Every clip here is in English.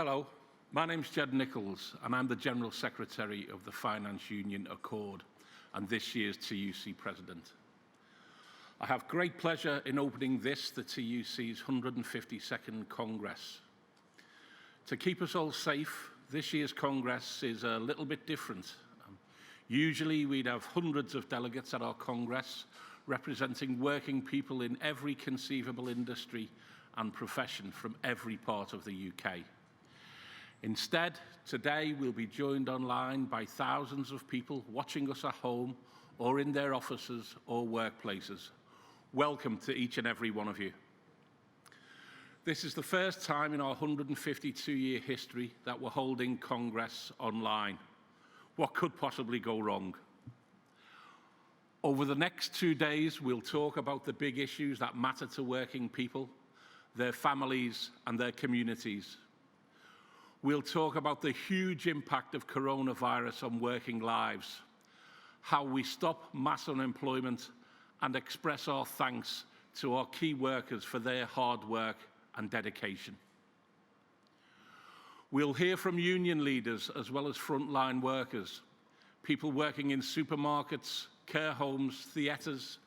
Hello, my name's Ged Nichols and I'm the General Secretary of the Finance Union Accord and this year's TUC President. I have great pleasure in opening the TUC's 152nd Congress. To keep us all safe, this year's Congress is a little bit different. Usually we'd have hundreds of delegates at our Congress representing working people in every conceivable industry and profession from every part of the UK. Instead, today we'll be joined online by thousands of people watching us at home or in their offices or workplaces. Welcome to each and every one of you. This is the first time in our 152-year history that we're holding Congress online. What could possibly go wrong? Over the next 2 days, we'll talk about the big issues that matter to working people, their families and their communities. We'll talk about the huge impact of coronavirus on working lives, how we stop mass unemployment and express our thanks to our key workers for their hard work and dedication. We'll hear from union leaders as well as frontline workers, people working in supermarkets, care homes, theatres,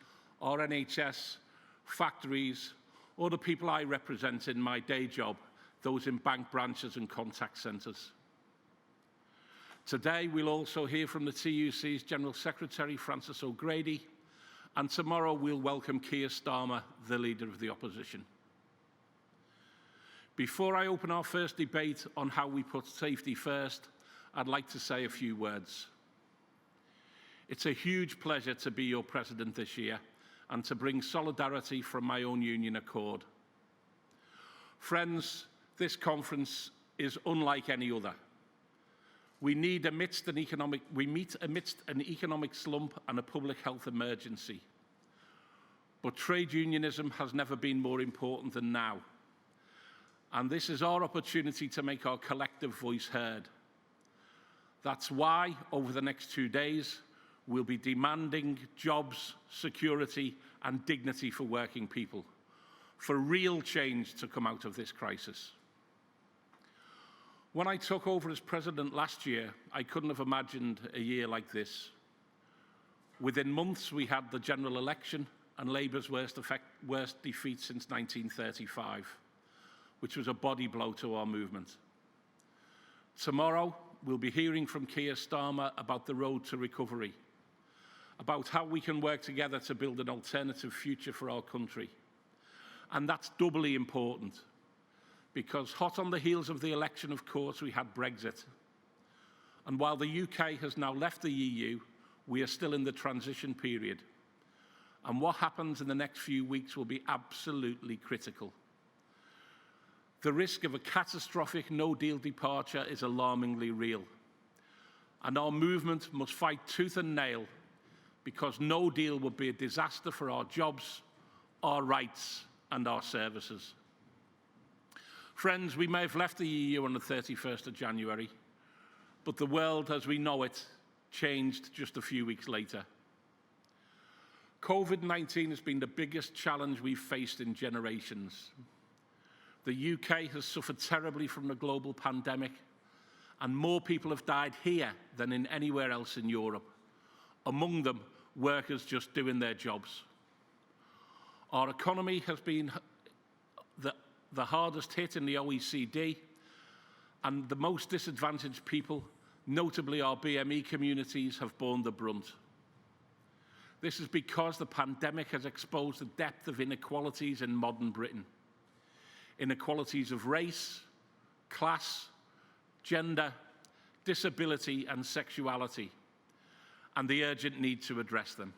our NHS, factories, or the people I represent in my day job, those in bank branches and contact centres. Today, we'll also hear from the TUC's General Secretary, Francis O'Grady, and tomorrow we'll welcome Keir Starmer, the Leader of the Opposition. Before I open our first debate on how we put safety first, I'd like to say a few words. It's a huge pleasure to be your President this year and to bring solidarity from my own union Accord. Friends, this conference is unlike any other. We meet amidst an economic slump and a public health emergency. But trade unionism has never been more important than now. And this is our opportunity to make our collective voice heard. That's why, over the next 2 days, we'll be demanding jobs, security, and dignity for working people, for real change to come out of this crisis. When I took over as president last year, I couldn't have imagined a year like this. Within months, we had the general election and Labour's worst defeat since 1935, which was a body blow to our movement. Tomorrow, we'll be hearing from Keir Starmer about the road to recovery, about how we can work together to build an alternative future for our country. And that's doubly important, because hot on the heels of the election, of course, we had Brexit. And while the UK has now left the EU, we are still in the transition period. And what happens in the next few weeks will be absolutely critical. The risk of a catastrophic no-deal departure is alarmingly real. And our movement must fight tooth and nail, because no deal would be a disaster for our jobs, our rights, and our services. Friends, we may have left the EU on the 31st of January, but the world as we know it changed just a few weeks later. COVID-19 has been the biggest challenge we've faced in generations. The UK has suffered terribly from the global pandemic, and more people have died here than in anywhere else in Europe. Among them, workers just doing their jobs. Our economy has been the hardest hit in the OECD, and the most disadvantaged people, notably our BME communities, have borne the brunt. This is because the pandemic has exposed the depth of inequalities in modern Britain. Inequalities of race, class, gender, disability and sexuality, and the urgent need to address them.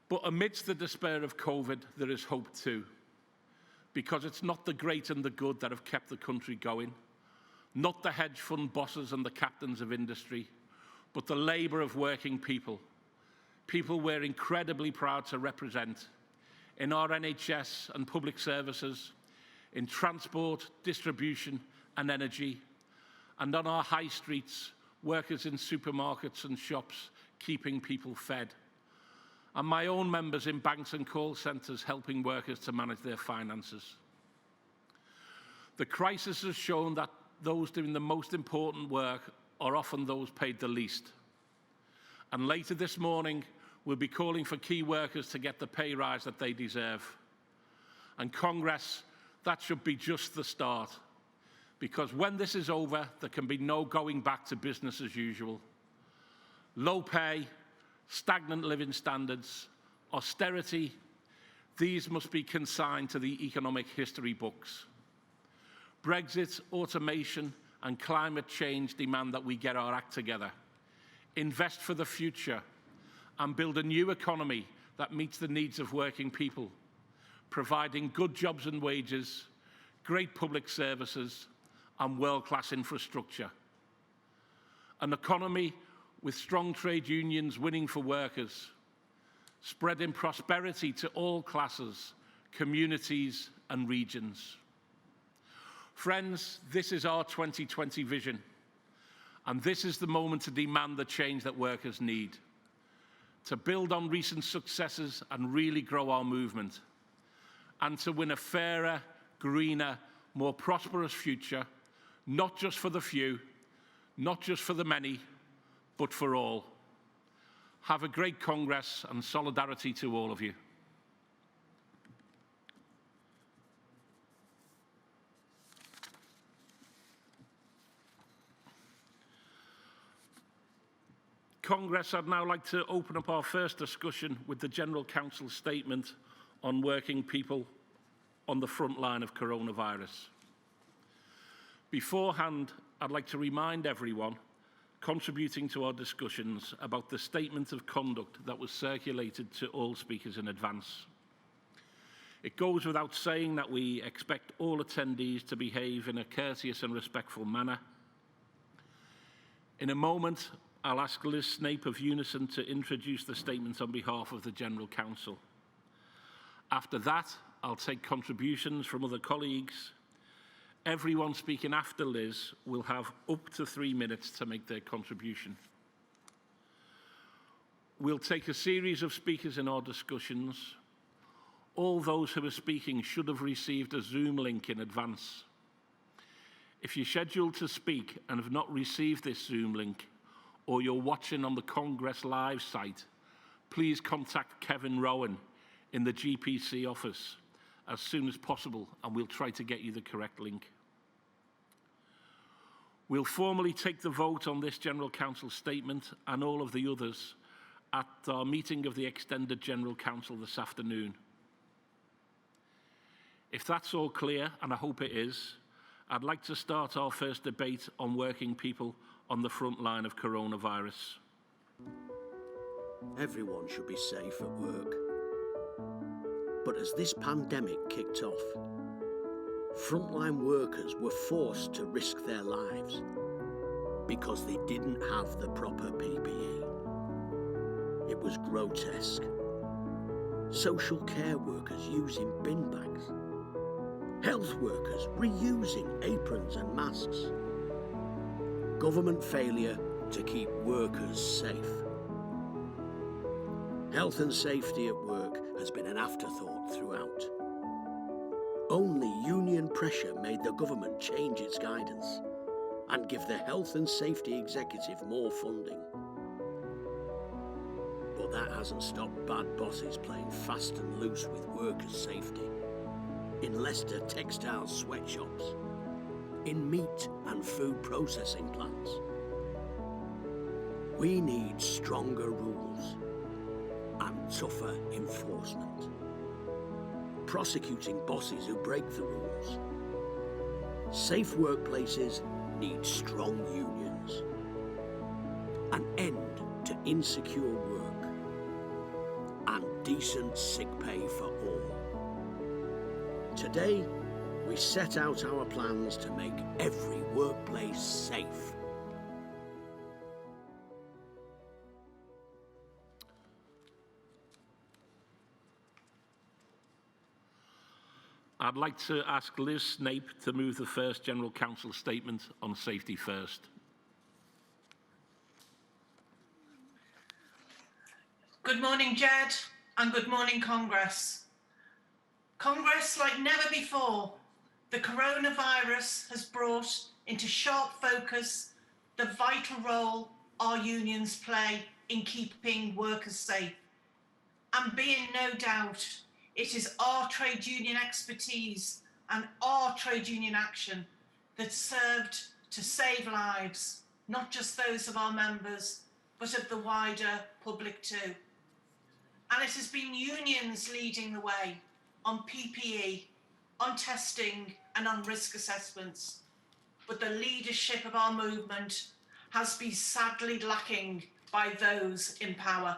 But amidst the despair of COVID, there is hope too, because it's not the great and the good that have kept the country going, not the hedge fund bosses and the captains of industry, but the labour of working people, people we're incredibly proud to represent in our NHS and public services, in transport, distribution and energy, and on our high streets, workers in supermarkets and shops keeping people fed, and my own members in banks and call centres helping workers to manage their finances. The crisis has shown that those doing the most important work are often those paid the least. And later this morning, we'll be calling for key workers to get the pay rise that they deserve. And Congress, that should be just the start. Because when this is over, there can be no going back to business as usual. Low pay, stagnant living standards, austerity, these must be consigned to the economic history books. Brexit, automation, and climate change demand that we get our act together, invest for the future, and build a new economy that meets the needs of working people, providing good jobs and wages, great public services, and world-class infrastructure. An economy with strong trade unions winning for workers, spreading prosperity to all classes, communities, and regions. Friends, this is our 2020 vision, and this is the moment to demand the change that workers need, to build on recent successes and really grow our movement, and to win a fairer, greener, more prosperous future, not just for the few, not just for the many, but for all. Have a great Congress, and solidarity to all of you. Congress, I'd now like to open up our first discussion with the General Counsel's statement on working people on the front line of coronavirus. Beforehand, I'd like to remind everyone contributing to our discussions about the statement of conduct that was circulated to all speakers in advance. It goes without saying that we expect all attendees to behave in a courteous and respectful manner. In a moment, I'll ask Liz Snape of Unison to introduce the statement on behalf of the General Counsel. After that, I'll take contributions from other colleagues. Everyone speaking after Liz will have up to 3 minutes to make their contribution. We'll take a series of speakers in our discussions. All those who are speaking should have received a Zoom link in advance. If you're scheduled to speak and have not received this Zoom link, or you're watching on the Congress Live site, please contact Kevin Rowan in the GPC office as soon as possible, and we'll try to get you the correct link. We'll formally take the vote on this General Counsel statement and all of the others at our meeting of the Extended General Counsel this afternoon. If that's all clear, and I hope it is, I'd like to start our first debate on working people on the front line of coronavirus. Everyone should be safe at work. But as this pandemic kicked off, frontline workers were forced to risk their lives because they didn't have the proper PPE. It was grotesque. Social care workers using bin bags. Health workers reusing aprons and masks. Government failure to keep workers safe. Health and safety at work has been an afterthought throughout. Only union pressure made the government change its guidance and give the Health and Safety Executive more funding. But that hasn't stopped bad bosses playing fast and loose with workers' safety. In Leicester textile sweatshops, in meat and food processing plants. We need stronger rules and tougher enforcement. Prosecuting bosses who break the rules. Safe workplaces need strong unions. An end to insecure work. And decent sick pay for all. Today, we set out our plans to make every workplace safe. I'd like to ask Liz Snape to move the first General Counsel statement on safety first. Good morning, Ged, and good morning, Congress. Congress, like never before, The coronavirus has brought into sharp focus the vital role our unions play in keeping workers safe. And be in no doubt, it is our trade union expertise and our trade union action that served to save lives, not just those of our members, but of the wider public too. And it has been unions leading the way on PPE, on testing and on risk assessments. But the leadership of our movement has been sadly lacking by those in power.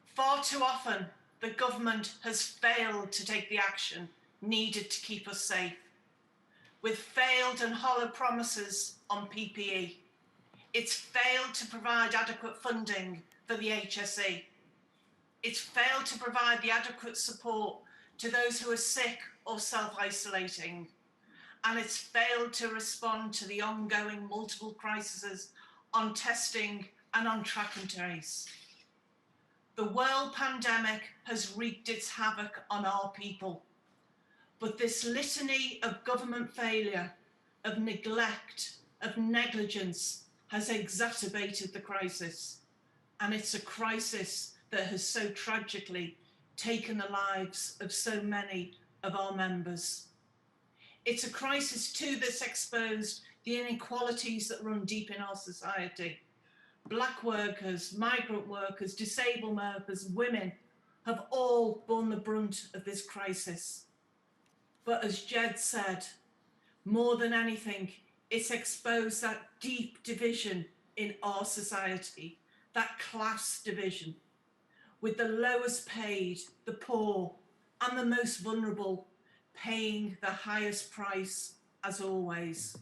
Far too often, the government has failed to take the action needed to keep us safe, with failed and hollow promises on PPE. It's failed to provide adequate funding for the HSE. It's failed to provide the adequate support to those who are sick or self-isolating. And it's failed to respond to the ongoing multiple crises on testing and on track and trace. The world pandemic has wreaked its havoc on our people. But this litany of government failure, of neglect, of negligence has exacerbated the crisis. And it's a crisis that has so tragically taken the lives of so many of our members. It's a crisis too that's exposed the inequalities that run deep in our society. Black workers, migrant workers, disabled workers, women have all borne the brunt of this crisis. But as Ged said, more than anything, it's exposed that deep division in our society, that class division, with the lowest paid, the poor, and the most vulnerable paying the highest price as always.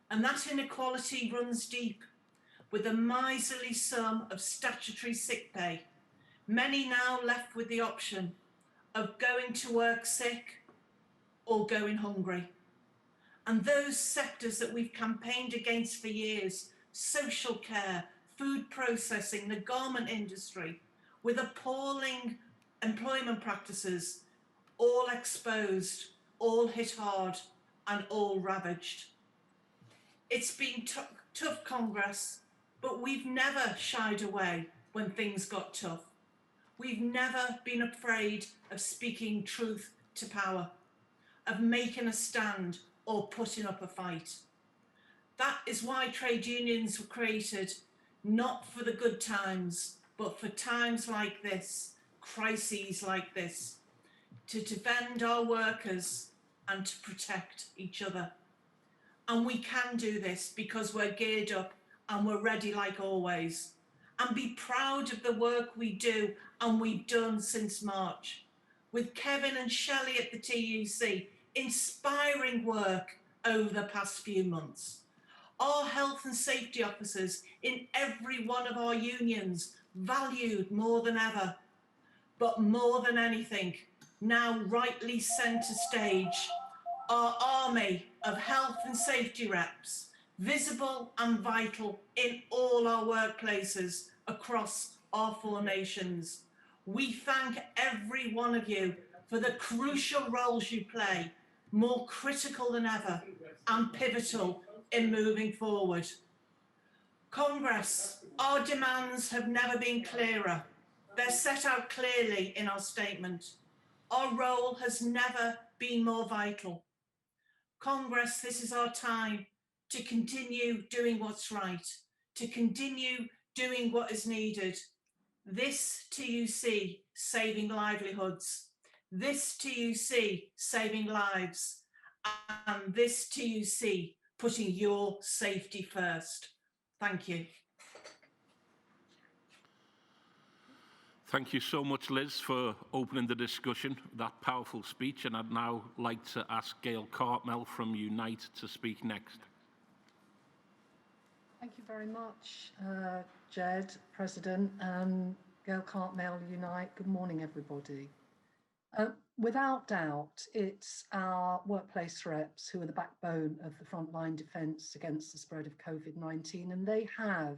And that inequality runs deep, with a miserly sum of statutory sick pay, many now left with the option of going to work sick or going hungry. And those sectors that we've campaigned against for years, social care, food processing, the garment industry, with appalling employment practices, all exposed, all hit hard, and all ravaged. It's been tough Congress, but we've never shied away when things got tough. We've never been afraid of speaking truth to power, of making a stand or putting up a fight. That is why trade unions were created, not for the good times, but for times like this, crises like this, to defend our workers and to protect each other. And we can do this because we're geared up and we're ready like always. And be proud of the work we do and we've done since March. With Kevin and Shelley at the TUC, inspiring work over the past few months. Our health and safety officers in every one of our unions, valued more than ever. But more than anything, now rightly centre stage, our army of health and safety reps, visible and vital in all our workplaces across our 4 nations. We thank every one of you for the crucial roles you play, more critical than ever and pivotal in moving forward. Congress, our demands have never been clearer. They're set out clearly in our statement. Our role has never been more vital. Congress, this is our time to continue doing what's right, to continue doing what is needed. This TUC saving livelihoods, this TUC saving lives, and this TUC putting your safety first. Thank you. Thank you so much, Liz, for opening the discussion, that powerful speech. And I'd now like to ask Gail Cartmel from Unite to speak next. Thank you very much, Ged, President, Gail Cartmel, Unite. Good morning, everybody. Without doubt, it's our workplace reps who are the backbone of the frontline defence against the spread of COVID-19, and they have,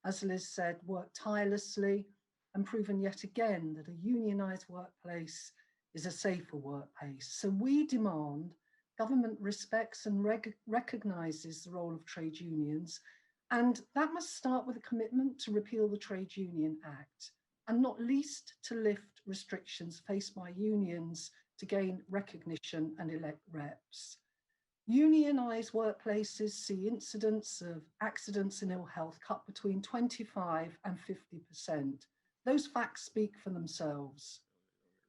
as Liz said, worked tirelessly and proven yet again that a unionised workplace is a safer workplace. So we demand government respects and recognises the role of trade unions, and that must start with a commitment to repeal the Trade Union Act, and not least to lift restrictions faced by unions to gain recognition and elect reps. Unionised workplaces see incidents of accidents and ill health cut between 25 and 50%. Those facts speak for themselves.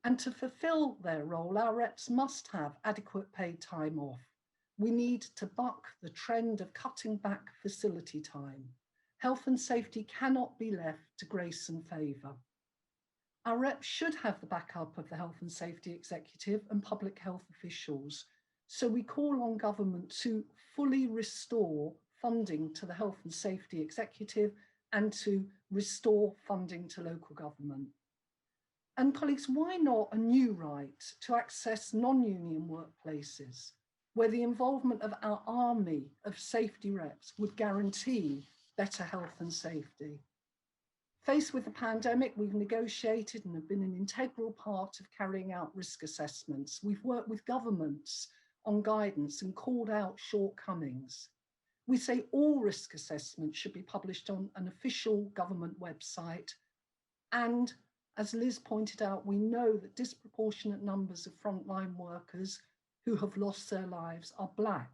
And to fulfil their role, our reps must have adequate paid time off. We need to buck the trend of cutting back facility time. Health and safety cannot be left to grace and favour. Our reps should have the backup of the Health and Safety Executive and public health officials. So we call on government to fully restore funding to the Health and Safety Executive and to restore funding to local government. And colleagues, why not a new right to access non-union workplaces where the involvement of our army of safety reps would guarantee better health and safety? Faced with the pandemic, we've negotiated and have been an integral part of carrying out risk assessments. We've worked with governments on guidance and called out shortcomings. We say all risk assessments should be published on an official government website. And as Liz pointed out, we know that disproportionate numbers of frontline workers who have lost their lives are Black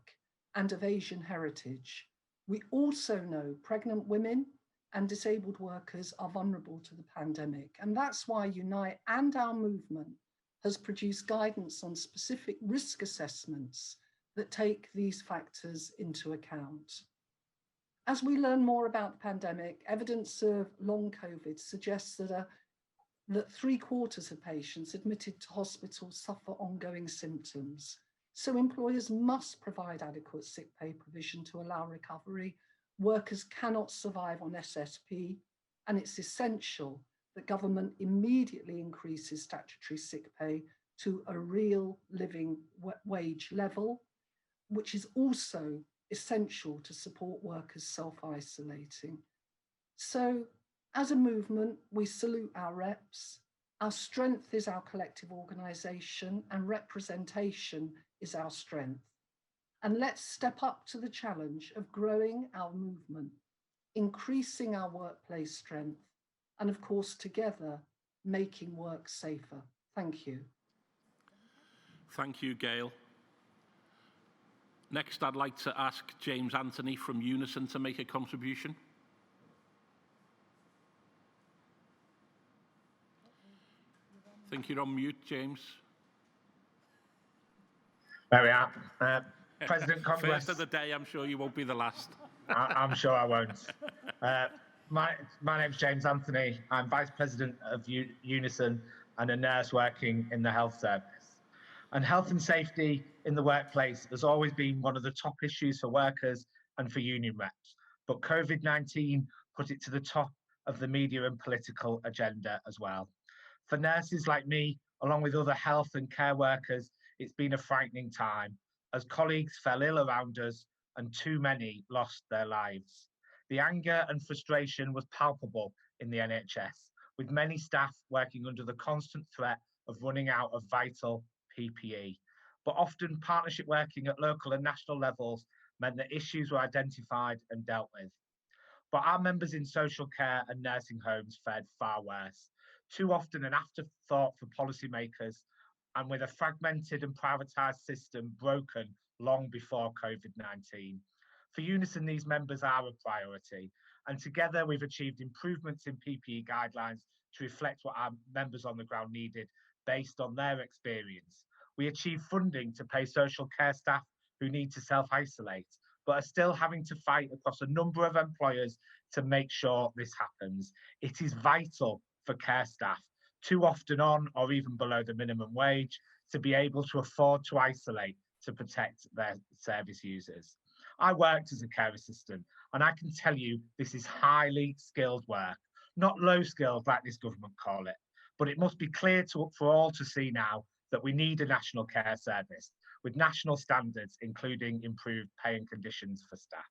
and of Asian heritage. We also know pregnant women and disabled workers are vulnerable to the pandemic. And that's why Unite and our movement has produced guidance on specific risk assessments that take these factors into account. As we learn more about the pandemic, evidence of long COVID suggests that 3/4 of patients admitted to hospital suffer ongoing symptoms. So employers must provide adequate sick pay provision to allow recovery. Workers cannot survive on SSP, and it's essential that government immediately increases statutory sick pay to a real living wage level, which is also essential to support workers self-isolating. So as a movement, we salute our reps. Our strength is our collective organisation, and representation is our strength. And let's step up to the challenge of growing our movement, increasing our workplace strength, and of course, together, making work safer. Thank you. Thank you, Gail. Next, I'd like to ask James Anthony from Unison to make a contribution. I think you're on mute, James. There we are. President Congress. First of the day, I'm sure you won't be the last. I'm sure I won't. My name's James Anthony. I'm Vice President of Unison and a nurse working in the health service. And health and safety in the workplace has always been one of the top issues for workers and for union reps. But COVID-19 put it to the top of the media and political agenda as well. For nurses like me, along with other health and care workers, it's been a frightening time as colleagues fell ill around us and too many lost their lives. The anger and frustration was palpable in the NHS, with many staff working under the constant threat of running out of vital PPE. But often partnership working at local and national levels meant that issues were identified and dealt with. But our members in social care and nursing homes fared far worse. Too often an afterthought for policymakers, and with a fragmented and privatised system broken long before COVID-19. For Unison, these members are a priority, and together we've achieved improvements in PPE guidelines to reflect what our members on the ground needed based on their experience. We achieved funding to pay social care staff who need to self-isolate, but are still having to fight across a number of employers to make sure this happens. It is vital for care staff, too often on or even below the minimum wage, to be able to afford to isolate to protect their service users. I worked as a care assistant, and I can tell you this is highly skilled work, not low skilled like this government call it, but it must be clear for all to see now that we need a national care service with national standards, including improved pay and conditions for staff.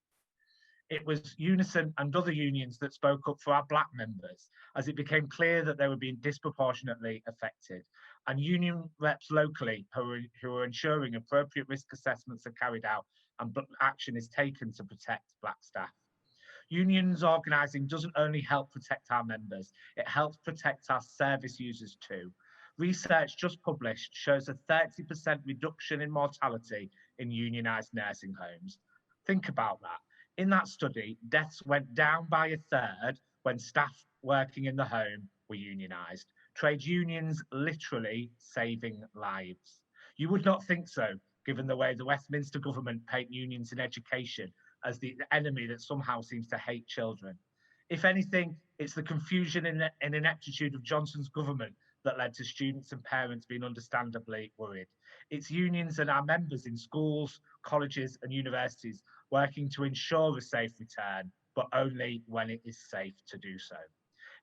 It was Unison and other unions that spoke up for our Black members as it became clear that they were being disproportionately affected. and union reps locally who are ensuring appropriate risk assessments are carried out and action is taken to protect Black staff. Unions organising doesn't only help protect our members, it helps protect our service users too. Research just published shows a 30% reduction in mortality in unionised nursing homes. Think about that. In that study, deaths went down by a third when staff working in the home were unionised. Trade unions literally saving lives. You would not think so, given the way the Westminster government paint unions in education as the enemy that somehow seems to hate children. If anything, it's the confusion and ineptitude of Johnson's government that led to students and parents being understandably worried. It's unions and our members in schools, colleges and universities working to ensure a safe return, but only when it is safe to do so.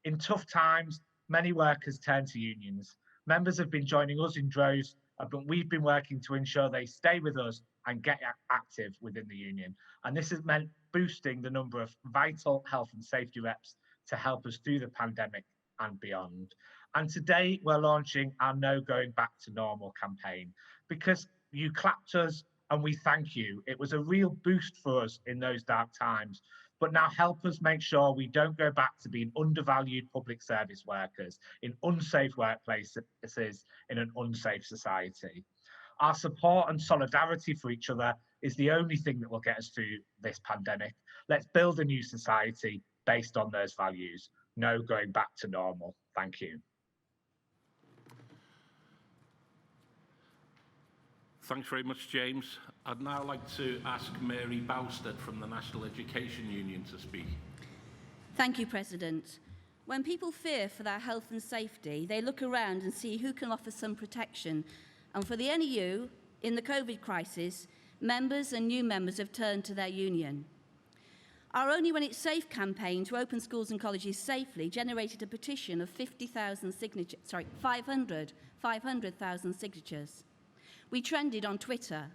In tough times, many workers turn to unions. Members have been joining us in droves, but we've been working to ensure they stay with us and get active within the union. And this has meant boosting the number of vital health and safety reps to help us through the pandemic and beyond. And today we're launching our No Going Back to Normal campaign because you clapped us and we thank you. It was a real boost for us in those dark times, but now help us make sure we don't go back to being undervalued public service workers in unsafe workplaces in an unsafe society. Our support and solidarity for each other is the only thing that will get us through this pandemic. Let's build a new society based on those values. No going back to normal. Thank you. Thanks very much, James. I'd now like to ask Mary Bowstead from the National Education Union to speak. Thank you, President. When people fear for their health and safety, they look around and see who can offer some protection. And for the NEU, in the COVID crisis, members and new members have turned to their union. Our Only When It's Safe campaign to open schools and colleges safely generated a petition of 500,000 signatures. We trended on Twitter.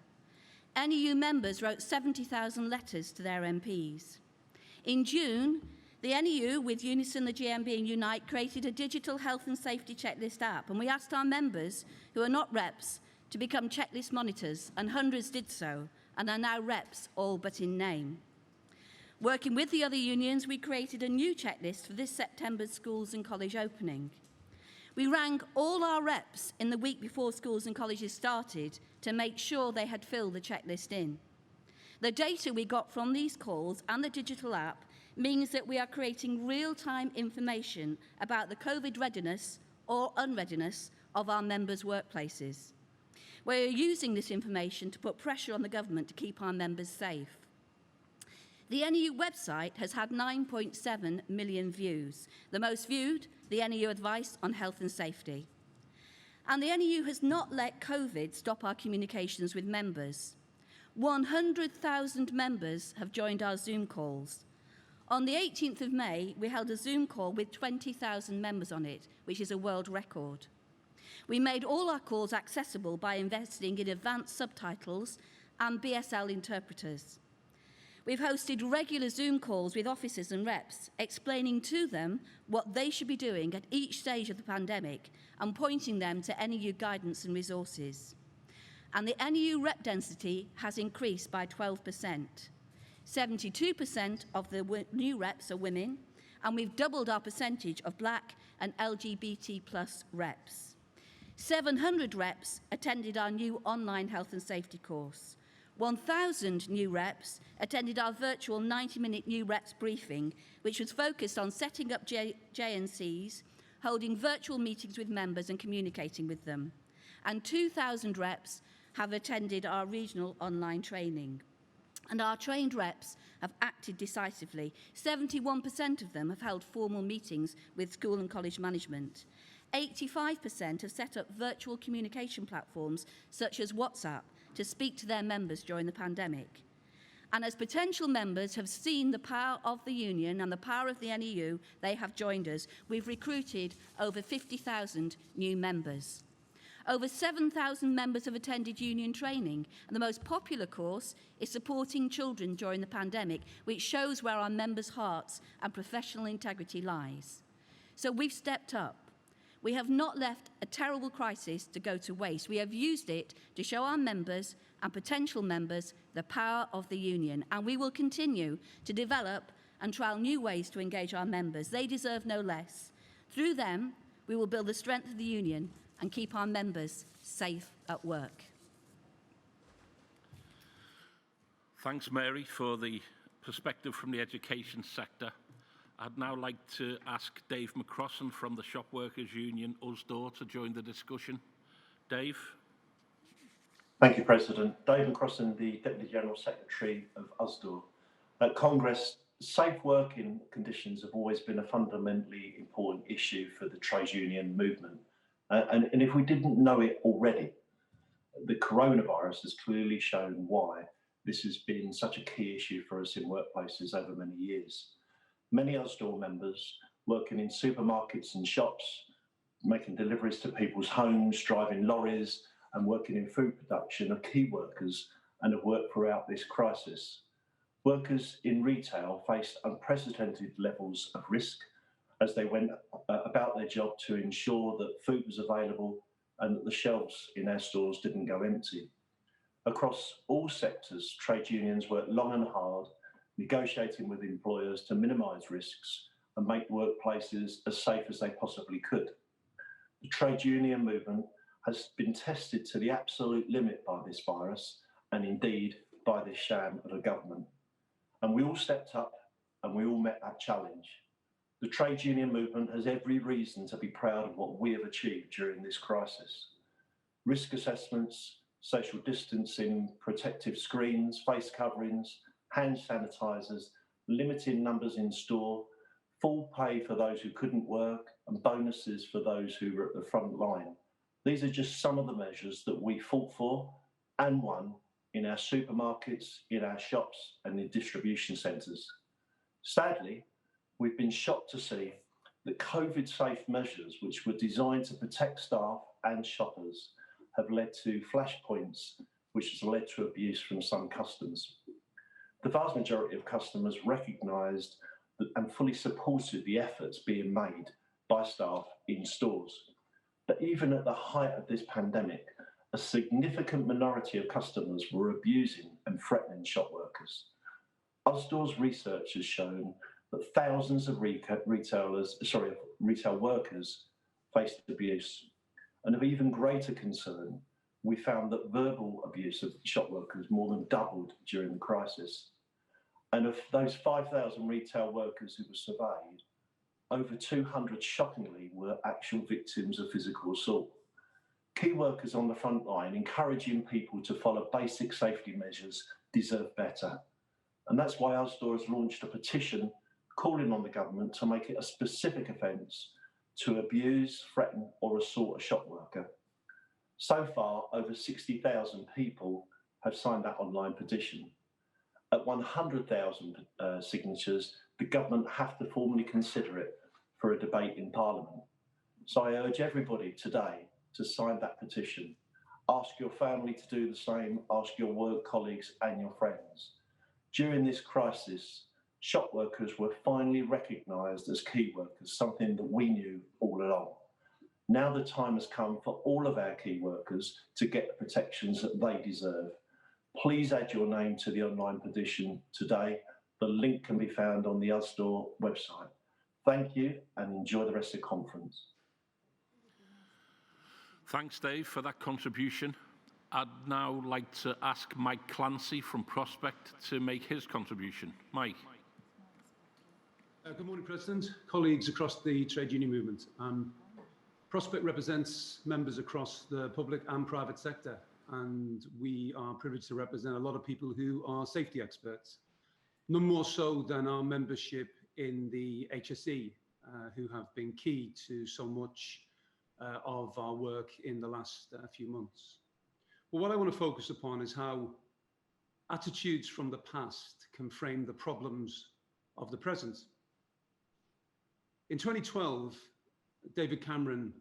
NEU members wrote 70,000 letters to their MPs. In June, the NEU, with Unison, the GMB and Unite, created a digital health and safety checklist app, and we asked our members, who are not reps, to become checklist monitors, and hundreds did so, and are now reps, all but in name. Working with the other unions, we created a new checklist for this September's schools and college opening. We rang all our reps in the week before schools and colleges started to make sure they had filled the checklist in. The data we got from these calls and the digital app means that we are creating real-time information about the COVID readiness or unreadiness of our members' workplaces. We are using this information to put pressure on the government to keep our members safe. The NEU website has had 9.7 million views, the most viewed, the NEU advice on health and safety. And the NEU has not let COVID stop our communications with members. 100,000 members have joined our Zoom calls. On the 18th of May, we held a Zoom call with 20,000 members on it, which is a world record. We made all our calls accessible by investing in advanced subtitles and BSL interpreters. We've hosted regular Zoom calls with officers and reps, explaining to them what they should be doing at each stage of the pandemic and pointing them to NEU guidance and resources. And the NEU rep density has increased by 12%. 72% of the new reps are women, and we've doubled our percentage of Black and LGBT+ reps. 700 reps attended our new online health and safety course. 1,000 new reps attended our virtual 90-minute new reps briefing, which was focused on setting up JNCs, holding virtual meetings with members and communicating with them. And 2,000 reps have attended our regional online training. And our trained reps have acted decisively. 71% of them have held formal meetings with school and college management. 85% have set up virtual communication platforms such as WhatsApp to speak to their members during the pandemic. And as potential members have seen the power of the union and the power of the NEU, they have joined us. We've recruited over 50,000 new members. Over 7,000 members have attended union training, and the most popular course is supporting children during the pandemic, which shows where our members' hearts and professional integrity lies. So we've stepped up. We have not left a terrible crisis to go to waste. We have used it to show our members and potential members the power of the union, and we will continue to develop and trial new ways to engage our members. They deserve no less. Through them, we will build the strength of the union and keep our members safe at work. Thanks, Mary, for the perspective from the education sector. I'd now like to ask Dave McCrossan from the Shop Workers Union, USDOR, to join the discussion. Dave. Thank you, President. Dave McCrossan, the Deputy General Secretary of USDOR. At Congress, safe working conditions have always been a fundamentally important issue for the trade union movement. And if we didn't know it already, the coronavirus has clearly shown why this has been such a key issue for us in workplaces over many years. Many USDOR members working in supermarkets and shops, making deliveries to people's homes, driving lorries and working in food production are key workers and have worked throughout this crisis. Workers in retail faced unprecedented levels of risk as they went about their job to ensure that food was available and that the shelves in our stores didn't go empty. Across all sectors, trade unions worked long and hard, negotiating with employers to minimise risks and make workplaces as safe as they possibly could. The trade union movement has been tested to the absolute limit by this virus and indeed by this sham of a government. And we all stepped up and we all met that challenge. The trade union movement has every reason to be proud of what we have achieved during this crisis. Risk assessments, social distancing, protective screens, face coverings, hand sanitisers, limiting numbers in store, full pay for those who couldn't work, and bonuses for those who were at the front line. These are just some of the measures that we fought for and won in our supermarkets, in our shops, and in distribution centres. Sadly, we've been shocked to see that COVID-safe measures, which were designed to protect staff and shoppers, have led to flashpoints, which has led to abuse from some customers. The vast majority of customers recognised and fully supported the efforts being made by staff in stores. But even at the height of this pandemic, a significant minority of customers were abusing and threatening shop workers. USDOR's research has shown that thousands of retail workers faced abuse. And of even greater concern, we found that verbal abuse of shop workers more than doubled during the crisis. And of those 5,000 retail workers who were surveyed, over 200 shockingly were actual victims of physical assault. Key workers on the front line encouraging people to follow basic safety measures deserve better. And that's why USDOR has launched a petition calling on the government to make it a specific offence to abuse, threaten or assault a shop worker. So far, over 60,000 people have signed that online petition. At 100,000 signatures, the government have to formally consider it for a debate in Parliament. So I urge everybody today to sign that petition. Ask your family to do the same, ask your work colleagues and your friends. During this crisis, shop workers were finally recognised as key workers, something that we knew all along. Now the time has come for all of our key workers to get the protections that they deserve. Please add your name to the online petition today. The link can be found on the USDOR website. Thank you and enjoy the rest of the conference. Thanks, Dave, for that contribution. I'd now like to ask Mike Clancy from Prospect to make his contribution. Mike. Good morning, President, colleagues across the trade union movement. Prospect represents members across the public and private sector, and we are privileged to represent a lot of people who are safety experts, none more so than our membership in the HSE, who have been key to so much of our work in the last few months. But what I want to focus upon is how attitudes from the past can frame the problems of the present. In 2012, David Cameron,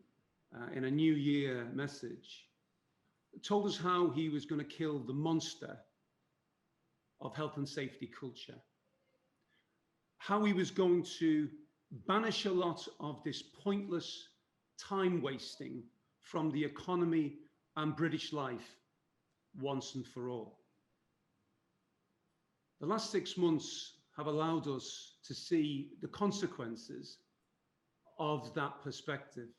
in a New Year message, told us how he was going to kill the monster of health and safety culture, how he was going to banish a lot of this pointless time wasting from the economy and British life once and for all. The last 6 months have allowed us to see the consequences of that perspective.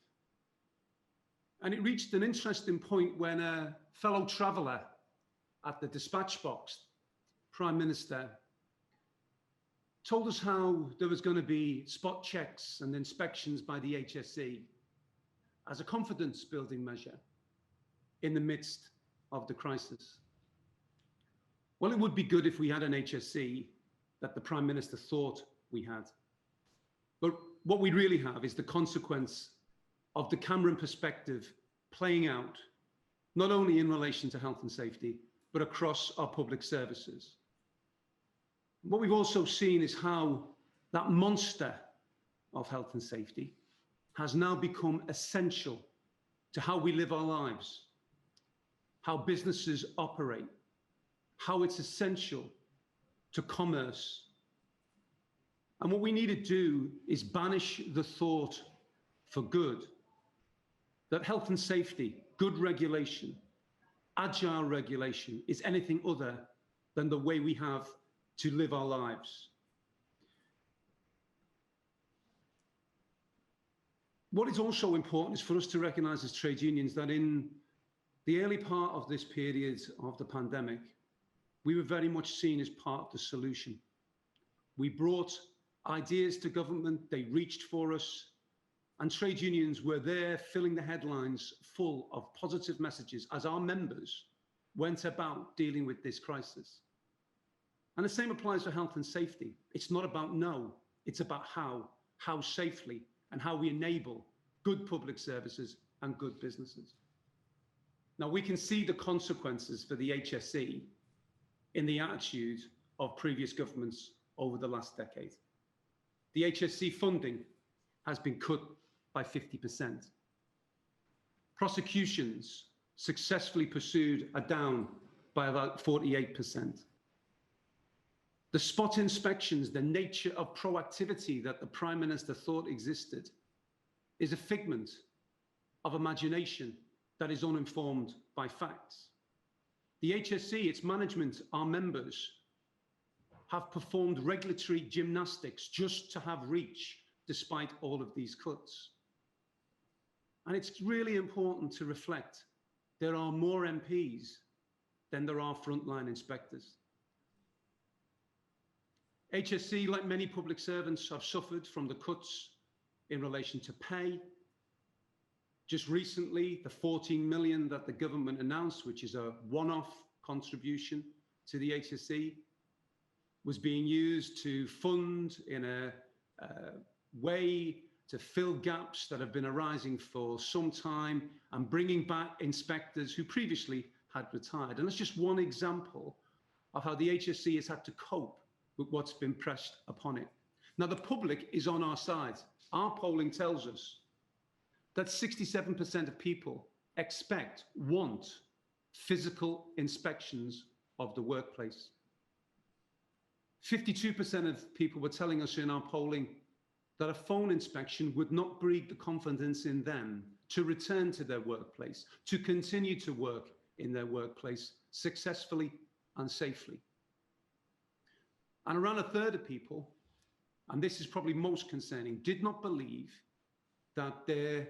And it reached an interesting point when a fellow traveller at the dispatch box, Prime Minister, told us how there was going to be spot checks and inspections by the HSE as a confidence building measure in the midst of the crisis. Well, it would be good if we had an HSE that the Prime Minister thought we had. But what we really have is the consequence of the Cameron perspective playing out, not only in relation to health and safety, but across our public services. What we've also seen is how that monster of health and safety has now become essential to how we live our lives, how businesses operate, how it's essential to commerce. And what we need to do is banish the thought for good that health and safety, good regulation, agile regulation is anything other than the way we have to live our lives. What is also important is for us to recognise as trade unions that in the early part of this period of the pandemic, we were very much seen as part of the solution. We brought ideas to government, they reached for us, and trade unions were there filling the headlines full of positive messages as our members went about dealing with this crisis. And the same applies for health and safety. It's not about no, it's about how safely, and how we enable good public services and good businesses. Now, we can see the consequences for the HSE in the attitude of previous governments over the last decade. The HSE funding has been cut by 50%. Prosecutions successfully pursued are down by about 48%. The spot inspections, the nature of proactivity that the Prime Minister thought existed, is a figment of imagination that is uninformed by facts. The HSE, its management, our members, have performed regulatory gymnastics just to have reach despite all of these cuts. And it's really important to reflect there are more MPs than there are frontline inspectors. HSE, like many public servants, have suffered from the cuts in relation to pay. Just recently, the 14 million that the government announced, which is a one-off contribution to the HSE, was being used to fund in a way to fill gaps that have been arising for some time and bringing back inspectors who previously had retired. And that's just one example of how the HSE has had to cope with what's been pressed upon it. Now, the public is on our side. Our polling tells us that 67% of people want physical inspections of the workplace. 52% of people were telling us in our polling that a phone inspection would not breed the confidence in them to return to their workplace, to continue to work in their workplace successfully and safely. And around a third of people, and this is probably most concerning, did not believe that their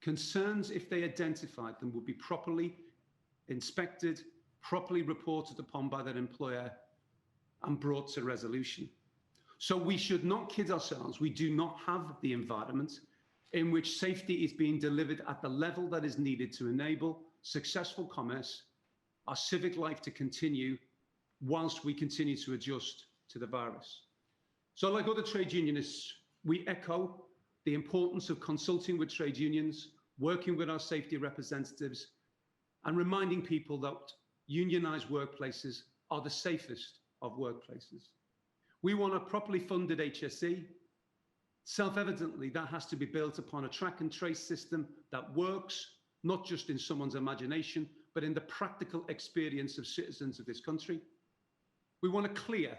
concerns, if they identified them, would be properly inspected, properly reported upon by their employer, and brought to resolution. So we should not kid ourselves. We do not have the environment in which safety is being delivered at the level that is needed to enable successful commerce, our civic life to continue, whilst we continue to adjust to the virus. So like other trade unionists, we echo the importance of consulting with trade unions, working with our safety representatives, and reminding people that unionised workplaces are the safest of workplaces. We want a properly funded HSE. Self-evidently, that has to be built upon a track and trace system that works, not just in someone's imagination, but in the practical experience of citizens of this country. We want a clear,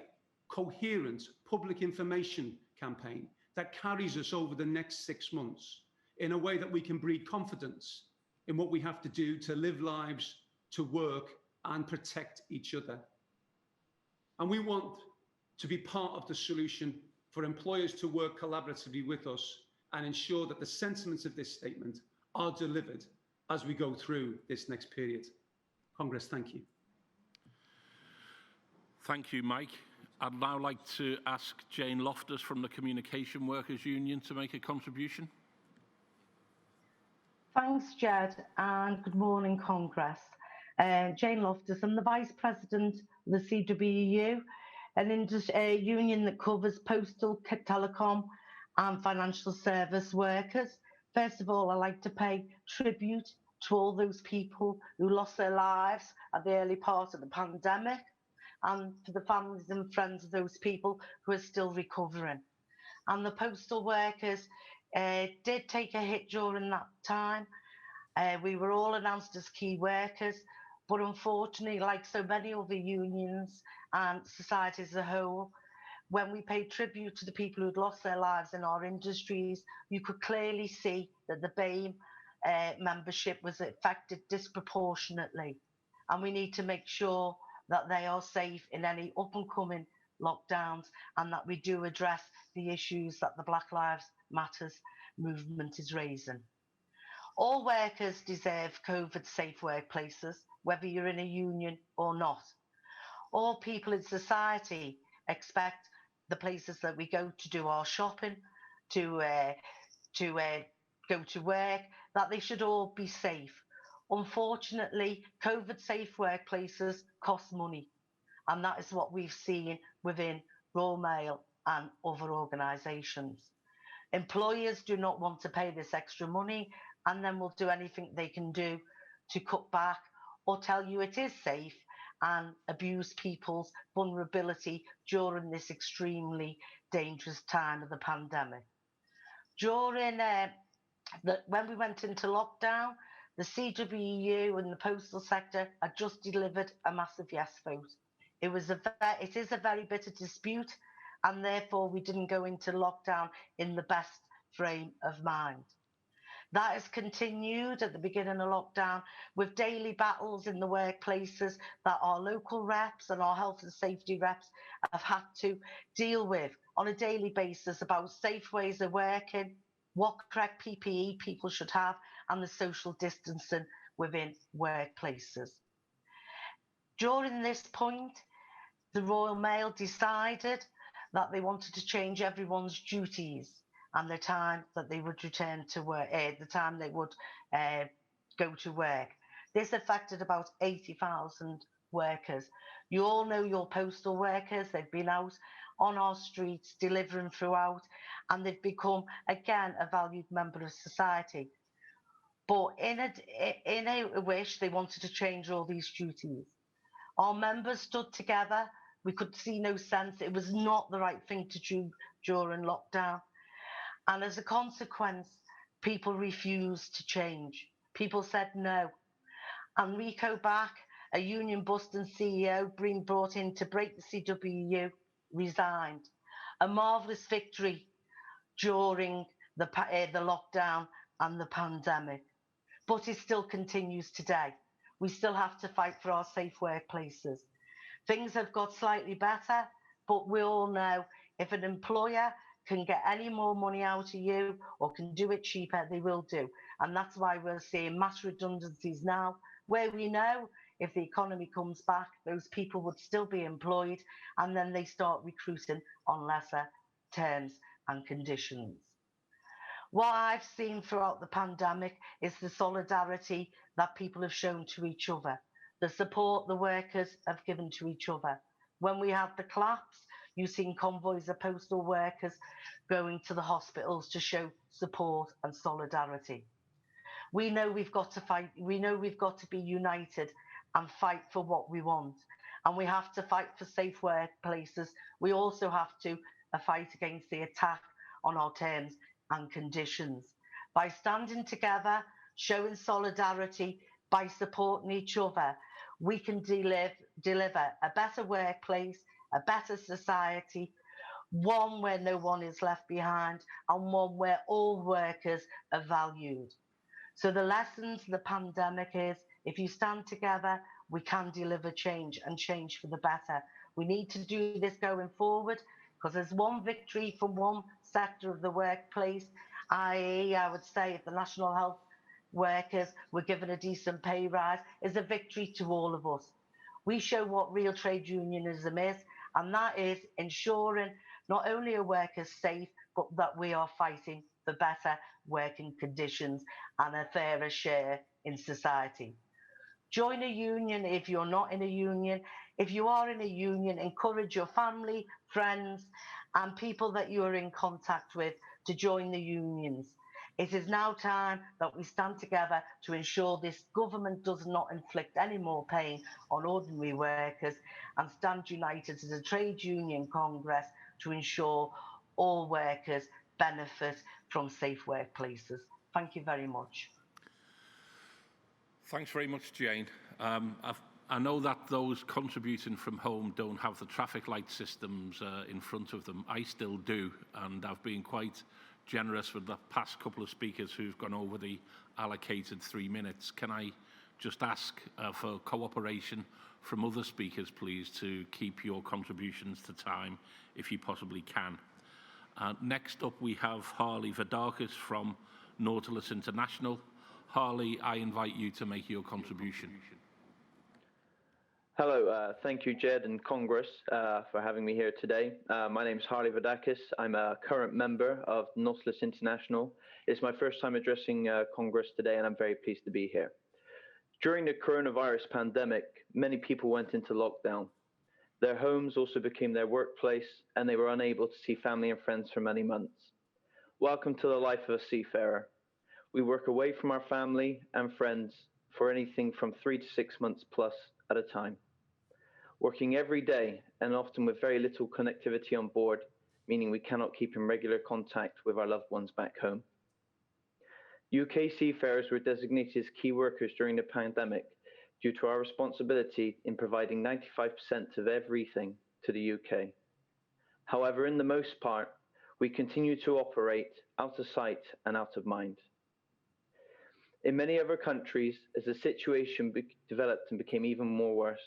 coherent public information campaign that carries us over the next 6 months in a way that we can breed confidence in what we have to do to live lives, to work and protect each other. And we want to be part of the solution for employers to work collaboratively with us and ensure that the sentiments of this statement are delivered as we go through this next period. Congress, thank you. Thank you, Mike. I'd now like to ask Jane Loftis from the Communication Workers Union to make a contribution. Thanks, Ged, and good morning, Congress. Jane Loftis, I'm the Vice President of the CWU, an union that covers postal, telecom and financial service workers. First of all, I'd like to pay tribute to all those people who lost their lives at the early part of the pandemic, and for the families and friends of those people who are still recovering. And the postal workers did take a hit during that time. We were all announced as key workers, but unfortunately, like so many other unions and society as a whole, when we paid tribute to the people who'd lost their lives in our industries, you could clearly see that the BAME membership was affected disproportionately. And we need to make sure that they are safe in any up and coming lockdowns, and that we do address the issues that the Black Lives Matters movement is raising. All workers deserve COVID-safe workplaces, whether you're in a union or not. All people in society expect the places that we go to do our shopping, to go to work, that they should all be safe. Unfortunately, COVID-safe workplaces cost money, and that is what we've seen within Royal Mail and other organisations. Employers do not want to pay this extra money, and then will do anything they can do to cut back or tell you it is safe and abuse people's vulnerability during this extremely dangerous time of the pandemic. During when we went into lockdown, the CWU and the postal sector had just delivered a massive yes vote. It is a very bitter dispute, and therefore we didn't go into lockdown in the best frame of mind. That has continued at the beginning of lockdown with daily battles in the workplaces that our local reps and our health and safety reps have had to deal with on a daily basis about safe ways of working, what correct PPE people should have, and the social distancing within workplaces. During this point, the Royal Mail decided that they wanted to change everyone's duties and the time that they would return to work, the time they would go to work. This affected about 80,000 workers. You all know your postal workers. They've been out on our streets delivering throughout, and they've become, again, a valued member of society. But in a wish, they wanted to change all these duties. Our members stood together. We could see no sense. It was not the right thing to do during lockdown. And as a consequence, people refused to change. People said no. And Rico Back, a union busting CEO being brought in to break the CWU, resigned. A marvellous victory during the lockdown and the pandemic. But it still continues today. We still have to fight for our safe workplaces. Things have got slightly better, but we all know if an employer can get any more money out of you or can do it cheaper, they will do. And that's why we're seeing mass redundancies now, where we know if the economy comes back, those people would still be employed, and then they start recruiting on lesser terms and conditions. What I've seen throughout the pandemic is the solidarity that people have shown to each other, the support the workers have given to each other. When we had the collapse, you've seen convoys of postal workers going to the hospitals to show support and solidarity. We know we've got to fight. We know we've got to be united and fight for what we want. And we have to fight for safe workplaces. We also have to fight against the attack on our terms and conditions. By standing together, showing solidarity, by supporting each other, we can deliver a better workplace, a better society, one where no one is left behind, and one where all workers are valued. So the lessons of the pandemic is, if you stand together, we can deliver change, and change for the better. We need to do this going forward, because there's one victory from one sector of the workplace, i.e. I would say if the national health workers were given a decent pay rise, is a victory to all of us. We show what real trade unionism is, and that is ensuring not only are workers safe, but that we are fighting for better working conditions and a fairer share in society. Join a union if you're not in a union. If you are in a union, encourage your family, friends, and people that you are in contact with to join the unions. It is now time that we stand together to ensure this government does not inflict any more pain on ordinary workers, and stand united as a trade union congress to ensure all workers benefit from safe workplaces. Thank you very much. Thanks very much, Jane. I know that those contributing from home don't have the traffic light systems in front of them. I still do, and I've been quite generous with the past couple of speakers who've gone over the allocated 3 minutes. Can I just ask for cooperation from other speakers, please, to keep your contributions to time if you possibly can. Next up, we have Harley Vadakis from Nautilus International. Harley, I invite you to make your contribution. Hello, thank you, Ged and Congress, for having me here today. My name is Harley Vadakis. I'm a current member of Nautilus International. It's my first time addressing Congress today, and I'm very pleased to be here. During the coronavirus pandemic, many people went into lockdown. Their homes also became their workplace, and they were unable to see family and friends for many months. Welcome to the life of a seafarer. We work away from our family and friends for anything from 3 to 6 months plus at a time. Working every day and often with very little connectivity on board, meaning we cannot keep in regular contact with our loved ones back home. UK seafarers were designated as key workers during the pandemic due to our responsibility in providing 95% of everything to the UK. However, in the most part, we continue to operate out of sight and out of mind. In many other countries, as the situation developed and became even more worse,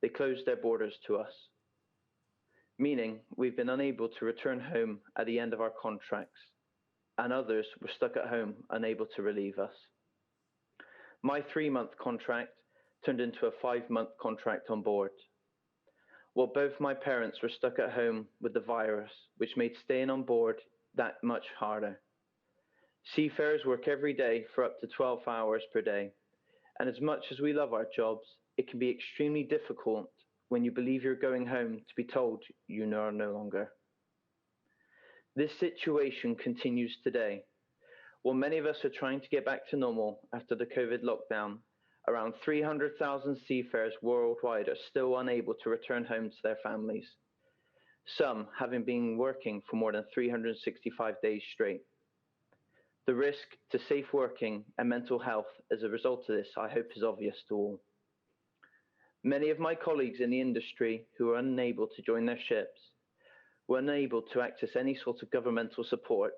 they closed their borders to us, meaning we've been unable to return home at the end of our contracts, and others were stuck at home, unable to relieve us. My 3-month contract turned into a 5-month contract on board. While both my parents were stuck at home with the virus, which made staying on board that much harder. Seafarers work every day for up to 12 hours per day, and as much as we love our jobs, it can be extremely difficult when you believe you're going home to be told you are no longer. This situation continues today. While many of us are trying to get back to normal after the COVID lockdown, around 300,000 seafarers worldwide are still unable to return home to their families, some having been working for more than 365 days straight. The risk to safe working and mental health as a result of this, I hope, is obvious to all. Many of my colleagues in the industry who are unable to join their ships were unable to access any sort of governmental support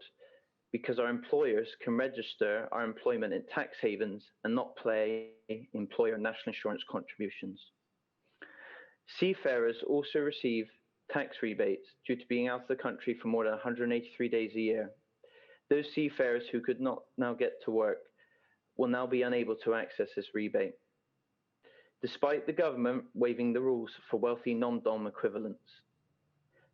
because our employers can register our employment in tax havens and not pay employer national insurance contributions. Seafarers also receive tax rebates due to being out of the country for more than 183 days a year. Those seafarers who could not now get to work will now be unable to access this rebate, despite the government waiving the rules for wealthy non-dom equivalents.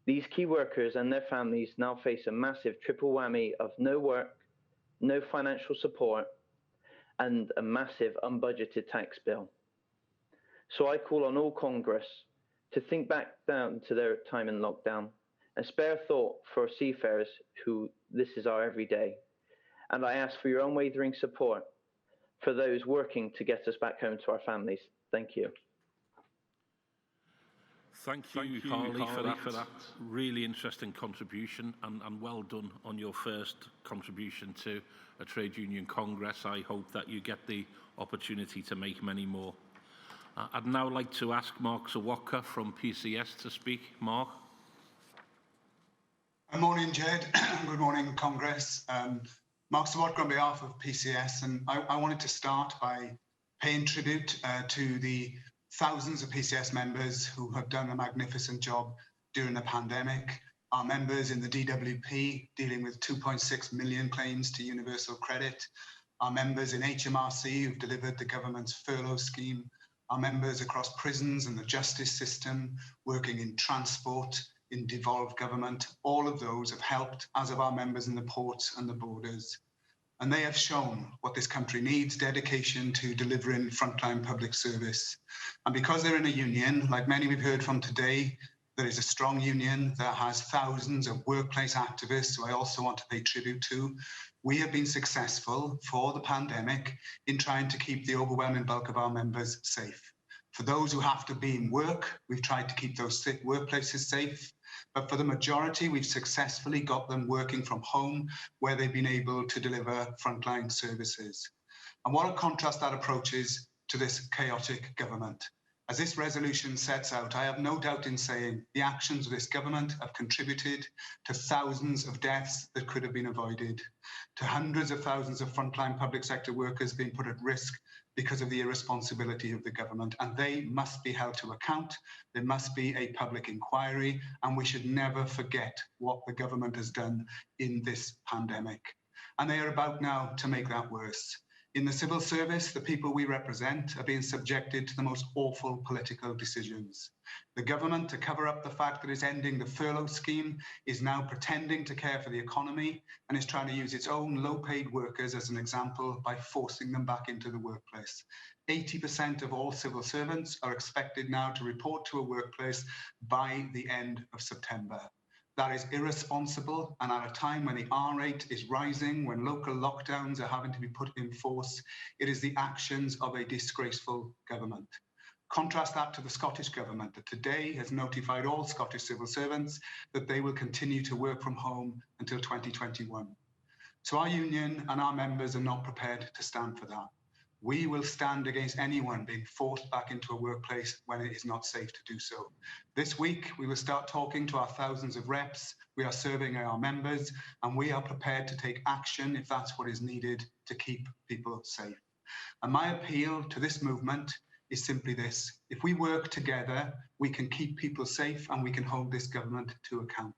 These key workers and their families now face a massive triple whammy of no work, no financial support, and a massive unbudgeted tax bill. So I call on all Congress to think back down to their time in lockdown and spare thought for seafarers who this is our everyday. And I ask for your unwavering support for those working to get us back home to our families. Thank you. Thank you, Harley, for that really interesting contribution, and well done on your first contribution to a trade union congress. I hope that you get the opportunity to make many more. I'd now like to ask Mark Zawotka from PCS to speak. Mark. Good morning, Ged. Good morning, Congress. Mark Sawatker on behalf of PCS, and I wanted to start by paying tribute to the thousands of PCS members who have done a magnificent job during the pandemic. Our members in the DWP dealing with 2.6 million claims to universal credit. Our members in HMRC who've delivered the government's furlough scheme. Our members across prisons and the justice system, working in transport, in devolved government, all of those have helped, as have our members in the ports and the borders. And they have shown what this country needs, dedication to delivering frontline public service. And because they're in a union, like many we've heard from today, there is a strong union that has thousands of workplace activists who I also want to pay tribute to. We have been successful for the pandemic in trying to keep the overwhelming bulk of our members safe. For those who have to be in work, we've tried to keep those workplaces safe. But for the majority, we've successfully got them working from home where they've been able to deliver frontline services. And what a contrast that approach is to this chaotic government. As this resolution sets out, I have no doubt in saying the actions of this government have contributed to thousands of deaths that could have been avoided, to hundreds of thousands of frontline public sector workers being put at risk because of the irresponsibility of the government, and they must be held to account. There must be a public inquiry, and we should never forget what the government has done in this pandemic. And they are about now to make that worse. In the civil service, the people we represent are being subjected to the most awful political decisions. The government, to cover up the fact that it's ending the furlough scheme, is now pretending to care for the economy and is trying to use its own low-paid workers as an example by forcing them back into the workplace. 80% of all civil servants are expected now to report to a workplace by the end of September. That is irresponsible, and at a time when the R rate is rising, when local lockdowns are having to be put in force, it is the actions of a disgraceful government. Contrast that to the Scottish Government that today has notified all Scottish civil servants that they will continue to work from home until 2021. So our union and our members are not prepared to stand for that. We will stand against anyone being forced back into a workplace when it is not safe to do so. This week, we will start talking to our thousands of reps. We are serving our members, and we are prepared to take action if that's what is needed to keep people safe. And my appeal to this movement is simply this: if we work together, we can keep people safe and we can hold this government to account.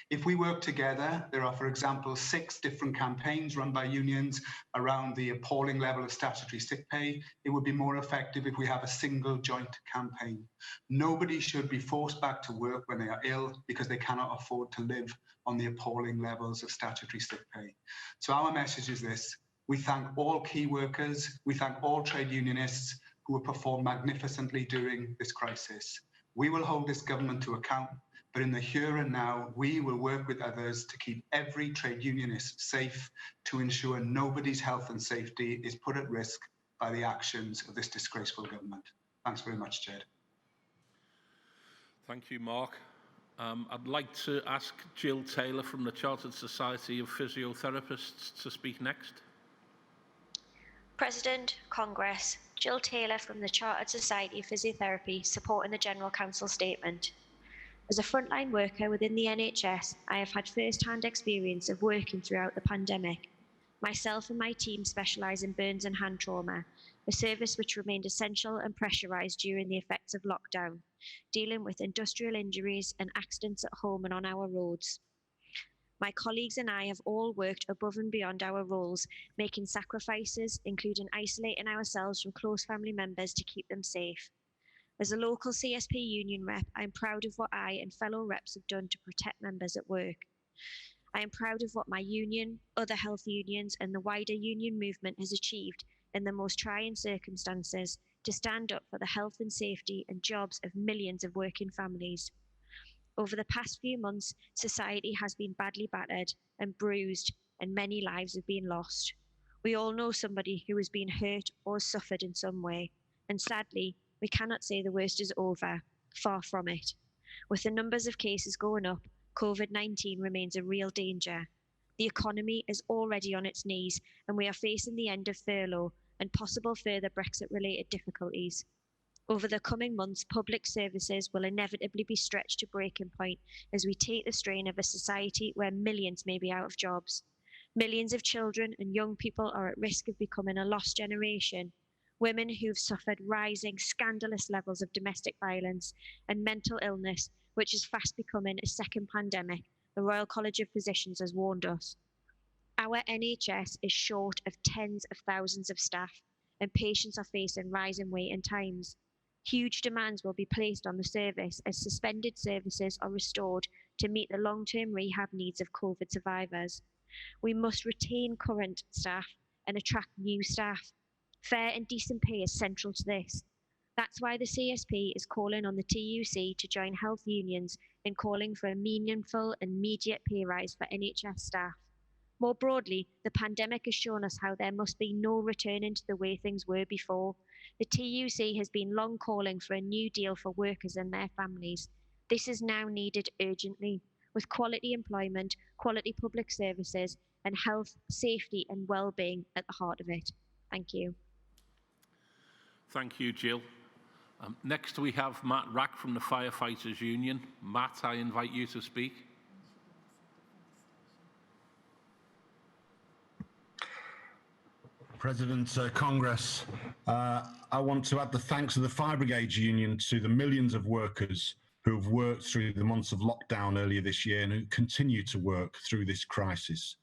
If we work together, there are, for example, 6 different campaigns run by unions around the appalling level of statutory sick pay. It would be more effective if we have a single joint campaign. Nobody should be forced back to work when they are ill because they cannot afford to live on the appalling levels of statutory sick pay. So our message is this: we thank all key workers, we thank all trade unionists who have performed magnificently during this crisis. We will hold this government to account, but in the here and now, we will work with others to keep every trade unionist safe, to ensure nobody's health and safety is put at risk by the actions of this disgraceful government. Thanks very much, Ged. Thank you, Mark. I'd like to ask Jill Taylor from the Chartered Society of Physiotherapists to speak next. President, Congress, Jill Taylor from the Chartered Society of Physiotherapy, supporting the General Council statement. As a frontline worker within the NHS, I have had first-hand experience of working throughout the pandemic. Myself and my team specialise in burns and hand trauma, a service which remained essential and pressurised during the effects of lockdown, dealing with industrial injuries and accidents at home and on our roads. My colleagues and I have all worked above and beyond our roles, making sacrifices, including isolating ourselves from close family members to keep them safe. As a local CSP union rep, I am proud of what I and fellow reps have done to protect members at work. I am proud of what my union, other health unions and the wider union movement has achieved in the most trying circumstances to stand up for the health and safety and jobs of millions of working families. Over the past few months, society has been badly battered and bruised, and many lives have been lost. We all know somebody who has been hurt or suffered in some way, and sadly, we cannot say the worst is over, far from it. With the numbers of cases going up, COVID-19 remains a real danger. The economy is already on its knees, and we are facing the end of furlough and possible further Brexit-related difficulties. Over the coming months, public services will inevitably be stretched to breaking point as we take the strain of a society where millions may be out of jobs. Millions of children and young people are at risk of becoming a lost generation. Women who've suffered rising, scandalous levels of domestic violence and mental illness, which is fast becoming a second pandemic, the Royal College of Physicians has warned us. Our NHS is short of tens of thousands of staff, and patients are facing rising waiting times. Huge demands will be placed on the service as suspended services are restored to meet the long-term rehab needs of COVID survivors. We must retain current staff and attract new staff. Fair and decent pay is central to this. That's why the CSP is calling on the TUC to join health unions in calling for a meaningful and immediate pay rise for NHS staff. More broadly, the pandemic has shown us how there must be no returning to the way things were before. The TUC has been long calling for a new deal for workers and their families. This is now needed urgently, with quality employment, quality public services, and health, safety, and well-being at the heart of it. Thank you. Thank you, Jill. Next, we have Matt Rack from the Firefighters Union. Matt, I invite you to speak. President Congress, I want to add the thanks of the Fire Brigades Union to the millions of workers who have worked through the months of lockdown earlier this year and who continue to work through this crisis.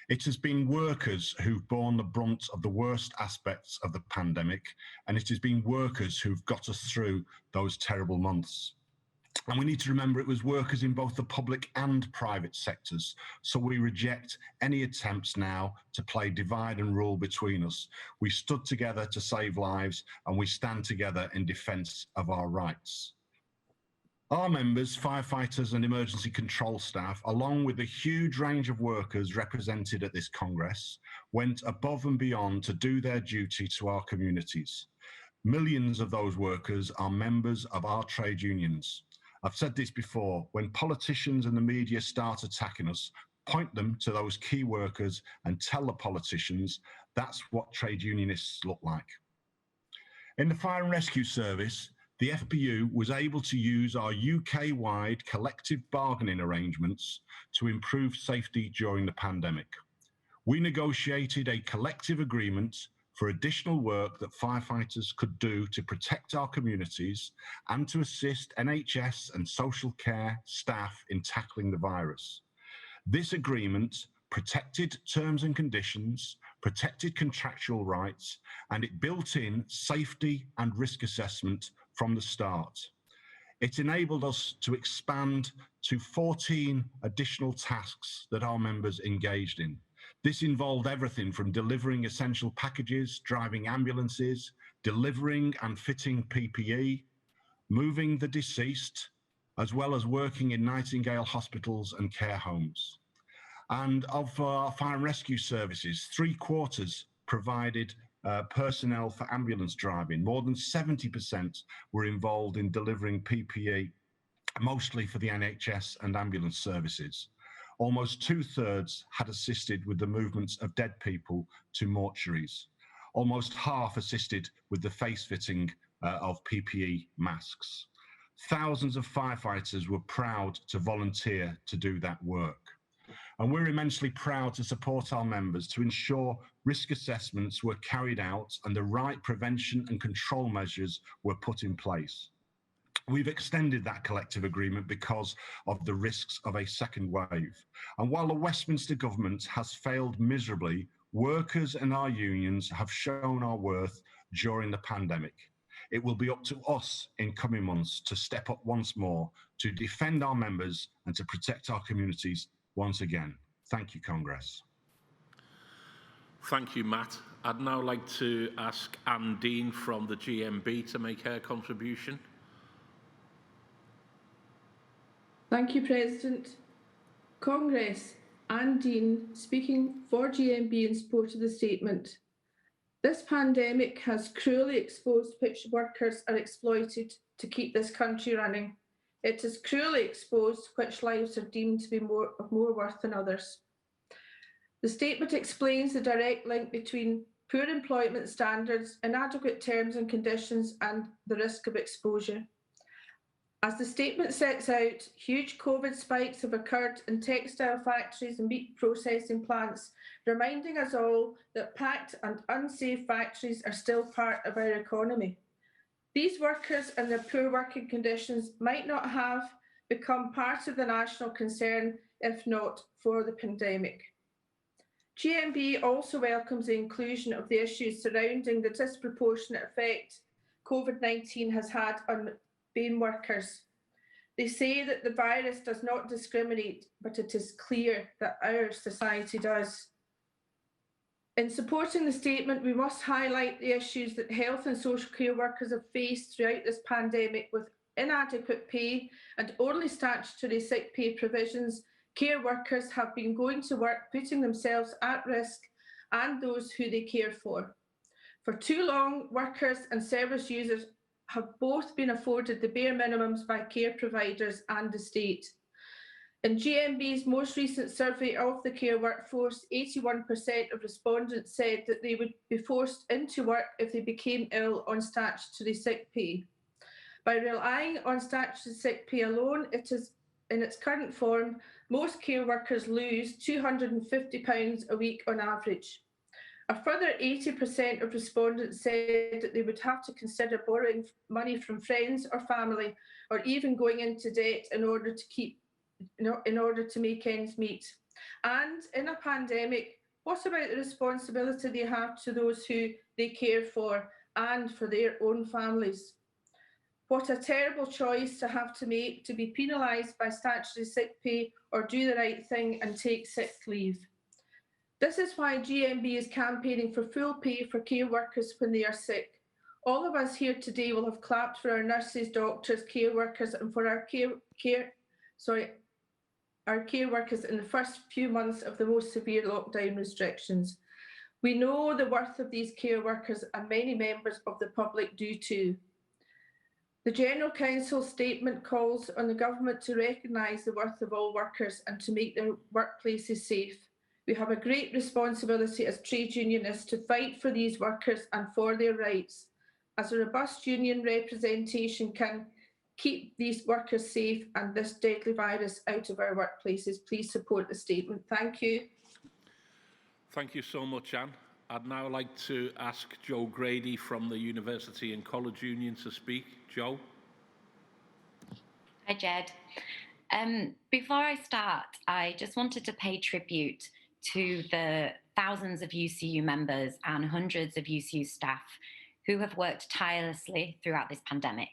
It has been workers who've borne the brunt of the worst aspects of the pandemic, and it has been workers who've got us through those terrible months. And we need to remember it was workers in both the public and private sectors. So we reject any attempts now to play divide and rule between us. We stood together to save lives, and we stand together in defence of our rights. Our members, firefighters and emergency control staff, along with the huge range of workers represented at this Congress, went above and beyond to do their duty to our communities. Millions of those workers are members of our trade unions. I've said this before, when politicians and the media start attacking us, point them to those key workers and tell the politicians that's what trade unionists look like. In the Fire and Rescue Service, the FPU was able to use our UK-wide collective bargaining arrangements to improve safety during the pandemic. We negotiated a collective agreement for additional work that firefighters could do to protect our communities and to assist NHS and social care staff in tackling the virus. This agreement protected terms and conditions, protected contractual rights, and it built in safety and risk assessment from the start. It enabled us to expand to 14 additional tasks that our members engaged in. This involved everything from delivering essential packages, driving ambulances, delivering and fitting PPE, moving the deceased, as well as working in Nightingale hospitals and care homes. And of our fire and rescue services, 3/4 provided personnel for ambulance driving. More than 70% were involved in delivering PPE, mostly for the NHS and ambulance services. Almost 2/3 had assisted with the movements of dead people to mortuaries. Almost half assisted with the face fitting of PPE masks. Thousands of firefighters were proud to volunteer to do that work. And we're immensely proud to support our members to ensure risk assessments were carried out and the right prevention and control measures were put in place. We've extended that collective agreement because of the risks of a second wave. And while the Westminster government has failed miserably, workers and our unions have shown our worth during the pandemic. It will be up to us in coming months to step up once more, to defend our members and to protect our communities once again. Thank you, Congress. Thank you, Matt. I'd now like to ask Anne Dean from the GMB to make her contribution. Thank you, President. Congress, Anne Dean, speaking for GMB in support of the statement. This pandemic has cruelly exposed which workers are exploited to keep this country running. It has cruelly exposed which lives are deemed to be of more worth than others. The statement explains the direct link between poor employment standards, inadequate terms and conditions, and the risk of exposure. As the statement sets out, huge COVID spikes have occurred in textile factories and meat processing plants, reminding us all that packed and unsafe factories are still part of our economy. These workers and their poor working conditions might not have become part of the national concern if not for the pandemic. GMB also welcomes the inclusion of the issues surrounding the disproportionate effect COVID-19 has had on BAME workers. They say that the virus does not discriminate, but it is clear that our society does. In supporting the statement, we must highlight the issues that health and social care workers have faced throughout this pandemic with inadequate pay and only statutory sick pay provisions. Care workers have been going to work, putting themselves at risk and those who they care for. For too long, workers and service users have both been afforded the bare minimums by care providers and the state. In GMB's most recent survey of the care workforce, 81% of respondents said that they would be forced into work if they became ill on statutory sick pay. By relying on statutory sick pay alone, it is in its current form, most care workers lose £250 a week on average. A further 80% of respondents said that they would have to consider borrowing money from friends or family, or even going into debt in order to make ends meet. And in a pandemic, what about the responsibility they have to those who they care for and for their own families? What a terrible choice to have to make, to be penalised by statutory sick pay or do the right thing and take sick leave. This is why GMB is campaigning for full pay for care workers when they are sick. All of us here today will have clapped for our nurses, doctors, care workers, and for our care workers in the first few months of the most severe lockdown restrictions. We know the worth of these care workers, and many members of the public do too. The General Council's statement calls on the government to recognise the worth of all workers and to make their workplaces safe. We have a great responsibility as trade unionists to fight for these workers and for their rights. As a robust union representation can keep these workers safe and this deadly virus out of our workplaces, please support the statement. Thank you. Thank you so much, Anne. I'd now like to ask Joe Grady from the University and College Union to speak. Joe. Hi, Ged. Before I start, I just wanted to pay tribute to the thousands of UCU members and hundreds of UCU staff who have worked tirelessly throughout this pandemic.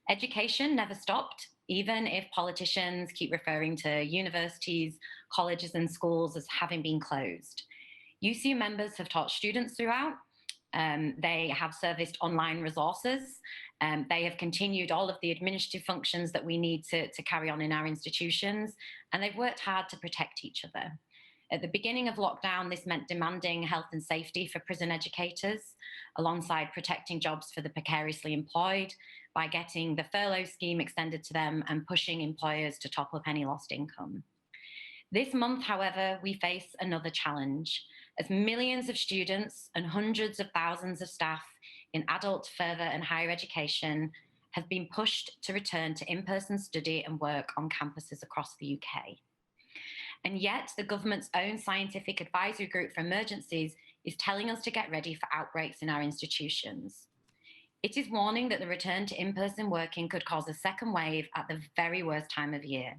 Education never stopped, even if politicians keep referring to universities, colleges and schools as having been closed. UCU members have taught students throughout. They have serviced online resources. They have continued all of the administrative functions that we need to carry on in our institutions, and they've worked hard to protect each other. At the beginning of lockdown, this meant demanding health and safety for prison educators, alongside protecting jobs for the precariously employed by getting the furlough scheme extended to them and pushing employers to top up any lost income. This month, however, we face another challenge, as millions of students and hundreds of thousands of staff in adult, further and higher education have been pushed to return to in-person study and work on campuses across the UK. And yet the government's own scientific advisory group for emergencies is telling us to get ready for outbreaks in our institutions. It is warning that the return to in-person working could cause a second wave at the very worst time of year.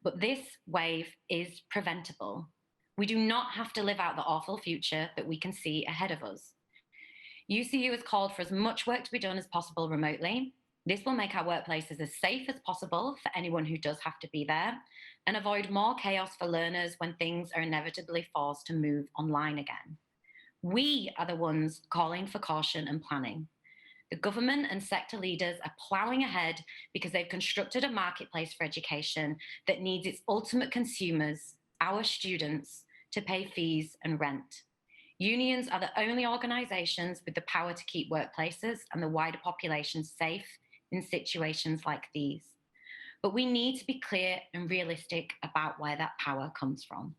But this wave is preventable. We do not have to live out the awful future that we can see ahead of us. UCU has called for as much work to be done as possible remotely. This will make our workplaces as safe as possible for anyone who does have to be there, and avoid more chaos for learners when things are inevitably forced to move online again. We are the ones calling for caution and planning. The government and sector leaders are ploughing ahead because they've constructed a marketplace for education that needs its ultimate consumers, our students, to pay fees and rent. Unions are the only organisations with the power to keep workplaces and the wider population safe in situations like these. But we need to be clear and realistic about where that power comes from.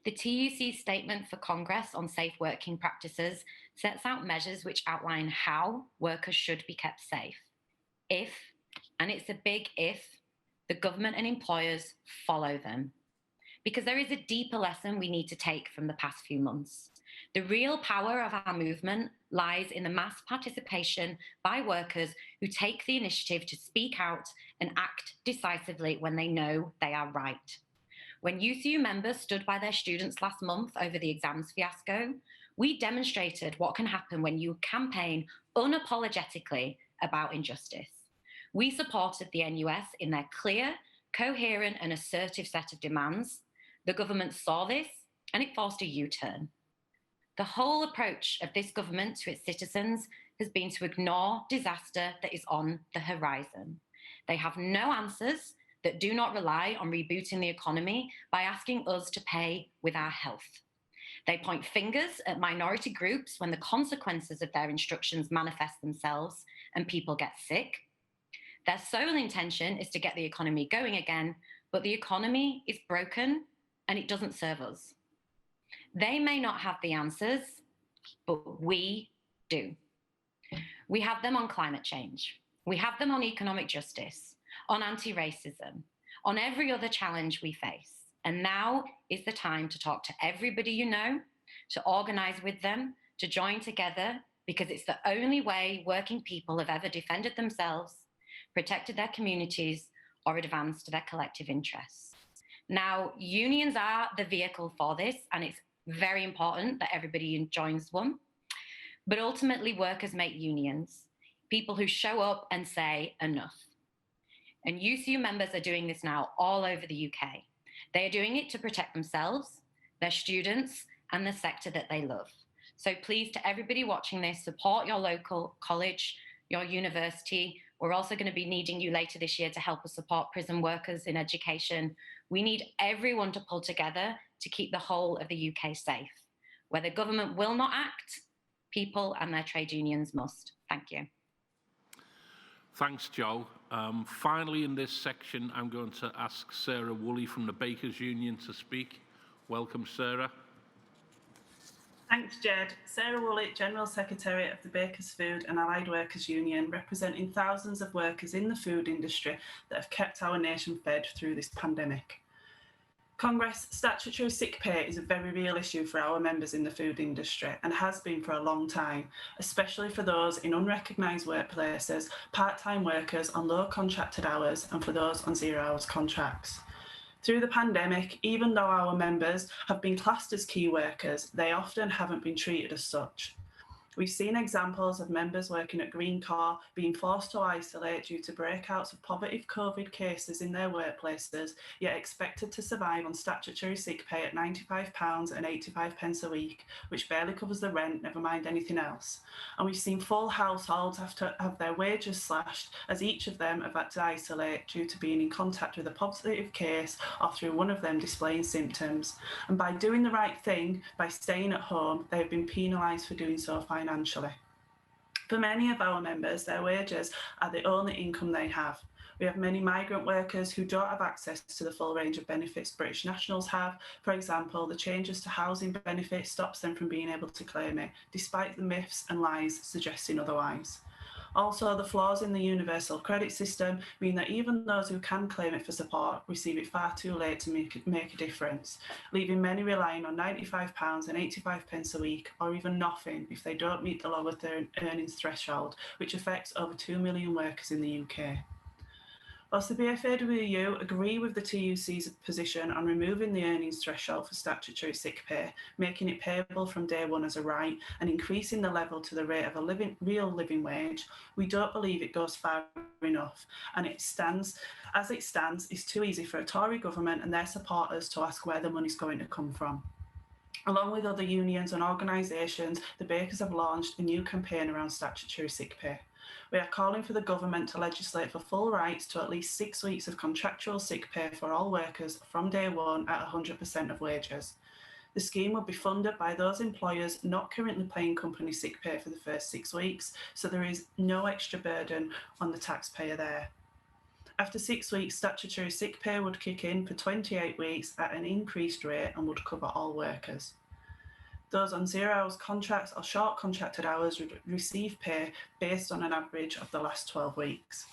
The TUC statement for Congress on safe working practices sets out measures which outline how workers should be kept safe. If, and it's a big if, the government and employers follow them. Because there is a deeper lesson we need to take from the past few months. The real power of our movement lies in the mass participation by workers who take the initiative to speak out and act decisively when they know they are right. When UCU members stood by their students last month over the exams fiasco, we demonstrated what can happen when you campaign unapologetically about injustice. We supported the NUS in their clear, coherent and assertive set of demands. The government saw this and it forced a U-turn. The whole approach of this government to its citizens has been to ignore disaster that is on the horizon. They have no answers that do not rely on rebooting the economy by asking us to pay with our health. They point fingers at minority groups when the consequences of their instructions manifest themselves and people get sick. Their sole intention is to get the economy going again, but the economy is broken and it doesn't serve us. They may not have the answers, but we do. We have them on climate change. We have them on economic justice, on anti-racism, on every other challenge we face. And now is the time to talk to everybody you know, to organise with them, to join together, because it's the only way working people have ever defended themselves, protected their communities, or advanced their collective interests. Now, unions are the vehicle for this, and it's very important that everybody joins one. But ultimately, workers make unions, people who show up and say enough. And UCU members are doing this now all over the UK. They are doing it to protect themselves, their students, and the sector that they love. So please, to everybody watching this, support your local college, your university. We're also going to be needing you later this year to help us support prison workers in education. We need everyone to pull together to keep the whole of the UK safe. Where the government will not act, people and their trade unions must. Thank you. Thanks, Joe. Finally, in this section, I'm going to ask Sarah Woolley from the Bakers Union to speak. Welcome, Sarah. Thanks, Ged. Sarah Woolley, General Secretary of the Bakers Food and Allied Workers Union, representing thousands of workers in the food industry that have kept our nation fed through this pandemic. Congress, statutory sick pay is a very real issue for our members in the food industry and has been for a long time, especially for those in unrecognised workplaces, part-time workers on low contracted hours and for those on 0 hours contracts. Through the pandemic, even though our members have been classed as key workers, they often haven't been treated as such. We've seen examples of members working at Green Corps being forced to isolate due to breakouts of positive COVID cases in their workplaces, yet expected to survive on statutory sick pay at £95 and 85 pence a week, which barely covers the rent, never mind anything else. And we've seen full households have to have their wages slashed as each of them have had to isolate due to being in contact with a positive case or through one of them displaying symptoms. And by doing the right thing, by staying at home, they have been penalised for doing so financially. For many of our members, their wages are the only income they have. We have many migrant workers who don't have access to the full range of benefits British nationals have. For example, the changes to housing benefits stops them from being able to claim it, despite the myths and lies suggesting otherwise. Also, the flaws in the universal credit system mean that even those who can claim it for support receive it far too late to make a difference, leaving many relying on £95 and 85 pence a week, or even nothing if they don't meet the lower earnings threshold, which affects over 2 million workers in the UK. Whilst the BFAWU agree with the TUC's position on removing the earnings threshold for statutory sick pay, making it payable from day one as a right, and increasing the level to the rate of a real living wage, we don't believe it goes far enough, and as it stands, it's too easy for a Tory government and their supporters to ask where the money's going to come from. Along with other unions and organisations, the Bakers have launched a new campaign around statutory sick pay. We are calling for the government to legislate for full rights to at least 6 weeks of contractual sick pay for all workers from day one at 100% of wages. The scheme will be funded by those employers not currently paying company sick pay for the first 6 weeks, so there is no extra burden on the taxpayer there. After 6 weeks, statutory sick pay would kick in for 28 weeks at an increased rate and would cover all workers. Those on 0 hours contracts or short contracted hours would receive pay based on an average of the last 12 weeks.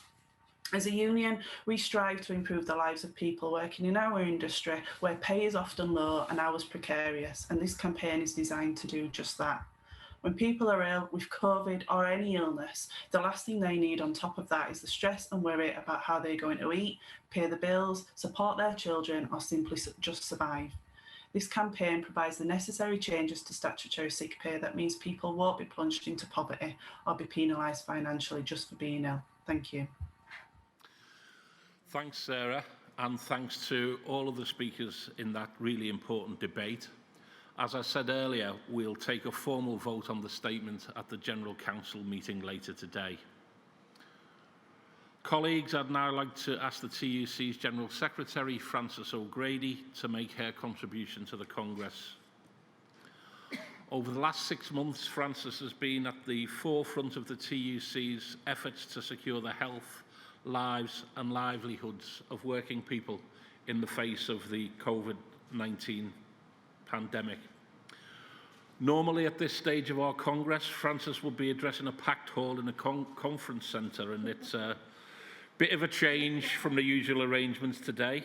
As a union, we strive to improve the lives of people working in our industry where pay is often low and hours precarious, and this campaign is designed to do just that. When people are ill with COVID or any illness, the last thing they need on top of that is the stress and worry about how they're going to eat, pay the bills, support their children, or simply just survive. This campaign provides the necessary changes to statutory sick pay that means people won't be plunged into poverty or be penalised financially just for being ill. Thank you. Thanks, Sarah, and thanks to all of the speakers in that really important debate. As I said earlier, we'll take a formal vote on the statement at the General Council meeting later today. Colleagues, I'd now like to ask the TUC's General Secretary, Frances O'Grady, to make her contribution to the Congress. Over the last 6 months, Frances has been at the forefront of the TUC's efforts to secure the health, lives and livelihoods of working people in the face of the COVID-19 pandemic. Normally at this stage of our Congress, Frances would be addressing a packed hall in a conference centre, and it's a bit of a change from the usual arrangements today.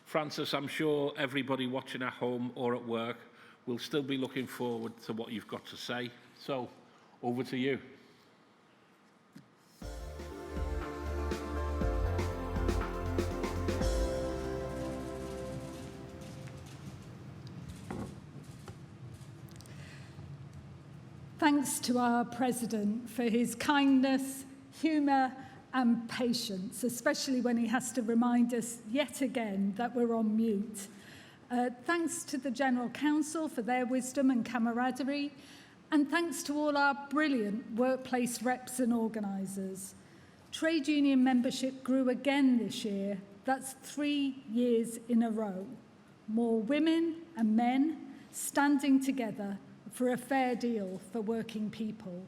Frances, I'm sure everybody watching at home or at work will still be looking forward to what you've got to say. So, over to you. Thanks to our President for his kindness, humour and patience, especially when he has to remind us yet again that we're on mute. Thanks to the General Council for their wisdom and camaraderie, and thanks to all our brilliant workplace reps and organisers. Trade union membership grew again this year. That's 3 years in a row. More women and men standing together for a fair deal for working people.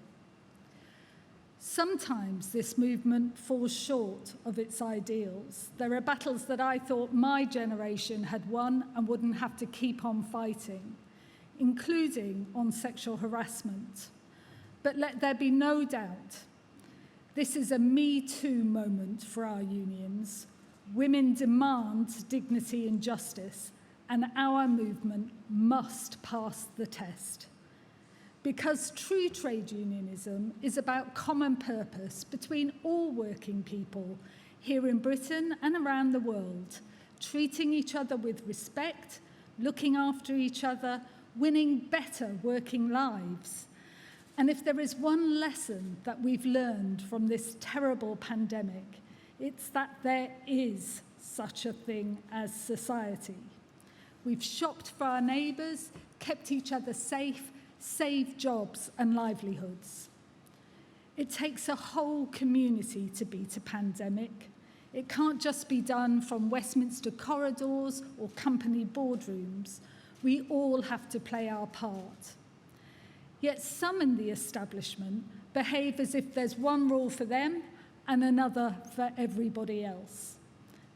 Sometimes this movement falls short of its ideals. There are battles that I thought my generation had won and wouldn't have to keep on fighting, including on sexual harassment. But let there be no doubt, this is a Me Too moment for our unions. Women demand dignity and justice, and our movement must pass the test. Because true trade unionism is about common purpose between all working people here in Britain and around the world, treating each other with respect, looking after each other, winning better working lives. And if there is one lesson that we've learned from this terrible pandemic, it's that there is such a thing as society. We've shopped for our neighbours, kept each other safe, saved jobs and livelihoods. It takes a whole community to beat a pandemic. It can't just be done from Westminster corridors or company boardrooms. We all have to play our part. Yet some in the establishment behave as if there's one rule for them and another for everybody else.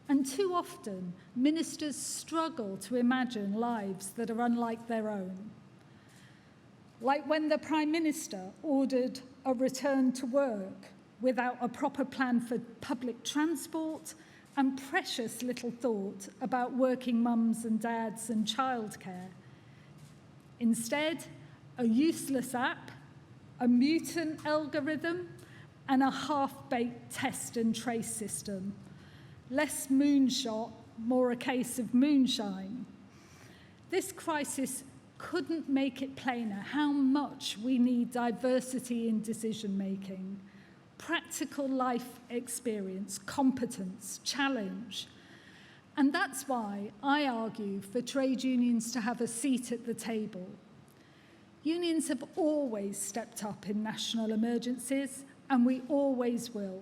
And too often, ministers struggle to imagine lives that are unlike their own. Like when the Prime Minister ordered a return to work without a proper plan for public transport and precious little thought about working mums and dads and childcare. Instead, a useless app, a mutant algorithm, and a half-baked test and trace system. Less moonshot, more a case of moonshine. This crisis couldn't make it plainer how much we need diversity in decision-making, practical life experience, competence, challenge. And that's why I argue for trade unions to have a seat at the table. Unions have always stepped up in national emergencies, and we always will.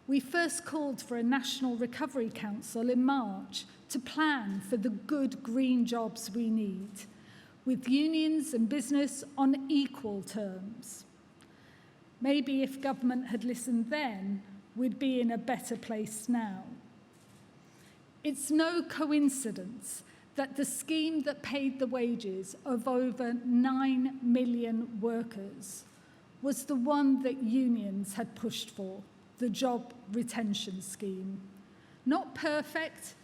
We first called for a National Recovery Council in March to plan for the good green jobs we need, with unions and business on equal terms. Maybe if government had listened then, we'd be in a better place now. It's no coincidence that the scheme that paid the wages of over 9 million workers was the one that unions had pushed for, the job retention scheme. Not perfect,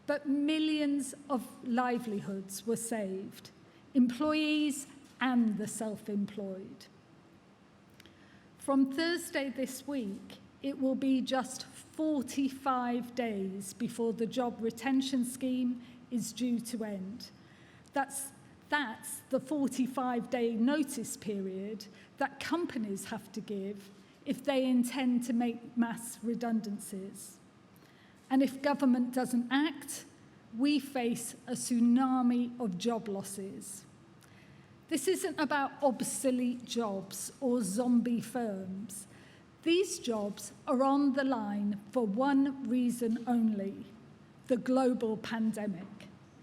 but millions of livelihoods were saved, employees and the self-employed. From Thursday this week, it will be just 45 days before the job retention scheme is due to end. That's the 45-day notice period that companies have to give if they intend to make mass redundancies. And if government doesn't act, we face a tsunami of job losses. This isn't about obsolete jobs or zombie firms. These jobs are on the line for one reason only: the global pandemic.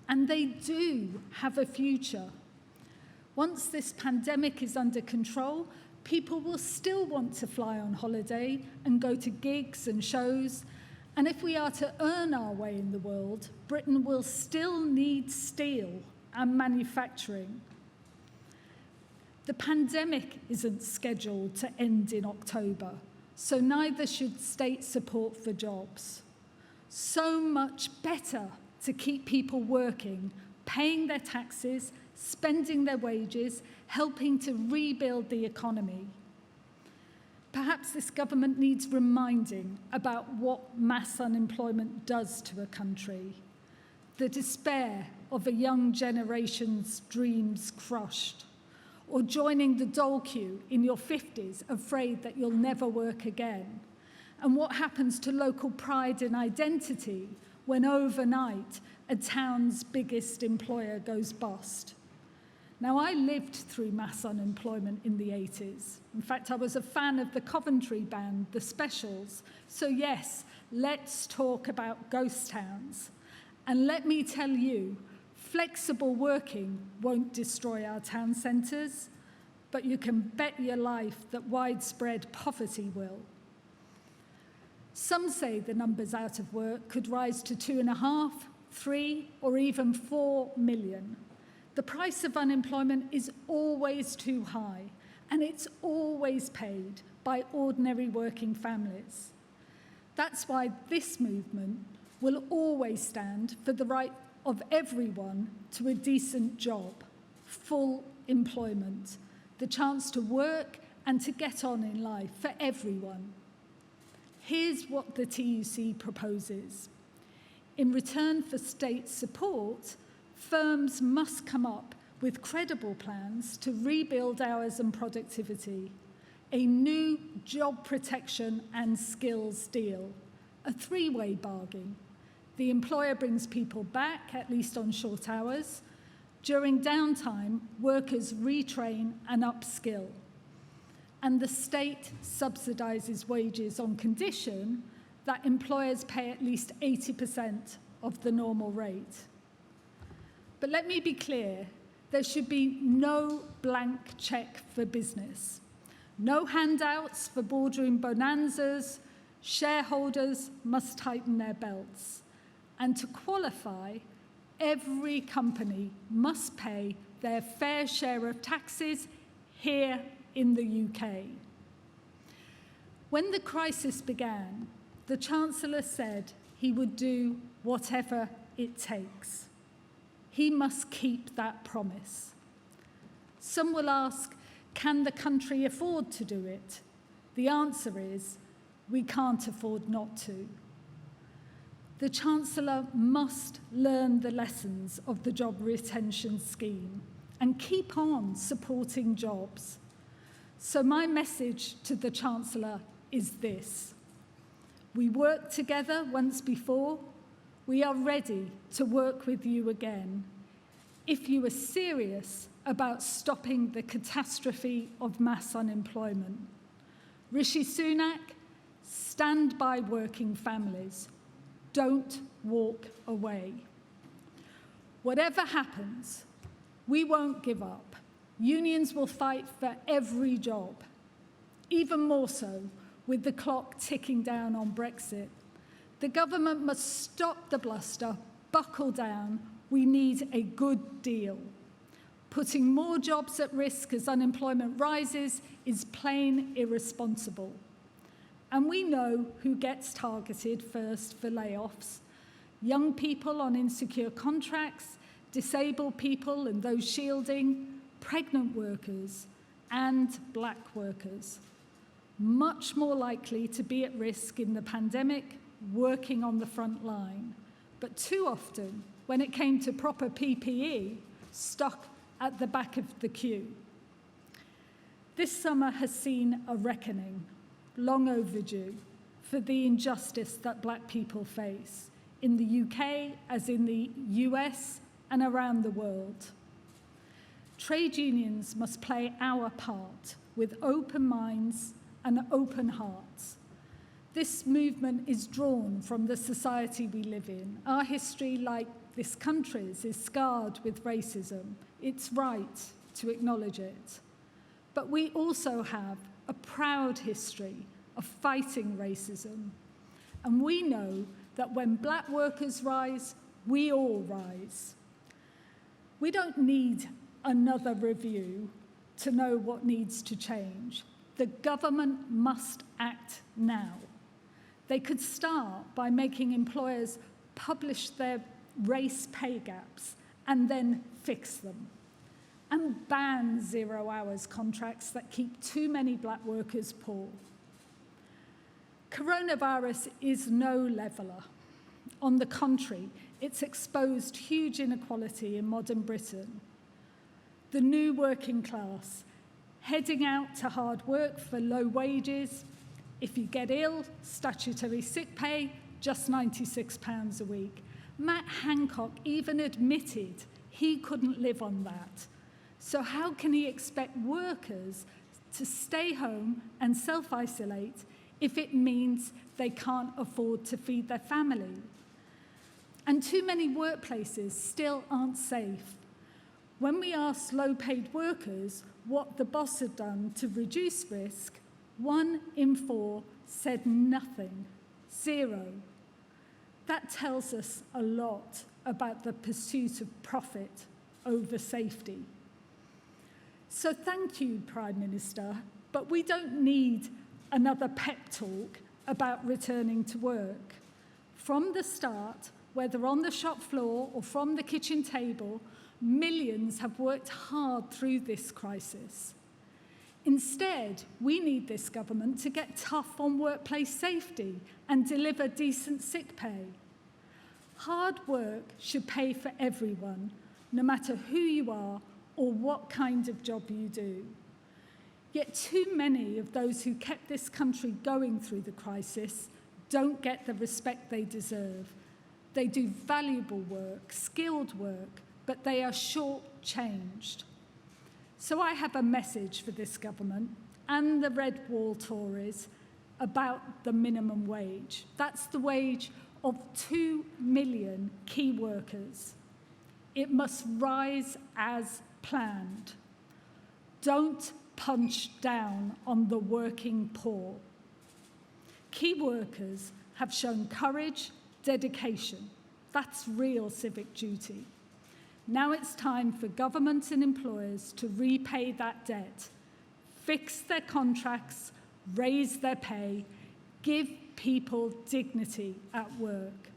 And they do have a future. Once this pandemic is under control, people will still want to fly on holiday and go to gigs and shows. And if we are to earn our way in the world, Britain will still need steel and manufacturing. The pandemic isn't scheduled to end in October, so neither should state support for jobs. So much better to keep people working, paying their taxes, spending their wages, helping to rebuild the economy. Perhaps this government needs reminding about what mass unemployment does to a country. The despair of a young generation's dreams crushed, or joining the dole queue in your 50s, afraid that you'll never work again. And what happens to local pride and identity when overnight a town's biggest employer goes bust? Now, I lived through mass unemployment in the 80s. In fact, I was a fan of the Coventry band, The Specials. So yes, let's talk about ghost towns. And let me tell you, flexible working won't destroy our town centres, but you can bet your life that widespread poverty will. Some say the numbers out of work could rise to 2.5, 3, or even 4 million. The price of unemployment is always too high, and it's always paid by ordinary working families. That's why this movement will always stand for the right of everyone to a decent job, full employment, the chance to work and to get on in life for everyone. Here's what the TUC proposes. In return for state support, firms must come up with credible plans to rebuild hours and productivity, a new job protection and skills deal, a three-way bargain. The employer brings people back, at least on short hours. During downtime, workers retrain and upskill. And the state subsidises wages on condition that employers pay at least 80% of the normal rate. But let me be clear, there should be no blank cheque for business, no handouts for boardroom bonanzas. Shareholders must tighten their belts. And to qualify, every company must pay their fair share of taxes here in the UK. When the crisis began, the Chancellor said he would do whatever it takes. He must keep that promise. Some will ask, can the country afford to do it? The answer is, we can't afford not to. The Chancellor must learn the lessons of the job retention scheme and keep on supporting jobs. So my message to the Chancellor is this. We worked together once before. We are ready to work with you again if you are serious about stopping the catastrophe of mass unemployment. Rishi Sunak, stand by working families. Don't walk away. Whatever happens, we won't give up. Unions will fight for every job. Even more so, with the clock ticking down on Brexit. The government must stop the bluster, buckle down. We need a good deal. Putting more jobs at risk as unemployment rises is plain irresponsible. And we know who gets targeted first for layoffs: young people on insecure contracts, disabled people and those shielding, pregnant workers, and black workers. Much more likely to be at risk in the pandemic, working on the front line. But too often, when it came to proper PPE, stuck at the back of the queue. This summer has seen a reckoning, long overdue, for the injustice that black people face in the UK, as in the US, and around the world. Trade unions must play our part with open minds and open hearts. This movement is drawn from the society we live in. Our history, like this country's, is scarred with racism. It's right to acknowledge it. But we also have a proud history of fighting racism. And we know that when black workers rise, we all rise. We don't need another review to know what needs to change. The government must act now. They could start by making employers publish their race pay gaps and then fix them, and ban 0 hours contracts that keep too many black workers poor. Coronavirus is no leveller. On the contrary, it's exposed huge inequality in modern Britain. The new working class, heading out to hard work for low wages. If you get ill, statutory sick pay, just £96 a week. Matt Hancock even admitted he couldn't live on that. So how can he expect workers to stay home and self-isolate if it means they can't afford to feed their family? And too many workplaces still aren't safe. When we asked low-paid workers what the boss had done to reduce risk, 1 in 4 said nothing, 0. That tells us a lot about the pursuit of profit over safety. So thank you, Prime Minister, but we don't need another pep talk about returning to work. From the start, whether on the shop floor or from the kitchen table, millions have worked hard through this crisis. Instead, we need this government to get tough on workplace safety and deliver decent sick pay. Hard work should pay for everyone, no matter who you are or what kind of job you do. Yet too many of those who kept this country going through the crisis don't get the respect they deserve. They do valuable work, skilled work, but they are short-changed. So I have a message for this government and the Red Wall Tories about the minimum wage. That's the wage of 2 million key workers. It must rise as planned. Don't punch down on the working poor. Key workers have shown courage, dedication. That's real civic duty. Now it's time for governments and employers to repay that debt, fix their contracts, raise their pay, give people dignity at work.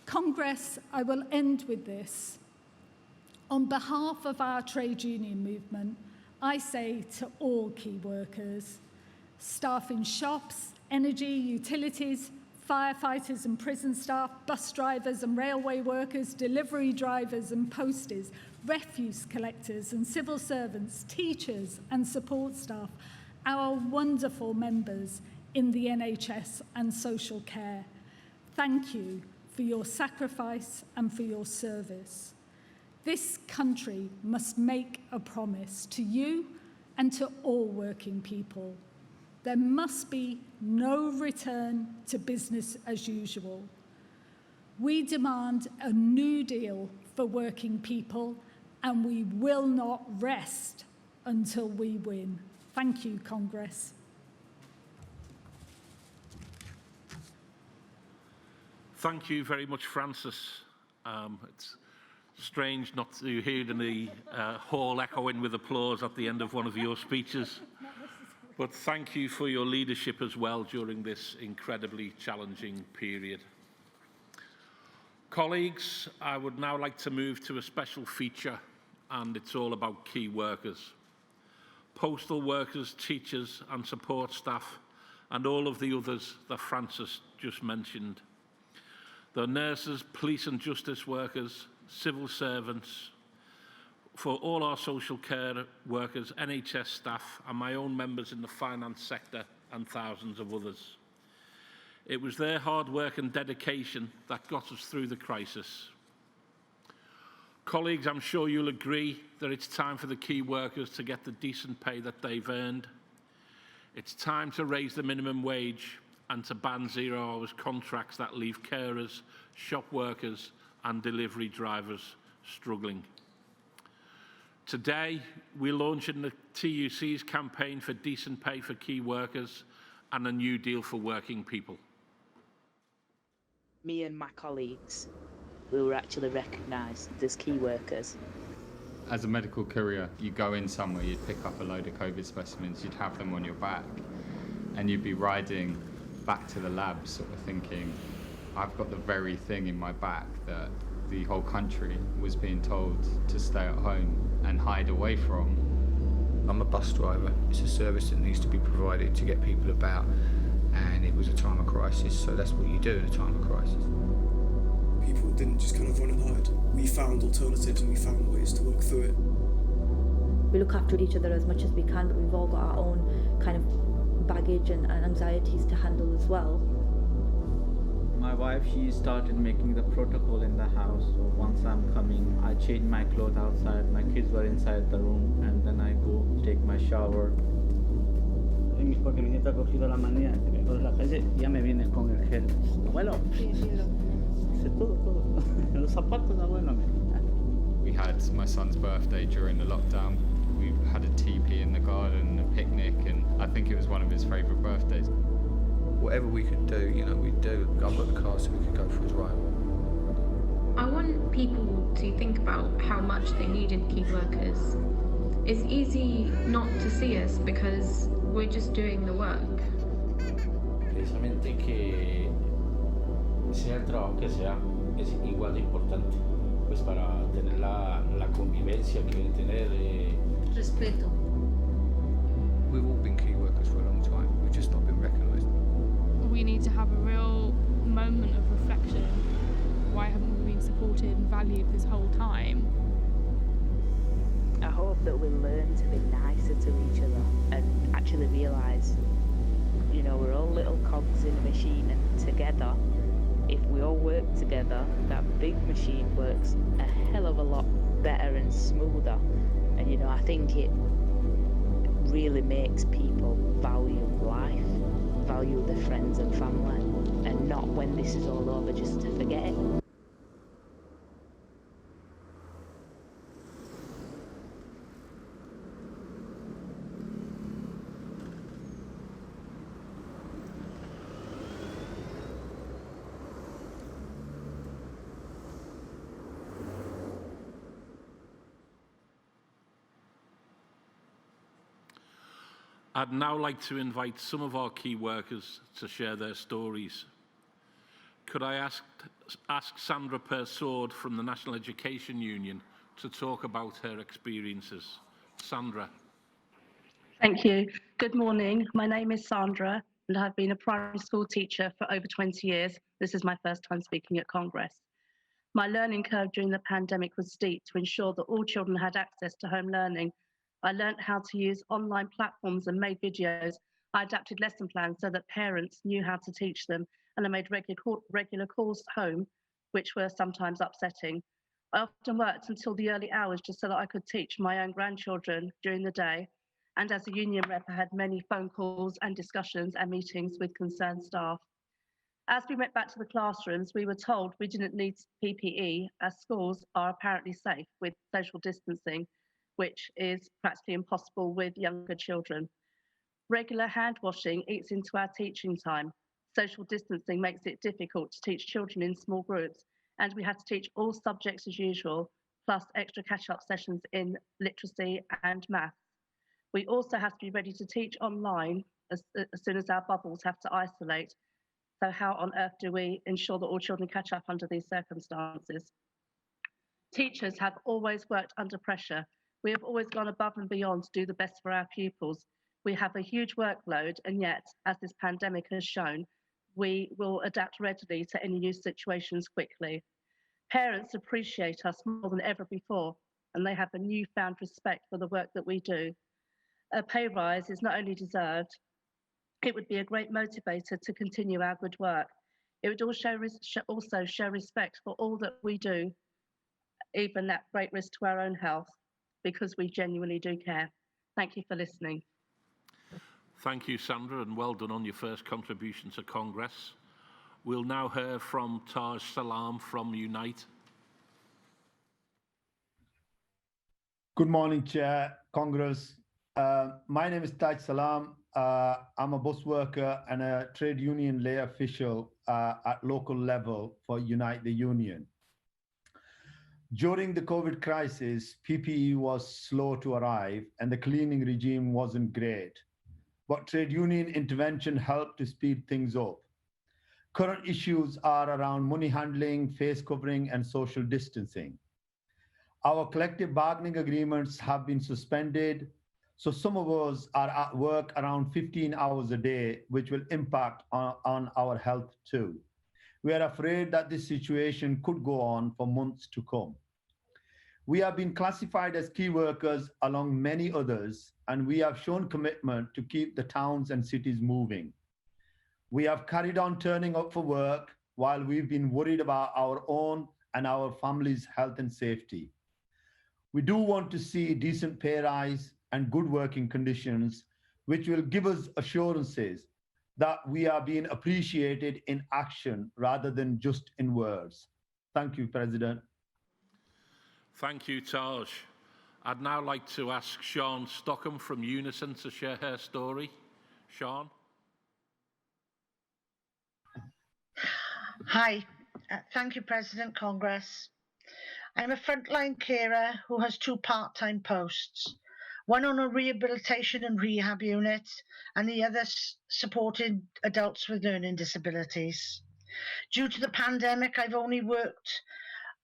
Congress, I will end with this. On behalf of our trade union movement, I say to all key workers, staff in shops, energy, utilities, firefighters and prison staff, bus drivers and railway workers, delivery drivers and posties, refuse collectors and civil servants, teachers and support staff, our wonderful members in the NHS and social care. Thank you for your sacrifice and for your service. This country must make a promise to you and to all working people. There must be no return to business as usual. We demand a new deal for working people, and we will not rest until we win. Thank you, Congress. Thank you very much, Francis. It's strange not to hear the hall echoing with applause at the end of one of your speeches. But thank you for your leadership as well during this incredibly challenging period. Colleagues, I would now like to move to a special feature, and it's all about key workers. Postal workers, teachers and support staff, and all of the others that Francis just mentioned. The nurses, police and justice workers, civil servants, for all our social care workers, NHS staff, and my own members in the finance sector, and thousands of others. It was their hard work and dedication that got us through the crisis. Colleagues, I'm sure you'll agree that it's time for the key workers to get the decent pay that they've earned. It's time to raise the minimum wage and to ban 0 hours contracts that leave carers, shop workers and delivery drivers struggling. Today, we're launching the TUC's campaign for decent pay for key workers and a new deal for working people. Me and my colleagues, we were actually recognised as key workers. As a medical courier, you go in somewhere, you'd pick up a load of COVID specimens, you'd have them on your back, and you'd be riding back to the lab sort of thinking, I've got the very thing in my back that the whole country was being told to stay at home and hide away from. I'm a bus driver. It's a service that needs to be provided to get people about, and it was a time of crisis, so that's what you do in a time of crisis. People didn't just kind of run and hide. We found alternatives and we found ways to work through it. We look after each other as much as we can, but we've all got our own kind of baggage and anxieties to handle as well. My wife, she started making the protocol in the house. So once I'm coming, I change my clothes outside. My kids were inside the room, and then I go take my shower. Porque mi nieta ha cogido la manía de que por la calle ya me vienes con el gel. Abuelo, dice todo. Los zapatos, abuelo. We had my son's birthday during the lockdown. We had a teepee in the garden, a picnic, and I think it was one of his favourite birthdays. Whatever we could do, we'd do. I've got the car so we could go for his ride. I want people to think about how much they needed key workers. It's easy not to see us because we're just doing the work. Precisamente que sea el trabajo que sea es igual de importante, pues para tener la convivencia que deben tener. Respeto. We've all been key workers for a long time. We've just not been recognised. We need to have a real moment of reflection. Why haven't we been supported and valued this whole time? I hope that we learn to be nicer to each other and actually realise, we're all little cogs in a machine, and together, if we all work together, that big machine works a hell of a lot better and smoother. And I think it really makes people value life, value their friends and family, and not when this is all over just to forget it. I'd now like to invite some of our key workers to share their stories. Could I ask Sandra Persord from the National Education Union to talk about her experiences? Sandra. Thank you. Good morning. My name is Sandra, and I've been a primary school teacher for over 20 years. This is my first time speaking at Congress. My learning curve during the pandemic was steep to ensure that all children had access to home learning. I learned how to use online platforms and made videos. I adapted lesson plans so that parents knew how to teach them, and I made regular calls home, which were sometimes upsetting. I often worked until the early hours just so that I could teach my own grandchildren during the day. And as a union rep, I had many phone calls and discussions and meetings with concerned staff. As we went back to the classrooms, we were told we didn't need PPE as schools are apparently safe with social distancing, which is practically impossible with younger children. Regular hand washing eats into our teaching time. Social distancing makes it difficult to teach children in small groups, and we had to teach all subjects as usual, plus extra catch-up sessions in literacy and maths. We also have to be ready to teach online as soon as our bubbles have to isolate. So how on earth do we ensure that all children catch up under these circumstances? Teachers have always worked under pressure. We have always gone above and beyond to do the best for our pupils. We have a huge workload, and yet, as this pandemic has shown, we will adapt readily to any new situations quickly. Parents appreciate us more than ever before, and they have a newfound respect for the work that we do. A pay rise is not only deserved, it would be a great motivator to continue our good work. It would also show respect for all that we do, even at great risk to our own health, because we genuinely do care. Thank you for listening. Thank you, Sandra, and well done on your first contribution to Congress. We'll now hear from Taj Salam from Unite. Good morning, Chair, Congress. My name is Taj Salam. I'm a bus worker and a trade union lay official at local level for Unite the Union. During the COVID crisis, PPE was slow to arrive and the cleaning regime wasn't great, but trade union intervention helped to speed things up. Current issues are around money handling, face covering, and social distancing. Our collective bargaining agreements have been suspended, so some of us are at work around 15 hours a day, which will impact on our health too. We are afraid that this situation could go on for months to come. We have been classified as key workers along many others, and we have shown commitment to keep the towns and cities moving. We have carried on turning up for work while we've been worried about our own and our families' health and safety. We do want to see decent pay rise and good working conditions, which will give us assurances that we are being appreciated in action rather than just in words. Thank you, President. Thank you, Taj. I'd now like to ask Sian Stockham from Unison to share her story. Sian. Hi, thank you, President Congress. I'm a frontline carer who has 2 part-time posts, one on a rehabilitation and rehab unit, and the other supporting adults with learning disabilities. Due to the pandemic, I've only worked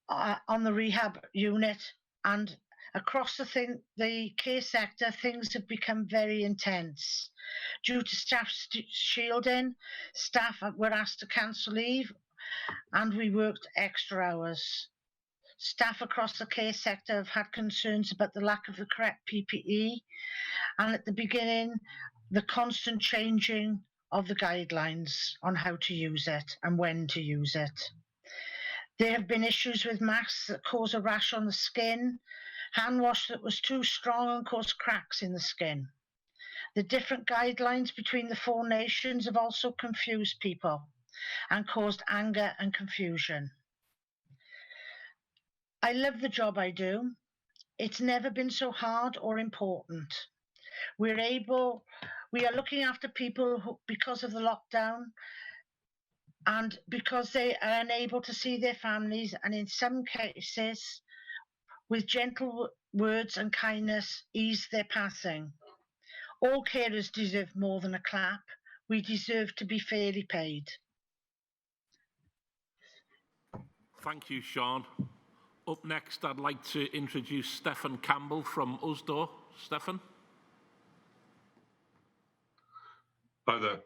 on the rehab unit, and across the care sector, things have become very intense. Due to staff shielding, staff were asked to cancel leave, and we worked extra hours. Staff across the care sector have had concerns about the lack of the correct PPE, and at the beginning, the constant changing of the guidelines on how to use it and when to use it. There have been issues with masks that cause a rash on the skin, hand wash that was too strong and caused cracks in the skin. The different guidelines between the 4 nations have also confused people and caused anger and confusion. I love the job I do. It's never been so hard or important. We are looking after people who, because of the lockdown and because they are unable to see their families, and in some cases, with gentle words and kindness, ease their passing. All carers deserve more than a clap. We deserve to be fairly paid. Thank you, Sian. Up next, I'd like to introduce Stefan Campbell from Usdaw. Stefan. Hi there.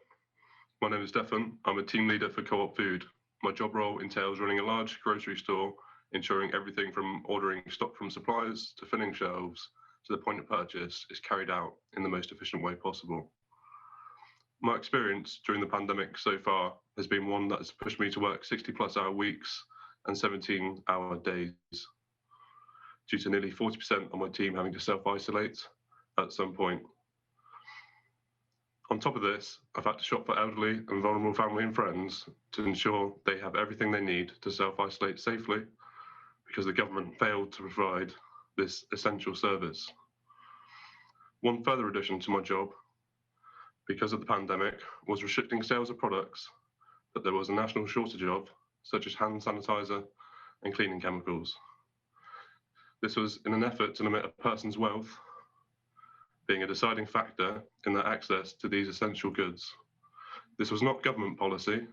My name is Stefan. I'm a team leader for Co-op Food. My job role entails running a large grocery store, ensuring everything from ordering stock from suppliers to filling shelves to the point of purchase is carried out in the most efficient way possible. My experience during the pandemic so far has been one that's pushed me to work 60+ hour weeks and 17-hour days, due to nearly 40% of my team having to self-isolate at some point. On top of this, I've had to shop for elderly and vulnerable family and friends to ensure they have everything they need to self-isolate safely, because the government failed to provide this essential service. One further addition to my job, because of the pandemic, was restricting sales of products that there was a national shortage of, such as hand sanitizer and cleaning chemicals. This was in an effort to limit a person's wealth being a deciding factor in their access to these essential goods. This was not government policy.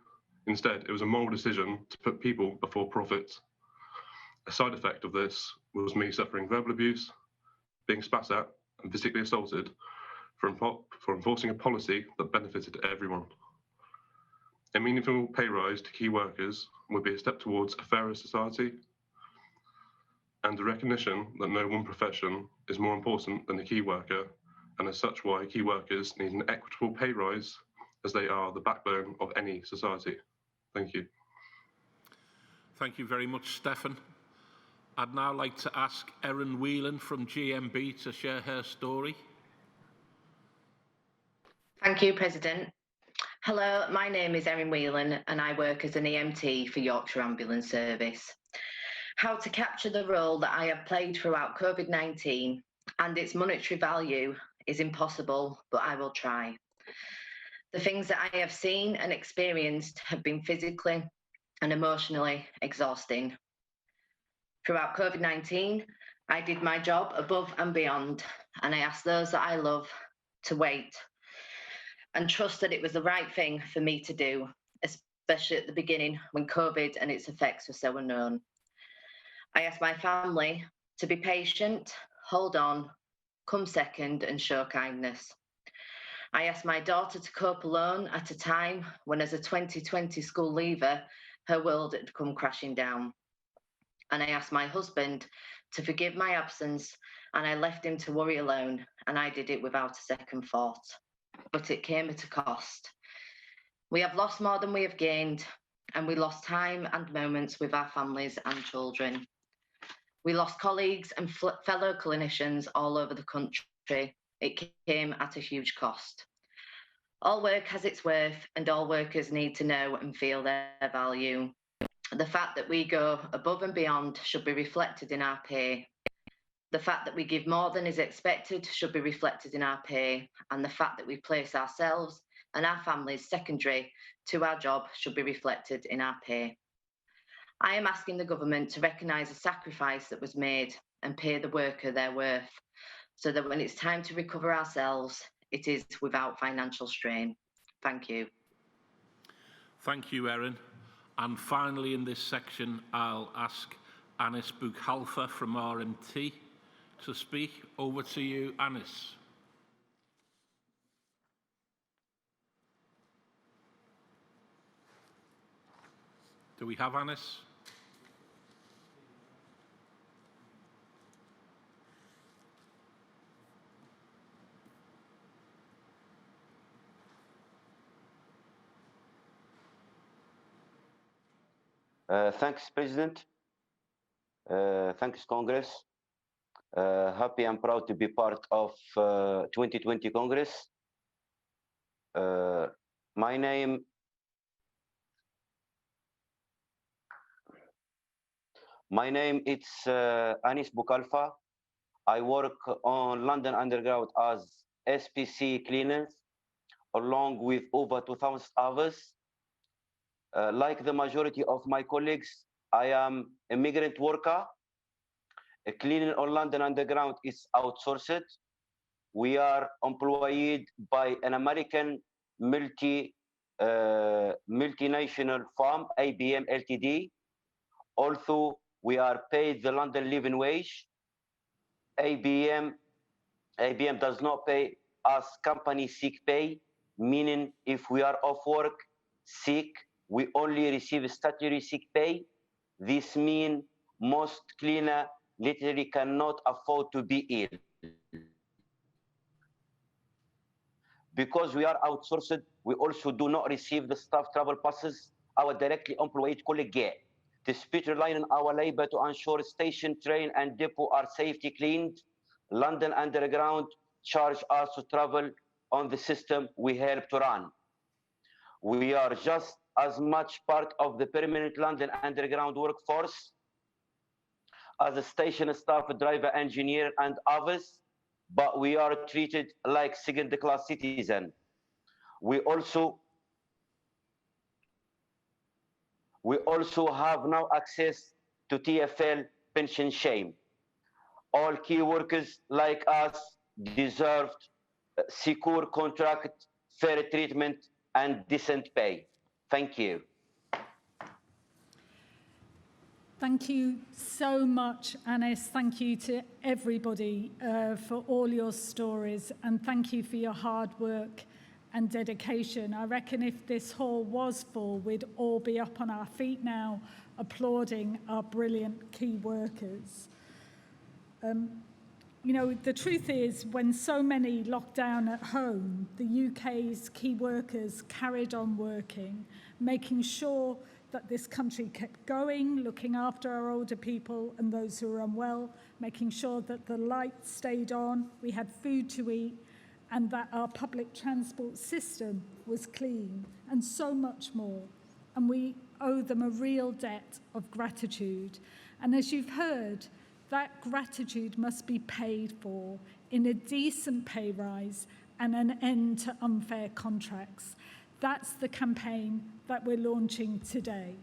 Instead, it was a moral decision to put people before profit. A side effect of this was me suffering verbal abuse, being spat at and physically assaulted for enforcing a policy that benefited everyone. A meaningful pay rise to key workers would be a step towards a fairer society and the recognition that no one profession is more important than the key worker, and as such why key workers need an equitable pay rise as they are the backbone of any society. Thank you. Thank you very much, Stefan. I'd now like to ask Erin Whelan from GMB to share her story. Thank you, President. Hello, my name is Erin Whelan and I work as an EMT for Yorkshire Ambulance Service. How to capture the role that I have played throughout COVID-19 and its monetary value is impossible, but I will try. The things that I have seen and experienced have been physically and emotionally exhausting. Throughout COVID-19, I did my job above and beyond, and I asked those that I love to wait and trust that it was the right thing for me to do, especially at the beginning when COVID and its effects were so unknown. I asked my family to be patient, hold on, come second and show kindness. I asked my daughter to cope alone at a time when, as a 2020 school leaver, her world had come crashing down. And I asked my husband to forgive my absence, and I left him to worry alone, and I did it without a second thought. But it came at a cost. We have lost more than we have gained, and we lost time and moments with our families and children. We lost colleagues and fellow clinicians all over the country. It came at a huge cost. All work has its worth, and all workers need to know and feel their value. The fact that we go above and beyond should be reflected in our pay. The fact that we give more than is expected should be reflected in our pay, and the fact that we place ourselves and our families secondary to our job should be reflected in our pay. I am asking the government to recognise the sacrifice that was made and pay the worker their worth, so that when it's time to recover ourselves, it is without financial strain. Thank you. Thank you, Erin. And finally in this section, I'll ask Anis Bukhalfa from RMT to speak. Over to you, Anis. Do we have Anis? Thanks, President. Thanks, Congress. Happy and proud to be part of 2020 Congress. My name is Anis Bukhalfa. I work on London Underground as SPC cleaners, along with over 2,000 hours. Like the majority of my colleagues, I am a migrant worker. Cleaning on London Underground is outsourced. We are employed by an American multinational firm, IBM Ltd. Although we are paid the London living wage, IBM does not pay us company sick pay, meaning if we are off work, sick, we only receive statutory sick pay. This means most cleaner literally cannot afford to be ill. Because we are outsourced, we also do not receive the staff travel passes our directly employed colleagues get. Despite relying on our labor to ensure station, train, and depot are safely cleaned, London Underground charge us to travel on the system we help to run. We are just as much part of the permanent London Underground workforce as a station staff, driver, engineer, and others, but we are treated like second-class citizens. We also We also have now access to TFL pension scheme. All key workers like us deserved secure contract, fair treatment, and decent pay. Thank you. Thank you so much, Anis. Thank you to everybody for all your stories, and thank you for your hard work and dedication. I reckon if this hall was full, we'd all be up on our feet now, applauding our brilliant key workers. You know, the truth is, when so many locked down at home, the UK's key workers carried on working, making sure that this country kept going, looking after our older people and those who are unwell, making sure that the lights stayed on, we had food to eat, and that our public transport system was clean, and so much more. And we owe them a real debt of gratitude. And as you've heard, that gratitude must be paid for in a decent pay rise and an end to unfair contracts. That's the campaign that we're launching today.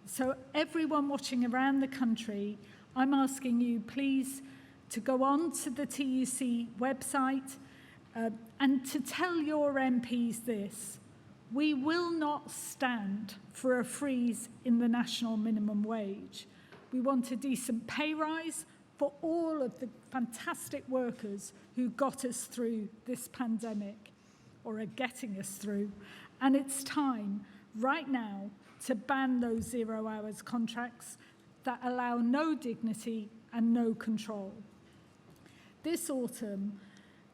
So everyone watching around the country, I'm asking you please to go on to the TUC website and to tell your MPs this: we will not stand for a freeze in the national minimum wage. We want a decent pay rise for all of the fantastic workers who got us through this pandemic, or are getting us through. And it's time, right now, to ban those 0 hours contracts that allow no dignity and no control. This autumn,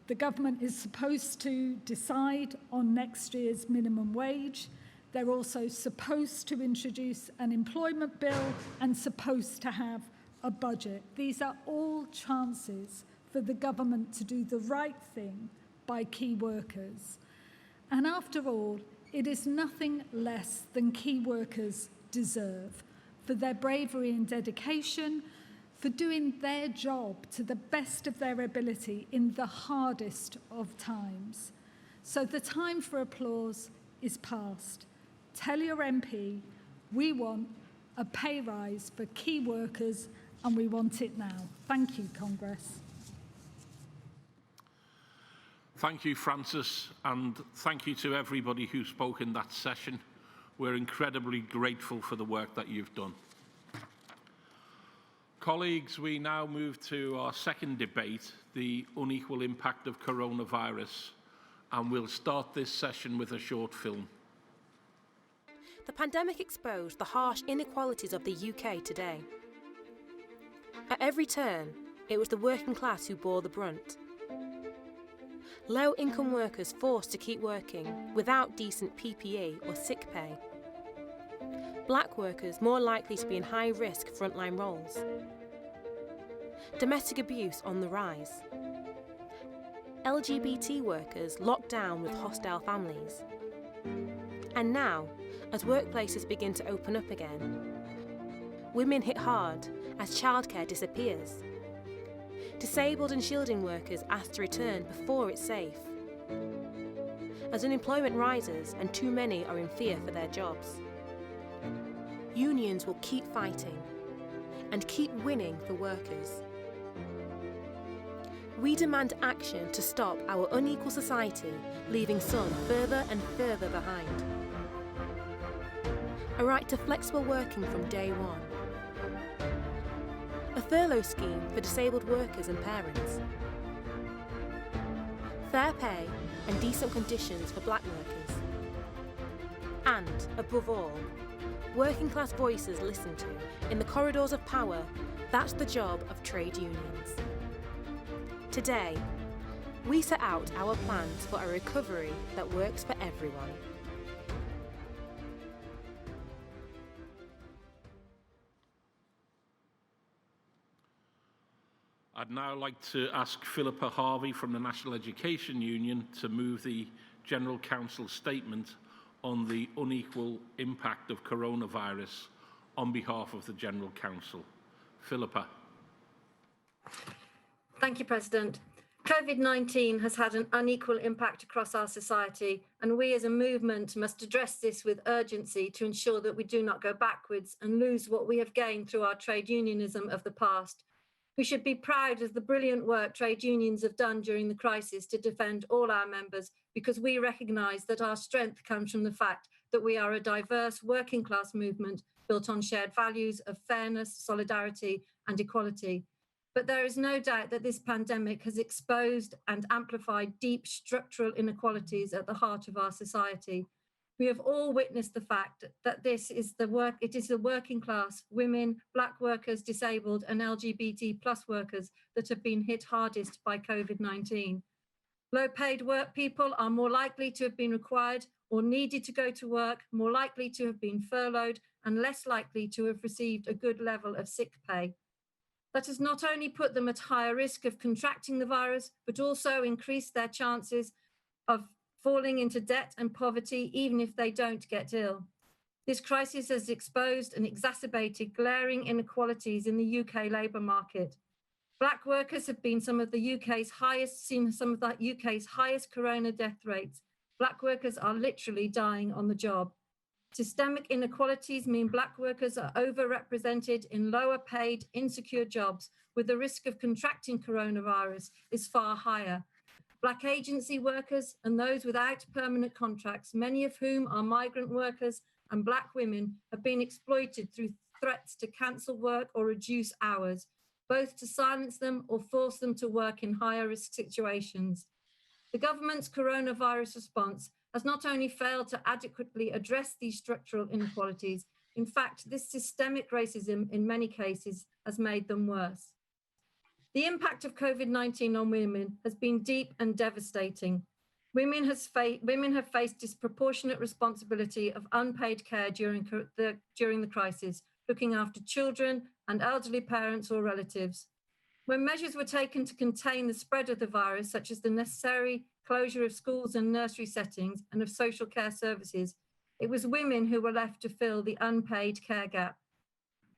the government is supposed to decide on next year's minimum wage. They're also supposed to introduce an employment bill and supposed to have a budget. These are all chances for the government to do the right thing by key workers. And after all, it is nothing less than key workers deserve for their bravery and dedication, for doing their job to the best of their ability in the hardest of times. So the time for applause is past. Tell your MP, we want a pay rise for key workers, and we want it now. Thank you, Congress. Thank you, Francis, and thank you to everybody who spoke in that session. We're incredibly grateful for the work that you've done. Colleagues, we now move to our second debate, the unequal impact of coronavirus, and we'll start this session with a short film. The pandemic exposed the harsh inequalities of the UK today. At every turn, it was the working class who bore the brunt. Low-income workers forced to keep working without decent PPE or sick pay. Black workers more likely to be in high-risk frontline roles. Domestic abuse on the rise. LGBT workers locked down with hostile families. And now, as workplaces begin to open up again, women hit hard as childcare disappears. Disabled and shielding workers asked to return before it's safe. As unemployment rises and too many are in fear for their jobs. Unions will keep fighting and keep winning for workers. We demand action to stop our unequal society leaving some further and further behind. A right to flexible working from day one. A furlough scheme for disabled workers and parents. Fair pay and decent conditions for black workers. And, above all, working class voices listened to in the corridors of power. That's the job of trade unions. Today, we set out our plans for a recovery that works for everyone. I'd now like to ask Philippa Harvey from the National Education Union to move the General Council statement on the unequal impact of coronavirus on behalf of the General Council. Philippa. Thank you, President. COVID-19 has had an unequal impact across our society, and we as a movement must address this with urgency to ensure that we do not go backwards and lose what we have gained through our trade unionism of the past. We should be proud of the brilliant work trade unions have done during the crisis to defend all our members, because we recognise that our strength comes from the fact that we are a diverse working class movement built on shared values of fairness, solidarity and equality. But there is no doubt that this pandemic has exposed and amplified deep structural inequalities at the heart of our society. We have all witnessed the fact that it is the working class, women, Black workers, disabled and LGBT+ workers that have been hit hardest by COVID-19. Low paid work people are more likely to have been required or needed to go to work, more likely to have been furloughed and less likely to have received a good level of sick pay. That has not only put them at higher risk of contracting the virus, but also increased their chances of falling into debt and poverty, even if they don't get ill. This crisis has exposed and exacerbated glaring inequalities in the UK labour market. Black workers have been some of the UK's highest corona death rates. Black workers are literally dying on the job. Systemic inequalities mean Black workers are overrepresented in lower paid, insecure jobs, where the risk of contracting coronavirus is far higher. Black agency workers and those without permanent contracts, many of whom are migrant workers and Black women, have been exploited through threats to cancel work or reduce hours, both to silence them or force them to work in higher risk situations. The government's coronavirus response has not only failed to adequately address these structural inequalities, in fact, this systemic racism in many cases has made them worse. The impact of COVID-19 on women has been deep and devastating. Women have faced disproportionate responsibility of unpaid care during the crisis, looking after children and elderly parents or relatives. When measures were taken to contain the spread of the virus, such as the necessary closure of schools and nursery settings and of social care services, it was women who were left to fill the unpaid care gap.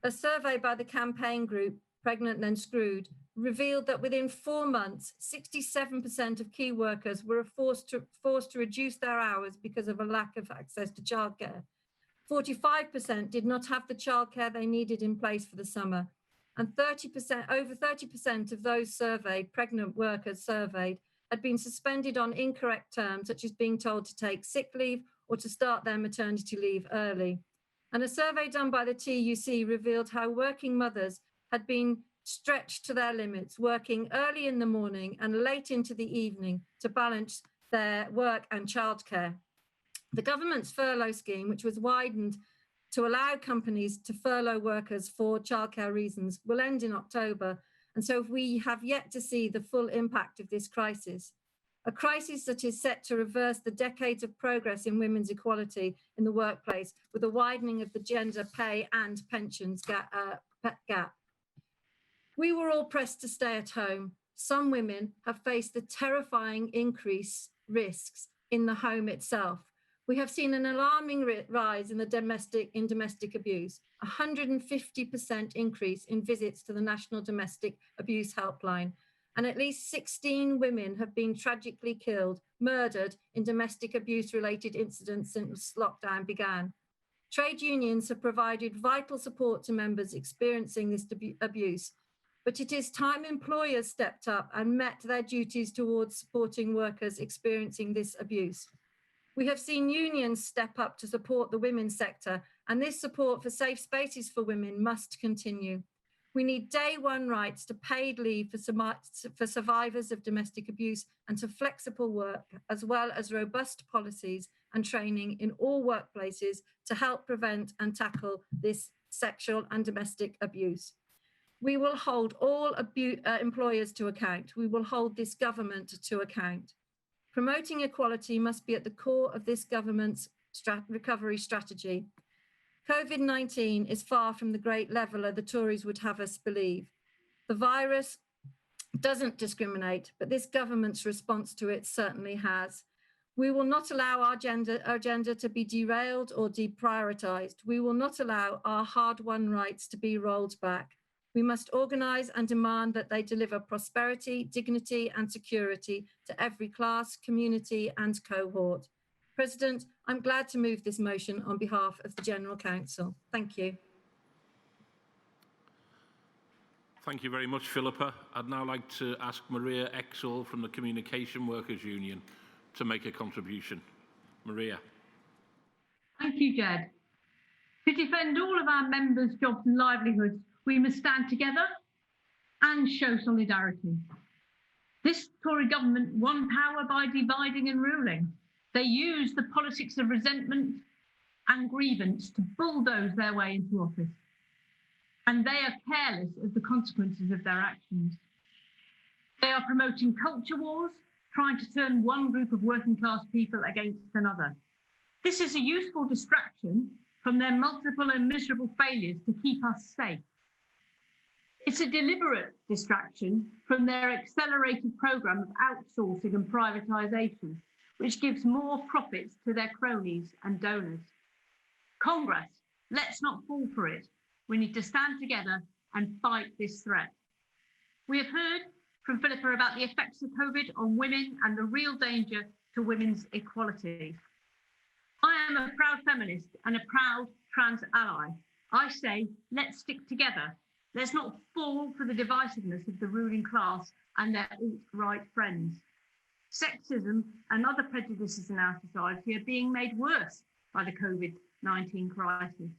A survey by the campaign group, Pregnant Then Screwed, revealed that within 4 months, 67% of key workers were forced to reduce their hours because of a lack of access to childcare. 45% did not have the childcare they needed in place for the summer. And over 30% of those surveyed, pregnant workers surveyed, had been suspended on incorrect terms, such as being told to take sick leave or to start their maternity leave early. And a survey done by the TUC revealed how working mothers had been stretched to their limits, working early in the morning and late into the evening to balance their work and childcare. The government's furlough scheme, which was widened to allow companies to furlough workers for childcare reasons, will end in October. And so we have yet to see the full impact of this crisis, a crisis that is set to reverse the decades of progress in women's equality in the workplace with a widening of the gender pay and pensions gap. We were all pressed to stay at home. Some women have faced the terrifying increased risks in the home itself. We have seen an alarming rise in domestic abuse, 150% increase in visits to the National Domestic Abuse Helpline, and at least 16 women have been tragically killed, murdered in domestic abuse-related incidents since lockdown began. Trade unions have provided vital support to members experiencing this abuse, but it is time employers stepped up and met their duties towards supporting workers experiencing this abuse. We have seen unions step up to support the women's sector, and this support for safe spaces for women must continue. We need day one rights to paid leave for survivors of domestic abuse and to flexible work, as well as robust policies and training in all workplaces to help prevent and tackle this sexual and domestic abuse. We will hold all employers to account. We will hold this government to account. Promoting equality must be at the core of this government's recovery strategy. COVID-19 is far from the great leveller the Tories would have us believe. The virus doesn't discriminate, but this government's response to it certainly has. We will not allow our agenda to be derailed or deprioritised. We will not allow our hard-won rights to be rolled back. We must organise and demand that they deliver prosperity, dignity and security to every class, community and cohort. President, I'm glad to move this motion on behalf of the General Council. Thank you. Thank you very much, Philippa. I'd now like to ask Maria Exall from the Communication Workers Union to make a contribution. Maria. Thank you, Ged. To defend all of our members' jobs and livelihoods, we must stand together and show solidarity. This Tory government won power by dividing and ruling. They use the politics of resentment and grievance to bulldoze their way into office. And they are careless of the consequences of their actions. They are promoting culture wars, trying to turn one group of working class people against another. This is a useful distraction from their multiple and miserable failures to keep us safe. It's a deliberate distraction from their accelerated programme of outsourcing and privatisation, which gives more profits to their cronies and donors. Congress, let's not fall for it. We need to stand together and fight this threat. We have heard from Philippa about the effects of COVID on women and the real danger to women's equality. I am a proud feminist and a proud trans ally. I say, let's stick together. Let's not fall for the divisiveness of the ruling class and their alt-right friends. Sexism and other prejudices in our society are being made worse by the COVID-19 crisis.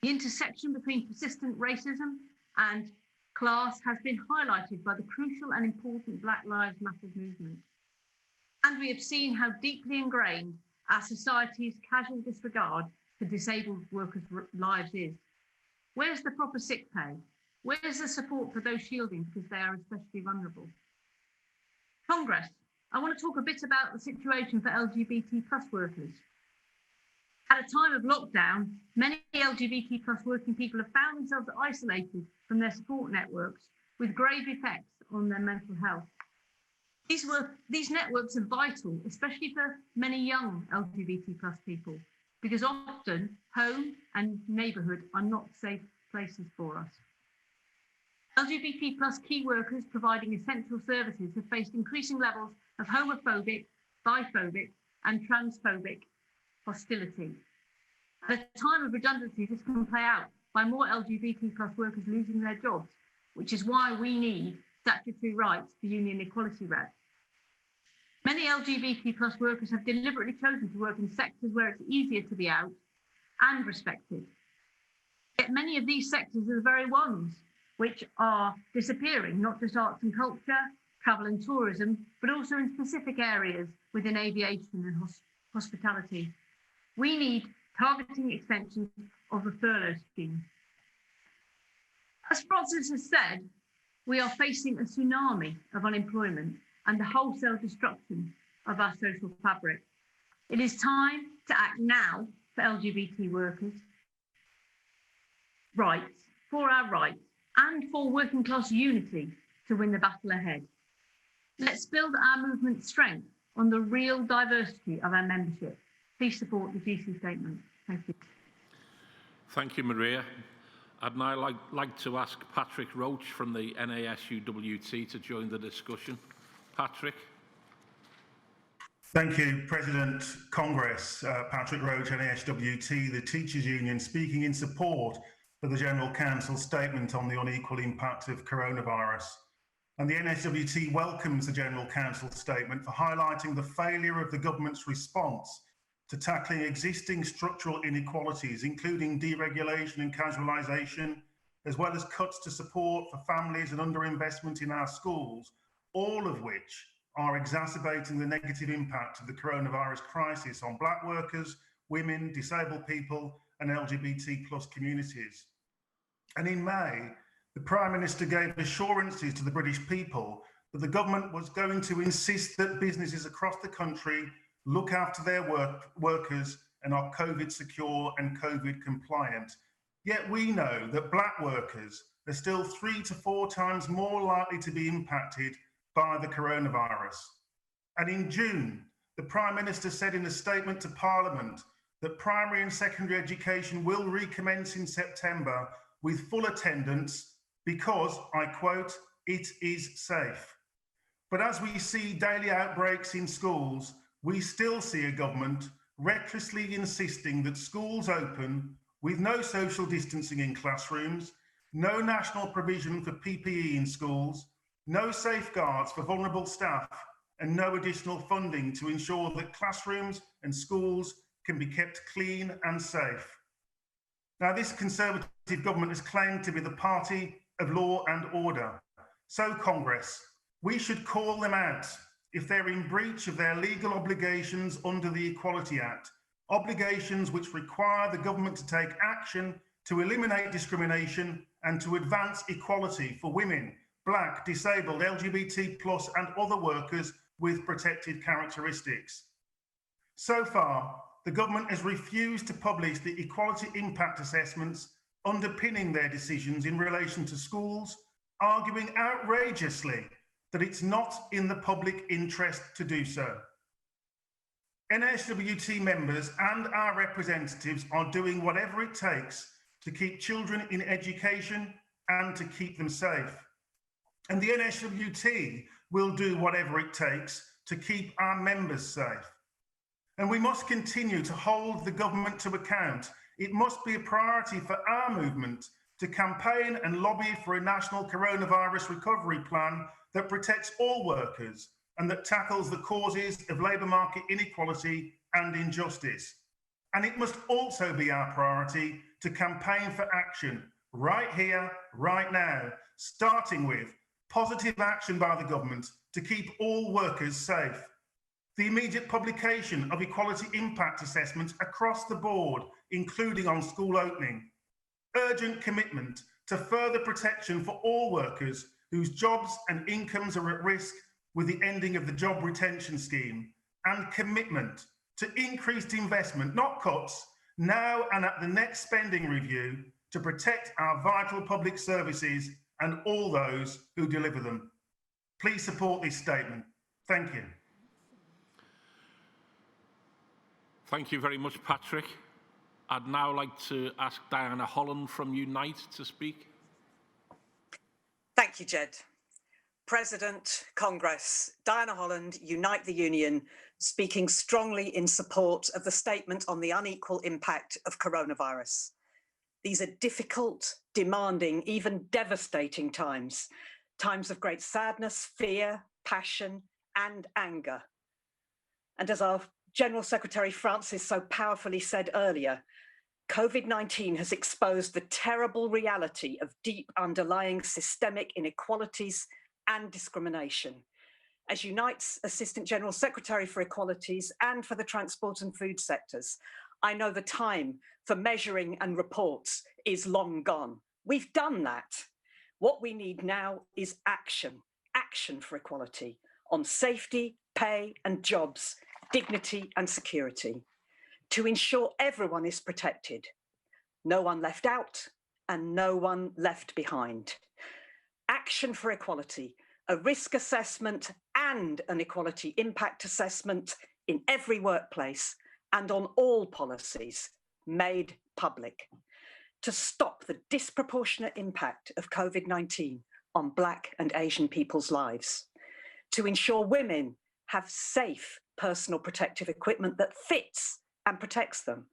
The intersection between persistent racism and class has been highlighted by the crucial and important Black Lives Matter movement. And we have seen how deeply ingrained our society's casual disregard for disabled workers' lives is. Where's the proper sick pay? Where's the support for those shielding because they are especially vulnerable? Congress, I want to talk a bit about the situation for LGBT+ workers. At a time of lockdown, many LGBT+ working people have found themselves isolated from their support networks with grave effects on their mental health. These networks are vital, especially for many young LGBT+ people, because often home and neighbourhood are not safe places for us. LGBT+ key workers providing essential services have faced increasing levels of homophobic, biphobic and transphobic hostility. At a time of redundancy, this can play out by more LGBT+ workers losing their jobs, which is why we need statutory rights for union equality reps. Many LGBT+ workers have deliberately chosen to work in sectors where it's easier to be out and respected. Yet many of these sectors are the very ones which are disappearing, not just arts and culture, travel and tourism, but also in specific areas within aviation and hospitality. We need targeting extensions of the furlough scheme. As Francis has said, we are facing a tsunami of unemployment and the wholesale destruction of our social fabric. It is time to act now for LGBT workers' rights, for our rights, and for working class unity to win the battle ahead. Let's build our movement's strength on the real diversity of our membership. Please support the GC statement. Thank you. Thank you, Maria. I'd now like to ask Patrick Roach from the NASUWT to join the discussion. Patrick. Thank you, President Congress. Patrick Roach, NASWT, the Teachers Union, speaking in support of the General Council statement on the unequal impact of coronavirus. And the NASWT welcomes the General Council statement for highlighting the failure of the government's response to tackling existing structural inequalities, including deregulation and casualisation, as well as cuts to support for families and underinvestment in our schools, all of which are exacerbating the negative impact of the coronavirus crisis on Black workers, women, disabled people, and LGBT+ communities. And in May, the Prime Minister gave assurances to the British people that the government was going to insist that businesses across the country look after their workers and are COVID secure and COVID compliant. Yet we know that Black workers are still 3 to 4 times more likely to be impacted by the coronavirus. And in June, the Prime Minister said in a statement to Parliament that primary and secondary education will recommence in September with full attendance because, I quote, it is safe. But as we see daily outbreaks in schools, we still see a government recklessly insisting that schools open with no social distancing in classrooms, no national provision for PPE in schools, no safeguards for vulnerable staff, and no additional funding to ensure that classrooms and schools can be kept clean and safe. Now, this Conservative government has claimed to be the party of law and order. So, Congress, we should call them out if they're in breach of their legal obligations under the Equality Act, obligations which require the government to take action to eliminate discrimination and to advance equality for women, Black, disabled, LGBT+, and other workers with protected characteristics. So far, the government has refused to publish the equality impact assessments underpinning their decisions in relation to schools, arguing outrageously that it's not in the public interest to do so. NSWT members and our representatives are doing whatever it takes to keep children in education and to keep them safe. And the NSWT will do whatever it takes to keep our members safe. And we must continue to hold the government to account. It must be a priority for our movement to campaign and lobby for a national coronavirus recovery plan that protects all workers and that tackles the causes of labour market inequality and injustice. And it must also be our priority to campaign for action right here, right now, starting with positive action by the government to keep all workers safe, the immediate publication of equality impact assessments across the board, including on school opening, urgent commitment to further protection for all workers whose jobs and incomes are at risk with the ending of the job retention scheme, and commitment to increased investment, not cuts, now and at the next spending review to protect our vital public services and all those who deliver them. Please support this statement. Thank you. Thank you very much, Patrick. I'd now like to ask Diana Holland from Unite to speak. Thank you, Ged. President, Congress, Diana Holland, Unite the Union, speaking strongly in support of the statement on the unequal impact of coronavirus. These are difficult, demanding, even devastating times, times of great sadness, fear, passion, and anger. And as our General Secretary Francis so powerfully said earlier, COVID-19 has exposed the terrible reality of deep underlying systemic inequalities and discrimination. As Unite's Assistant General Secretary for Equalities and for the transport and food sectors, I know the time for measuring and reports is long gone. We've done that. What we need now is action, action for equality on safety, pay and jobs, dignity and security, to ensure everyone is protected, no one left out and no one left behind. Action for equality, a risk assessment and an equality impact assessment in every workplace and on all policies made public to stop the disproportionate impact of COVID-19 on Black and Asian people's lives, to ensure women have safe personal protective equipment that fits and protects them,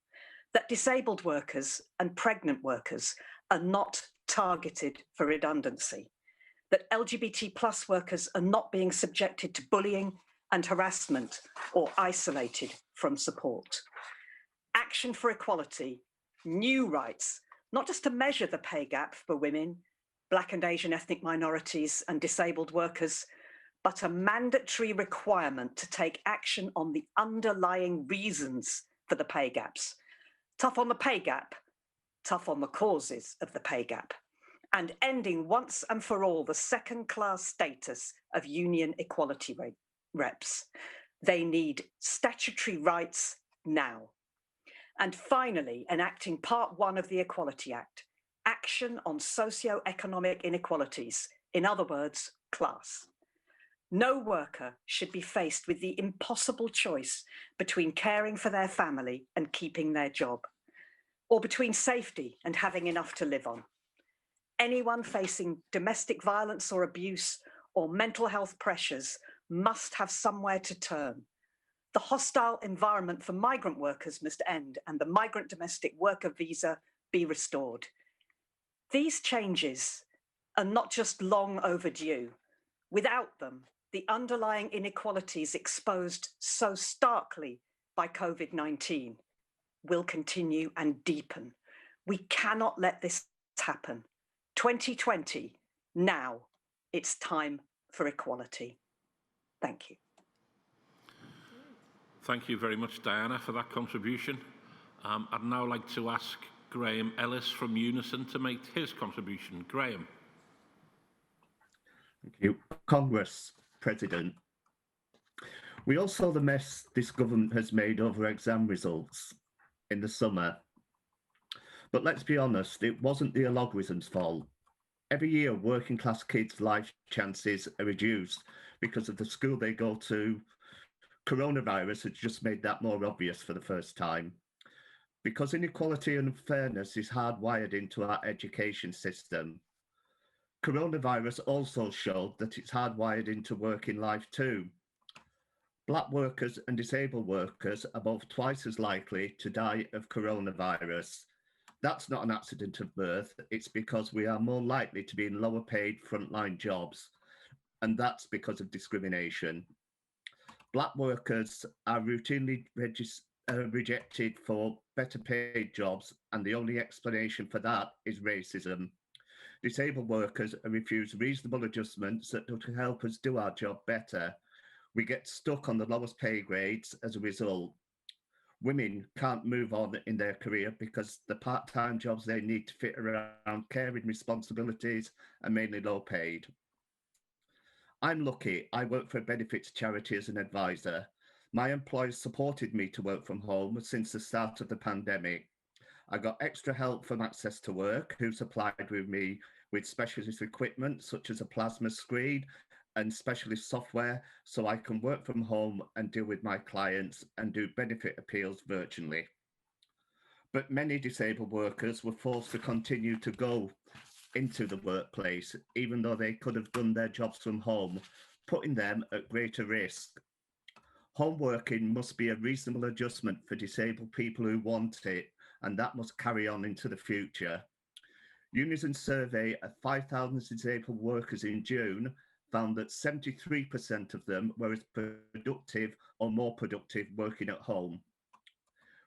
that disabled workers and pregnant workers are not targeted for redundancy, that LGBT+ workers are not being subjected to bullying and harassment or isolated from support. Action for equality, new rights, not just to measure the pay gap for women, Black and Asian ethnic minorities and disabled workers, but a mandatory requirement to take action on the underlying reasons for the pay gaps. Tough on the pay gap, tough on the causes of the pay gap, and ending once and for all the second-class status of union equality reps. They need statutory rights now. And finally, enacting Part 1 of the Equality Act, action on socio-economic inequalities, in other words, class. No worker should be faced with the impossible choice between caring for their family and keeping their job, or between safety and having enough to live on. Anyone facing domestic violence or abuse or mental health pressures must have somewhere to turn. The hostile environment for migrant workers must end and the migrant domestic worker visa be restored. These changes are not just long overdue. Without them, the underlying inequalities exposed so starkly by COVID-19 will continue and deepen. We cannot let this happen. 2020, now, it's time for equality. Thank you. Thank you very much, Diana, for that contribution. I'd now like to ask Graham Ellis from Unison to make his contribution. Graham. Thank you. Congress, President. We all saw the mess this government has made over exam results in the summer. But let's be honest, it wasn't the algorithm's fault. Every year, working class kids' life chances are reduced because of the school they go to. Coronavirus has just made that more obvious for the first time. Because inequality and unfairness is hardwired into our education system. Coronavirus also showed that it's hardwired into working life too. Black workers and disabled workers are both twice as likely to die of coronavirus. That's not an accident of birth, it's because we are more likely to be in lower paid frontline jobs, and that's because of discrimination. Black workers are routinely rejected for better paid jobs, and the only explanation for that is racism. Disabled workers are refused reasonable adjustments that would help us do our job better. We get stuck on the lowest pay grades as a result. Women can't move on in their career because the part-time jobs they need to fit around caring responsibilities are mainly low paid. I'm lucky, I work for a benefits charity as an advisor. My employers supported me to work from home since the start of the pandemic. I got extra help from Access to Work, who supplied with me with specialist equipment such as a plasma screen and specialist software so I can work from home and deal with my clients and do benefit appeals virtually. But many disabled workers were forced to continue to go into the workplace, even though they could have done their jobs from home, putting them at greater risk. Home working must be a reasonable adjustment for disabled people who want it, and that must carry on into the future. Unison's survey of 5,000 disabled workers in June found that 73% of them were as productive or more productive working at home.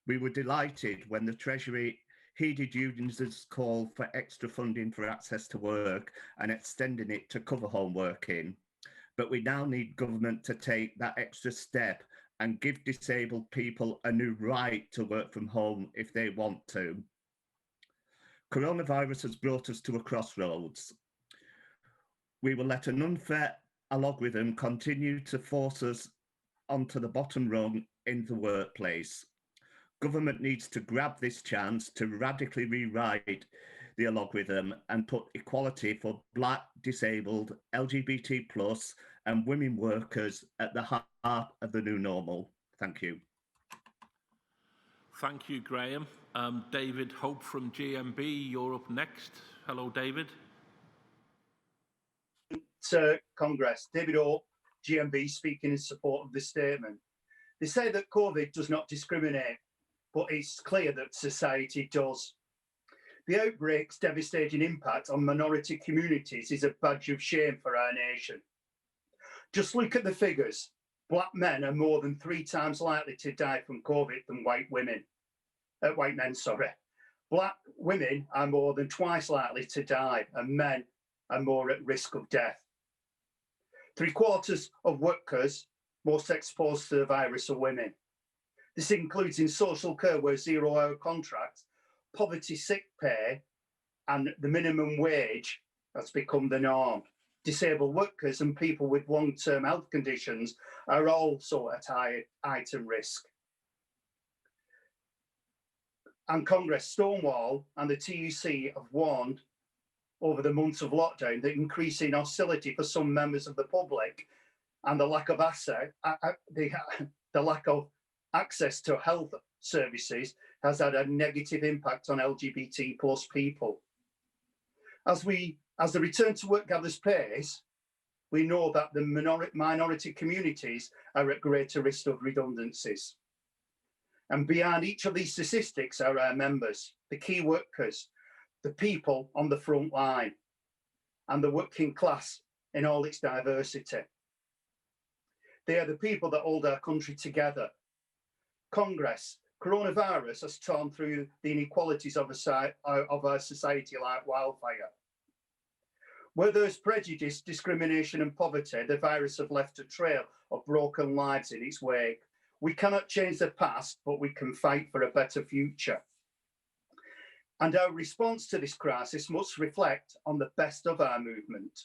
We were delighted when the Treasury heeded Unison's call for extra funding for Access to Work and extending it to cover home working. But we now need government to take that extra step and give disabled people a new right to work from home if they want to. Coronavirus has brought us to a crossroads. We will let an unfair algorithm continue to force us onto the bottom rung in the workplace. Government needs to grab this chance to radically rewrite the algorithm and put equality for Black, disabled, LGBT+, and women workers at the heart of the new normal. Thank you. Thank you, Graham. David Hope from GMB, you're up next. Hello, David. Congress, David Hope, GMB, speaking in support of this statement. They say that COVID does not discriminate, but it's clear that society does. The outbreak's devastating impact on minority communities is a badge of shame for our nation. Just look at the figures. Black men are more than 3 times likely to die from COVID than white men. Black women are more than twice likely to die, and men are more at risk of death. 3/4 of workers most exposed to the virus are women. This includes in social care where 0-hour contracts, poverty sick pay, and the minimum wage has become the norm. Disabled workers and people with long-term health conditions are also at heightened risk. And Congress, Stonewall and the TUC have warned over the months of lockdown that increasing hostility for some members of the public and the lack of access to health services has had a negative impact on LGBT+ people. As the return to work gathers pace, we know that the minority communities are at greater risk of redundancies. And behind each of these statistics are our members, the key workers, the people on the front line, and the working class in all its diversity. They are the people that hold our country together. Congress, coronavirus has torn through the inequalities of our society like wildfire. Where there's prejudice, discrimination and poverty, the virus have left a trail of broken lives in its wake. We cannot change the past, but we can fight for a better future. And our response to this crisis must reflect on the best of our movement.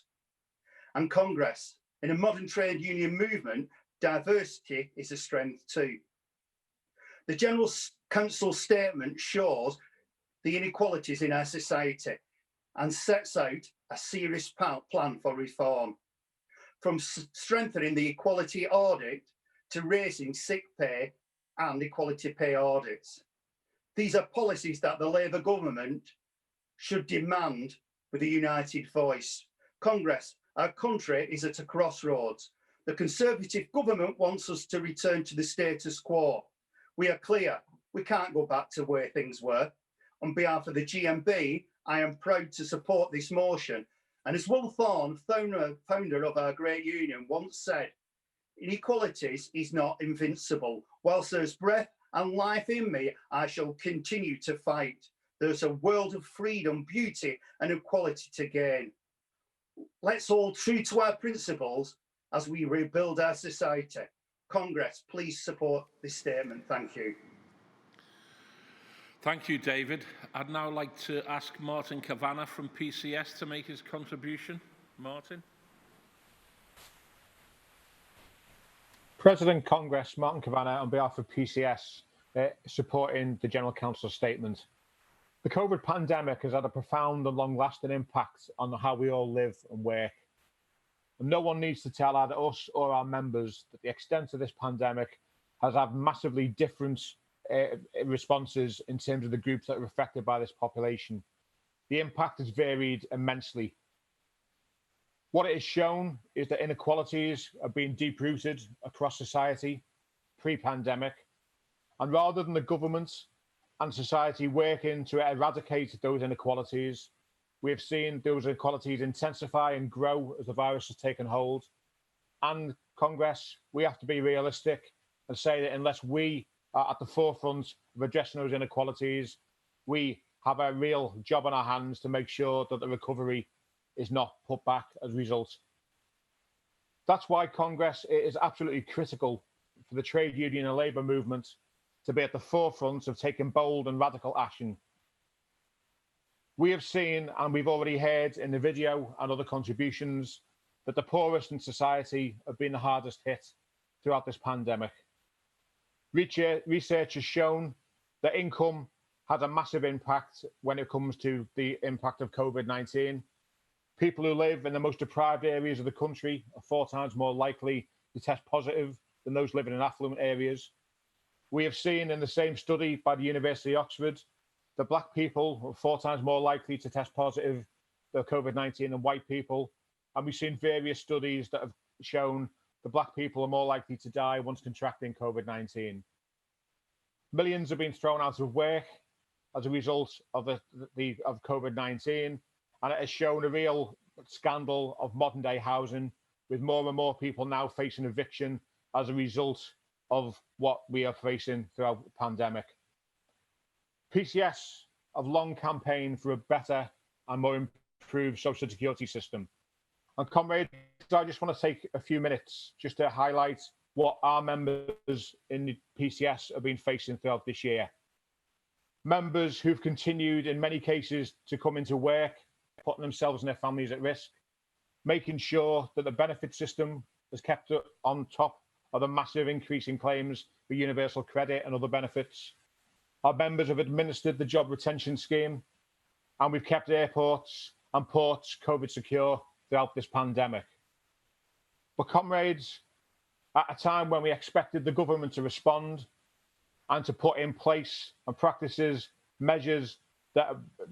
And Congress, in a modern trade union movement, diversity is a strength too. The General Council statement shows the inequalities in our society and sets out a serious plan for reform, from strengthening the equality audit to raising sick pay and equality pay audits. These are policies that the Labour government should demand with a united voice. Congress, our country is at a crossroads. The Conservative government wants us to return to the status quo. We are clear, we can't go back to where things were. On behalf of the GMB, I am proud to support this motion. And as Will Thorne, founder of our great union, once said, inequalities is not invincible. Whilst there's breath and life in me, I shall continue to fight. There's a world of freedom, beauty and equality to gain. Let's hold true to our principles as we rebuild our society. Congress, please support this statement. Thank you. Thank you, David. I'd now like to ask Martin Kavanagh from PCS to make his contribution. Martin. President Congress, Martin Kavanagh, on behalf of PCS, supporting the General Council statement. The COVID pandemic has had a profound and long-lasting impact on how we all live and work. And no one needs to tell either us or our members that the extent of this pandemic has had massively different responses in terms of the groups that are affected by this population. The impact has varied immensely. What it has shown is that inequalities are being deep-rooted across society pre-pandemic, and rather than the government and society working to eradicate those inequalities, we have seen those inequalities intensify and grow as the virus has taken hold. And Congress, we have to be realistic and say that unless we are at the forefront of addressing those inequalities, we have a real job on our hands to make sure that the recovery is not put back as a result. That's why Congress, it is absolutely critical for the trade union and labour movement to be at the forefront of taking bold and radical action. We have seen, and we've already heard in the video and other contributions, that the poorest in society have been the hardest hit throughout this pandemic. Research has shown that income has a massive impact when it comes to the impact of COVID-19. People who live in the most deprived areas of the country are 4 times more likely to test positive than those living in affluent areas. We have seen in the same study by the University of Oxford that black people are 4 times more likely to test positive for COVID-19 than white people. And we've seen various studies that have shown that black people are more likely to die once contracting COVID-19. Millions have been thrown out of work as a result of COVID-19, and it has shown a real scandal of modern day housing, with more and more people now facing eviction as a result of what we are facing throughout the pandemic. PCS have long campaigned for a better and more improved social security system. And comrades, I just want to take a few minutes just to highlight what our members in the PCS have been facing throughout this year. Members who've continued in many cases to come into work, putting themselves and their families at risk, making sure that the benefit system is kept on top of the massive increase in claims for universal credit and other benefits. Our members have administered the job retention scheme, and we've kept airports and ports COVID secure throughout this pandemic. But comrades, at a time when we expected the government to respond and to put in place and practices, measures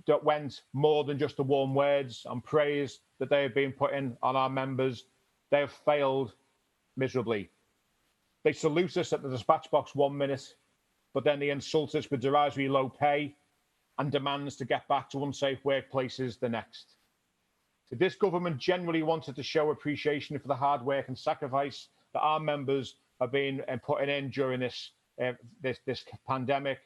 that went more than just the warm words and praise that they have been putting on our members. They have failed miserably. They salute us at the dispatch box 1 minute, but then they insult us with derisory low pay and demands to get back to unsafe workplaces the next. If this government generally wanted to show appreciation for the hard work and sacrifice that our members have been putting in during this pandemic,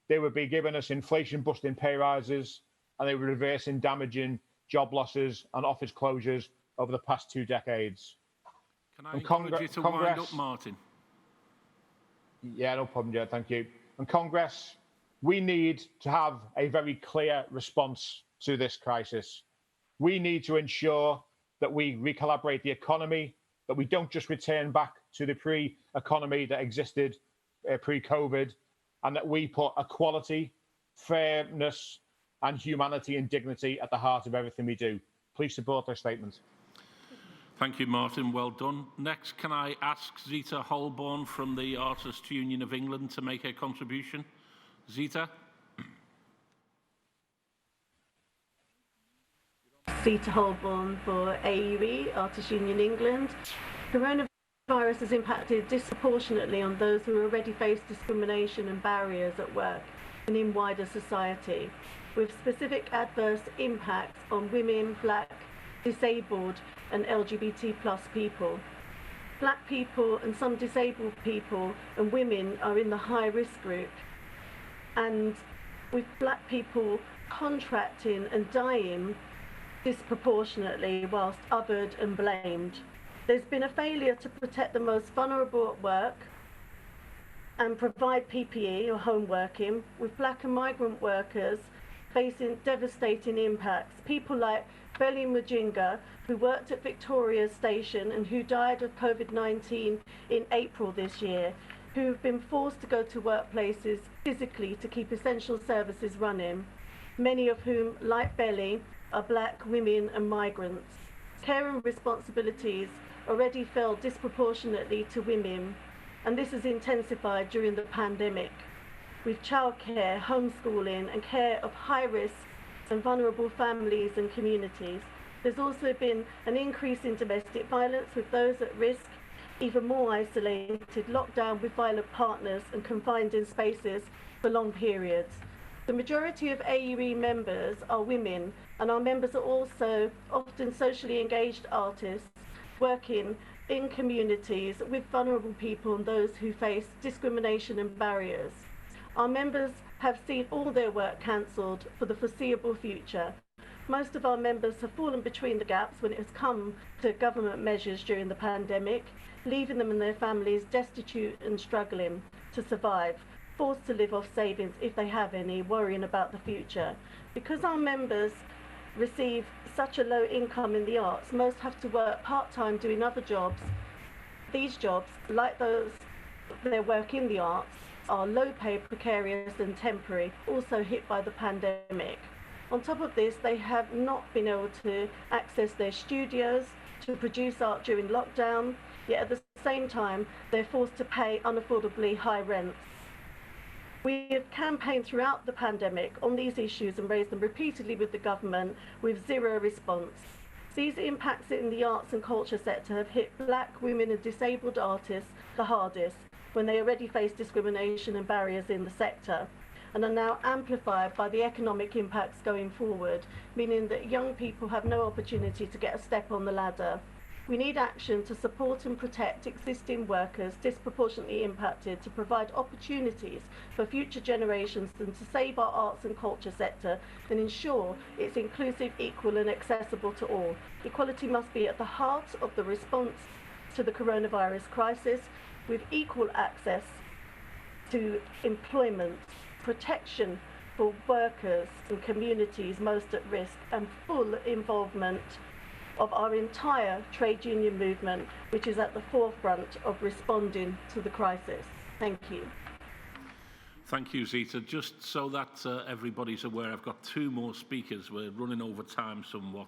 they would be giving us inflation-busting pay rises, and they were reversing damaging job losses and office closures over the past 2 decades. Can I encourage you to wind up, Martin? Yeah, no problem, Jed, thank you. And Congress, we need to have a very clear response to this crisis. We need to ensure that we recalibrate the economy, that we don't just return back to the pre-economy that existed pre-COVID, and that we put equality, fairness, and humanity and dignity at the heart of everything we do. Please support this statement. Thank you, Martin. Well done. Next, can I ask Zita Holborn from the Artists Union of England to make a contribution? Zita? Zita Holborn for AUE, Artists Union England. Coronavirus has impacted disproportionately on those who already face discrimination and barriers at work and in wider society, with specific adverse impacts on women, Black, disabled and LGBT+ people. Black people and some disabled people and women are in the high risk group, and with Black people contracting and dying disproportionately whilst othered and blamed. There's been a failure to protect the most vulnerable at work and provide PPE or home working, with Black and migrant workers facing devastating impacts. People like Belly Mujinga, who worked at Victoria Station and who died of COVID-19 in April this year, who have been forced to go to workplaces physically to keep essential services running, many of whom, like Belly, are Black women and migrants. Care and responsibilities already fell disproportionately to women, and this has intensified during the pandemic, with childcare, homeschooling and care of high-risk and vulnerable families and communities. There's also been an increase in domestic violence, with those at risk even more isolated, locked down with violent partners and confined in spaces for long periods. The majority of AUE members are women, and our members are also often socially engaged artists working in communities with vulnerable people and those who face discrimination and barriers. Our members have seen all their work cancelled for the foreseeable future. Most of our members have fallen between the gaps when it has come to government measures during the pandemic, leaving them and their families destitute and struggling to survive, forced to live off savings if they have any, worrying about the future. Because our members receive such a low income in the arts, most have to work part-time doing other jobs. These jobs, like those their work in the arts, are low paid, precarious and temporary, also hit by the pandemic. On top of this, they have not been able to access their studios to produce art during lockdown, yet at the same time, they're forced to pay unaffordably high rents. We have campaigned throughout the pandemic on these issues and raised them repeatedly with the government, with zero response. These impacts in the arts and culture sector have hit Black, women and disabled artists the hardest, when they already face discrimination and barriers in the sector, and are now amplified by the economic impacts going forward, meaning that young people have no opportunity to get a step on the ladder. We need action to support and protect existing workers disproportionately impacted, to provide opportunities for future generations and to save our arts and culture sector and ensure it's inclusive, equal and accessible to all. Equality must be at the heart of the response to the coronavirus crisis, with equal access to employment, protection for workers and communities most at risk, and full involvement of our entire trade union movement, which is at the forefront of responding to the crisis. Thank you. Thank you, Zita. Just so that everybody's aware, I've got 2 more speakers. We're running over time somewhat,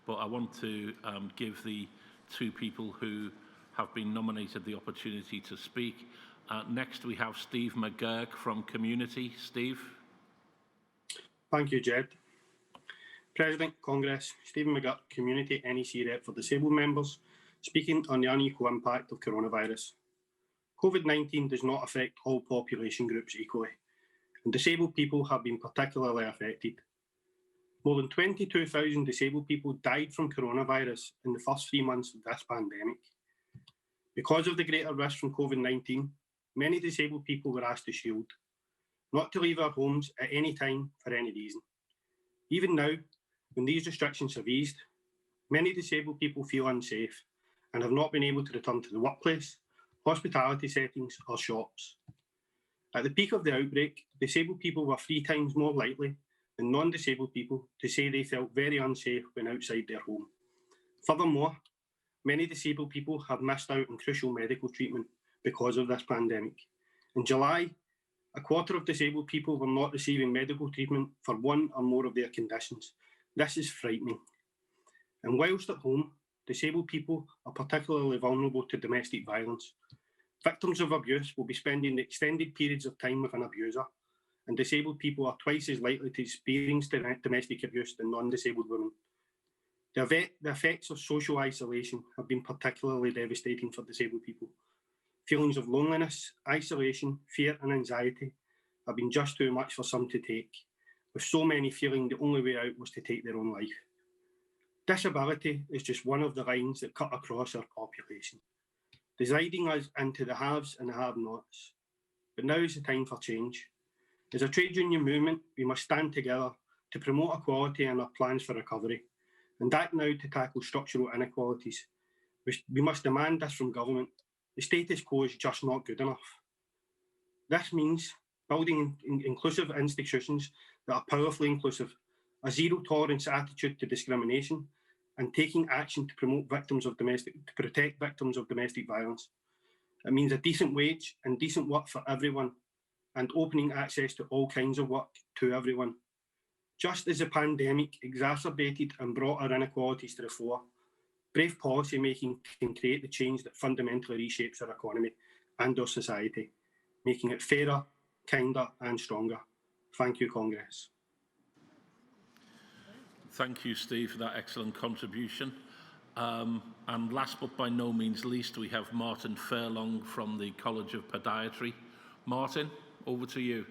but I want to give the 2 people who have been nominated the opportunity to speak. Next, we have Steve McGurk from Community. Steve. Thank you, Ged. President, Congress, Stephen McGutt, Community NEC Rep for Disabled Members, speaking on the unequal impact of coronavirus. COVID-19 does not affect all population groups equally, and disabled people have been particularly affected. More than 22,000 disabled people died from coronavirus in the first 3 months of this pandemic. Because of the greater risk from COVID-19, many disabled people were asked to shield, not to leave our homes at any time for any reason. Even now, when these restrictions have eased, many disabled people feel unsafe and have not been able to return to the workplace, hospitality settings or shops. At the peak of the outbreak, disabled people were 3 times more likely than non-disabled people to say they felt very unsafe when outside their home. Furthermore, many disabled people have missed out on crucial medical treatment because of this pandemic. In July, a quarter of disabled people were not receiving medical treatment for one or more of their conditions. This is frightening. And whilst at home, disabled people are particularly vulnerable to domestic violence. Victims of abuse will be spending extended periods of time with an abuser, and disabled people are twice as likely to experience domestic abuse than non-disabled women. The effects of social isolation have been particularly devastating for disabled people. Feelings of loneliness, isolation, fear and anxiety have been just too much for some to take, with so many feeling the only way out was to take their own life. Disability is just one of the lines that cut across our population, dividing us into the haves and the have-nots. But now is the time for change. As a trade union movement, we must stand together to promote equality in our plans for recovery, and act now to tackle structural inequalities. We must demand this from government. The status quo is just not good enough. This means building inclusive institutions that are powerfully inclusive, a zero-tolerance attitude to discrimination, and taking action to protect victims of domestic violence. It means a decent wage and decent work for everyone, and opening access to all kinds of work to everyone. Just as the pandemic exacerbated and brought our inequalities to the fore, brave policy making can create the change that fundamentally reshapes our economy and our society, making it fairer, kinder and stronger. Thank you, Congress. Thank you, Steve, for that excellent contribution. And last but by no means least, we have Martin Furlong from the College of Podiatry. Martin, over to you.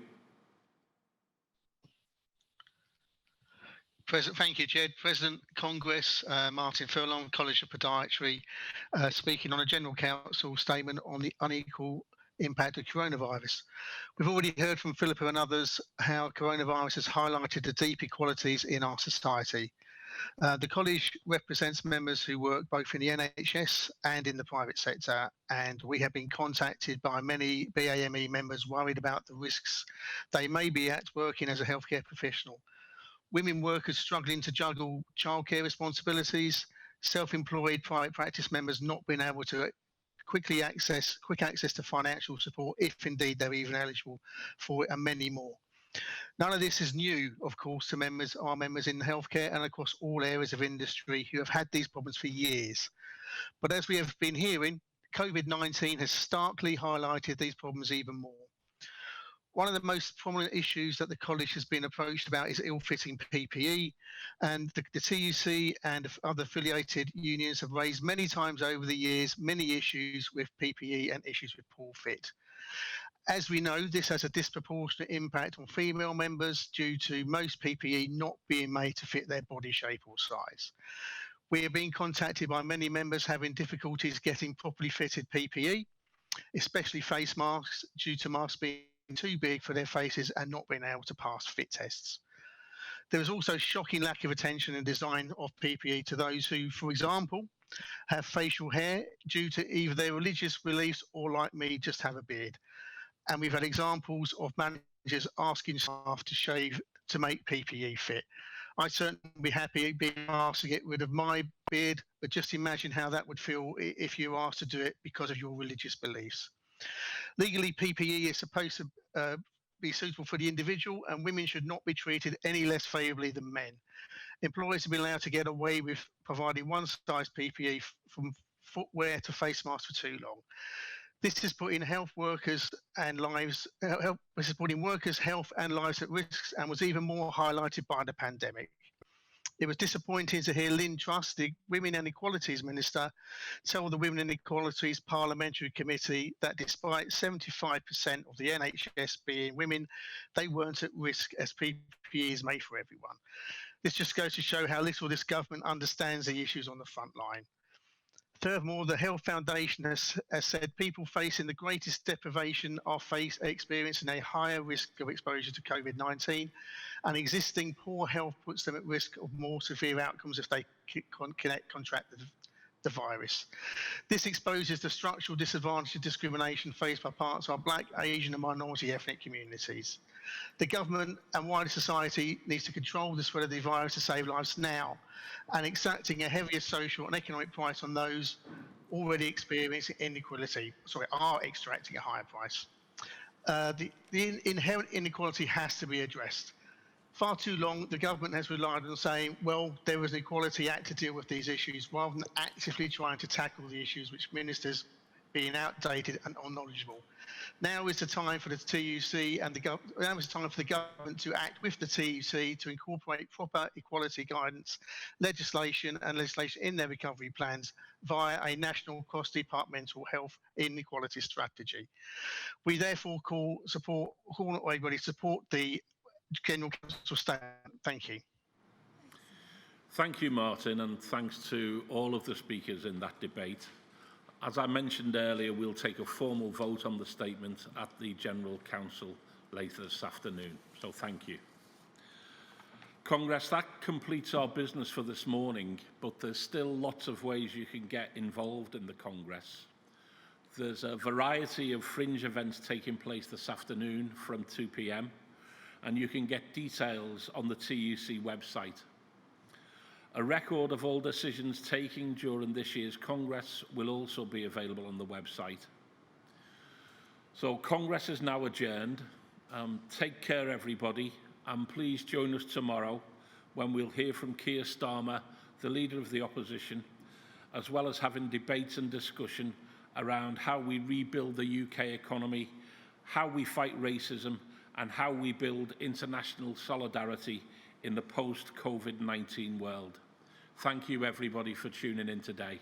Thank you, Ged. President, Congress, Martin Furlong, College of Podiatry, speaking on a General Council statement on the unequal impact of coronavirus. We've already heard from Philippa and others how coronavirus has highlighted the deep inequalities in our society. The college represents members who work both in the NHS and in the private sector, and we have been contacted by many BAME members worried about the risks they may be at working as a healthcare professional. Women workers struggling to juggle childcare responsibilities, self-employed private practice members not being able to quick access to financial support if indeed they're even eligible for it, and many more. None of this is new, of course, to our members in healthcare and across all areas of industry who have had these problems for years. But as we have been hearing, COVID-19 has starkly highlighted these problems even more. One of the most prominent issues that the college has been approached about is ill-fitting PPE, and the TUC and other affiliated unions have raised many times over the years many issues with PPE and issues with poor fit. As we know, this has a disproportionate impact on female members due to most PPE not being made to fit their body shape or size. We are being contacted by many members having difficulties getting properly fitted PPE, especially face masks, due to masks being too big for their faces and not being able to pass fit tests. There is also shocking lack of attention and design of PPE to those who, for example, have facial hair due to either their religious beliefs or, like me, just have a beard. And we've had examples of managers asking staff to shave to make PPE fit. I'd certainly be happy being asked to get rid of my beard, but just imagine how that would feel if you were asked to do it because of your religious beliefs. Legally, PPE is supposed to be suitable for the individual, and women should not be treated any less favourably than men. Employers have been allowed to get away with providing one-size PPE from footwear to face masks for too long. This is putting health workers and lives. This is putting workers' health and lives at risk, and was even more highlighted by the pandemic. It was disappointing to hear Lynn Truss, the Women and Equalities Minister, tell the Women and Equalities Parliamentary Committee that despite 75% of the NHS being women, they weren't at risk as PPE is made for everyone. This just goes to show how little this government understands the issues on the front line. Furthermore, the Health Foundation has said people facing the greatest deprivation are experiencing a higher risk of exposure to COVID-19, and existing poor health puts them at risk of more severe outcomes if they contract the virus. This exposes the structural disadvantage and discrimination faced by parts of our Black, Asian and minority ethnic communities. The government and wider society needs to control the spread of the virus to save lives now, and exacting a heavier social and economic price on those already experiencing inequality, are extracting a higher price. The inherent inequality has to be addressed. Far too long, the government has relied on saying, well, there was an Equality Act to deal with these issues, rather than actively trying to tackle the issues which ministers being outdated and unknowledgeable. Now is the time for the TUC and now is the time for the government to act with the TUC to incorporate proper equality guidance, legislation in their recovery plans via a national cross-departmental health inequality strategy. We therefore call on everybody to support the General Council statement. Thank you. Thank you, Martin, and thanks to all of the speakers in that debate. As I mentioned earlier, we'll take a formal vote on the statement at the General Council later this afternoon, so thank you. Congress, that completes our business for this morning, but there's still lots of ways you can get involved in the Congress. There's a variety of fringe events taking place this afternoon from 2 p.m, and you can get details on the TUC website. A record of all decisions taken during this year's Congress will also be available on the website. So Congress is now adjourned. Take care, everybody, and please join us tomorrow when we'll hear from Keir Starmer, the Leader of the Opposition, as well as having debates and discussion around how we rebuild the UK economy, how we fight racism, and how we build international solidarity in the post-COVID-19 world. Thank you, everybody, for tuning in today.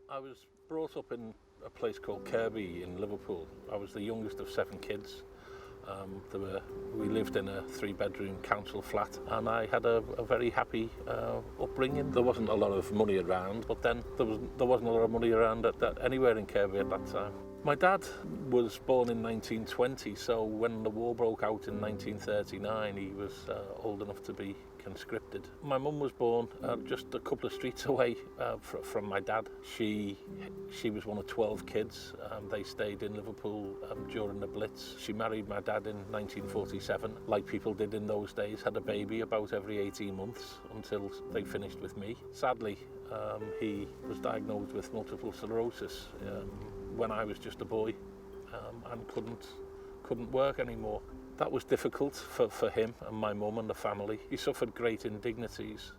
I was brought up in a place called Kirby in Liverpool. I was the youngest of 7 kids. We lived in a 3-bedroom council flat, and I had a very happy upbringing. There wasn't a lot of money around, but then there wasn't a lot of money around anywhere in Kirby at that time. My dad was born in 1920, so when the war broke out in 1939, he was old enough to be conscripted. My mum was born just a couple of streets away from my dad. She was one of 12 kids. They stayed in Liverpool during the Blitz. She married my dad in 1947, like people did in those days, had a baby about every 18 months until they finished with me. Sadly, he was diagnosed with multiple sclerosis when I was just a boy and couldn't work anymore. That was difficult for him and my mum and the family. He suffered great indignities.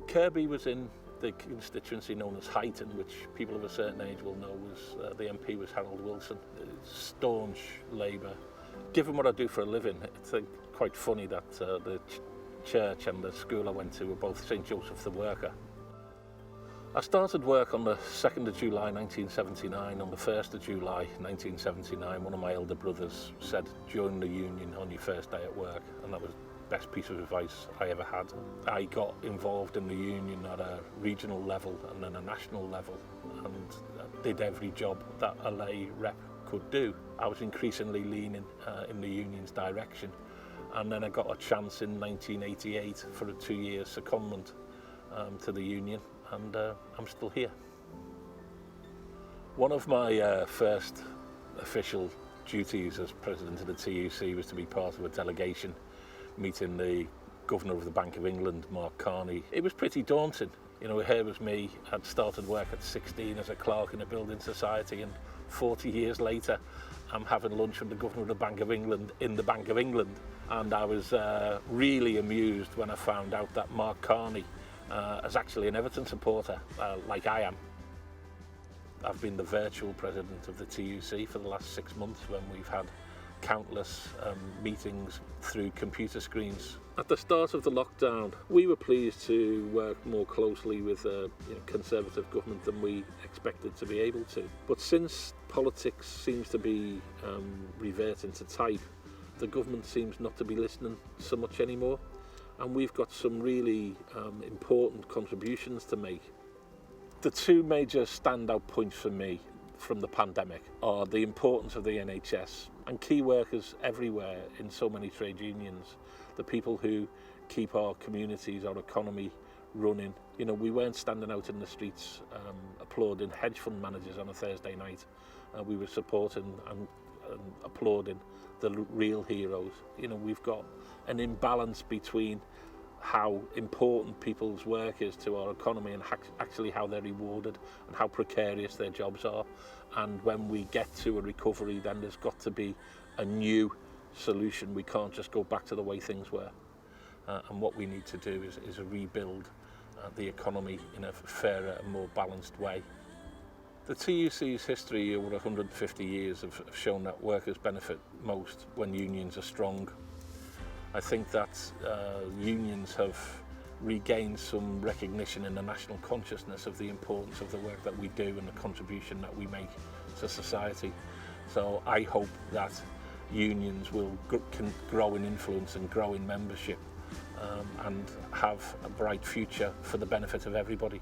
Kirby was in the constituency known as Huyton, which people of a certain age will know was the MP was Harold Wilson. Staunch Labour. Given what I do for a living, it's quite funny that the church and the school I went to were both St Joseph the Worker. I started work on the 2nd of July 1979. On the 1st of July 1979, one of my elder brothers said, join the union on your first day at work, and that was the best piece of advice I ever had. I got involved in the union at a regional level and then a national level, and did every job that a lay rep could do. I was increasingly leaning in the union's direction, and then I got a chance in 1988 for a 2-year secondment to the union. And I'm still here. One of my first official duties as president of the TUC was to be part of a delegation meeting the Governor of the Bank of England, Mark Carney. It was pretty daunting. You know, here was me. I'd started work at 16 as a clerk in a building society, and 40 years later I'm having lunch with the Governor of the Bank of England in the Bank of England. And I was really amused when I found out that Mark Carney as actually an Everton supporter, like I am. I've been the virtual president of the TUC for the last 6 months, when we've had countless meetings through computer screens. At the start of the lockdown, we were pleased to work more closely with a Conservative government than we expected to be able to. But since politics seems to be reverting to type, the government seems not to be listening so much anymore. And we've got some really important contributions to make. The 2 major standout points for me from the pandemic are the importance of the NHS and key workers everywhere in so many trade unions, the people who keep our communities, our economy running. You know, we weren't standing out in the streets applauding hedge fund managers on a Thursday night. We were supporting and applauding the real heroes. You know, we've got an imbalance between how important people's work is to our economy and actually how they're rewarded and how precarious their jobs are. And when we get to a recovery, then there's got to be a new solution. We can't just go back to the way things were. And what we need to do is rebuild the economy in a fairer and more balanced way. The TUC's history over 150 years have shown that workers benefit most when unions are strong. I think that unions have regained some recognition in the national consciousness of the importance of the work that we do and the contribution that we make to society. So I hope that unions can grow in influence and grow in membership and have a bright future for the benefit of everybody.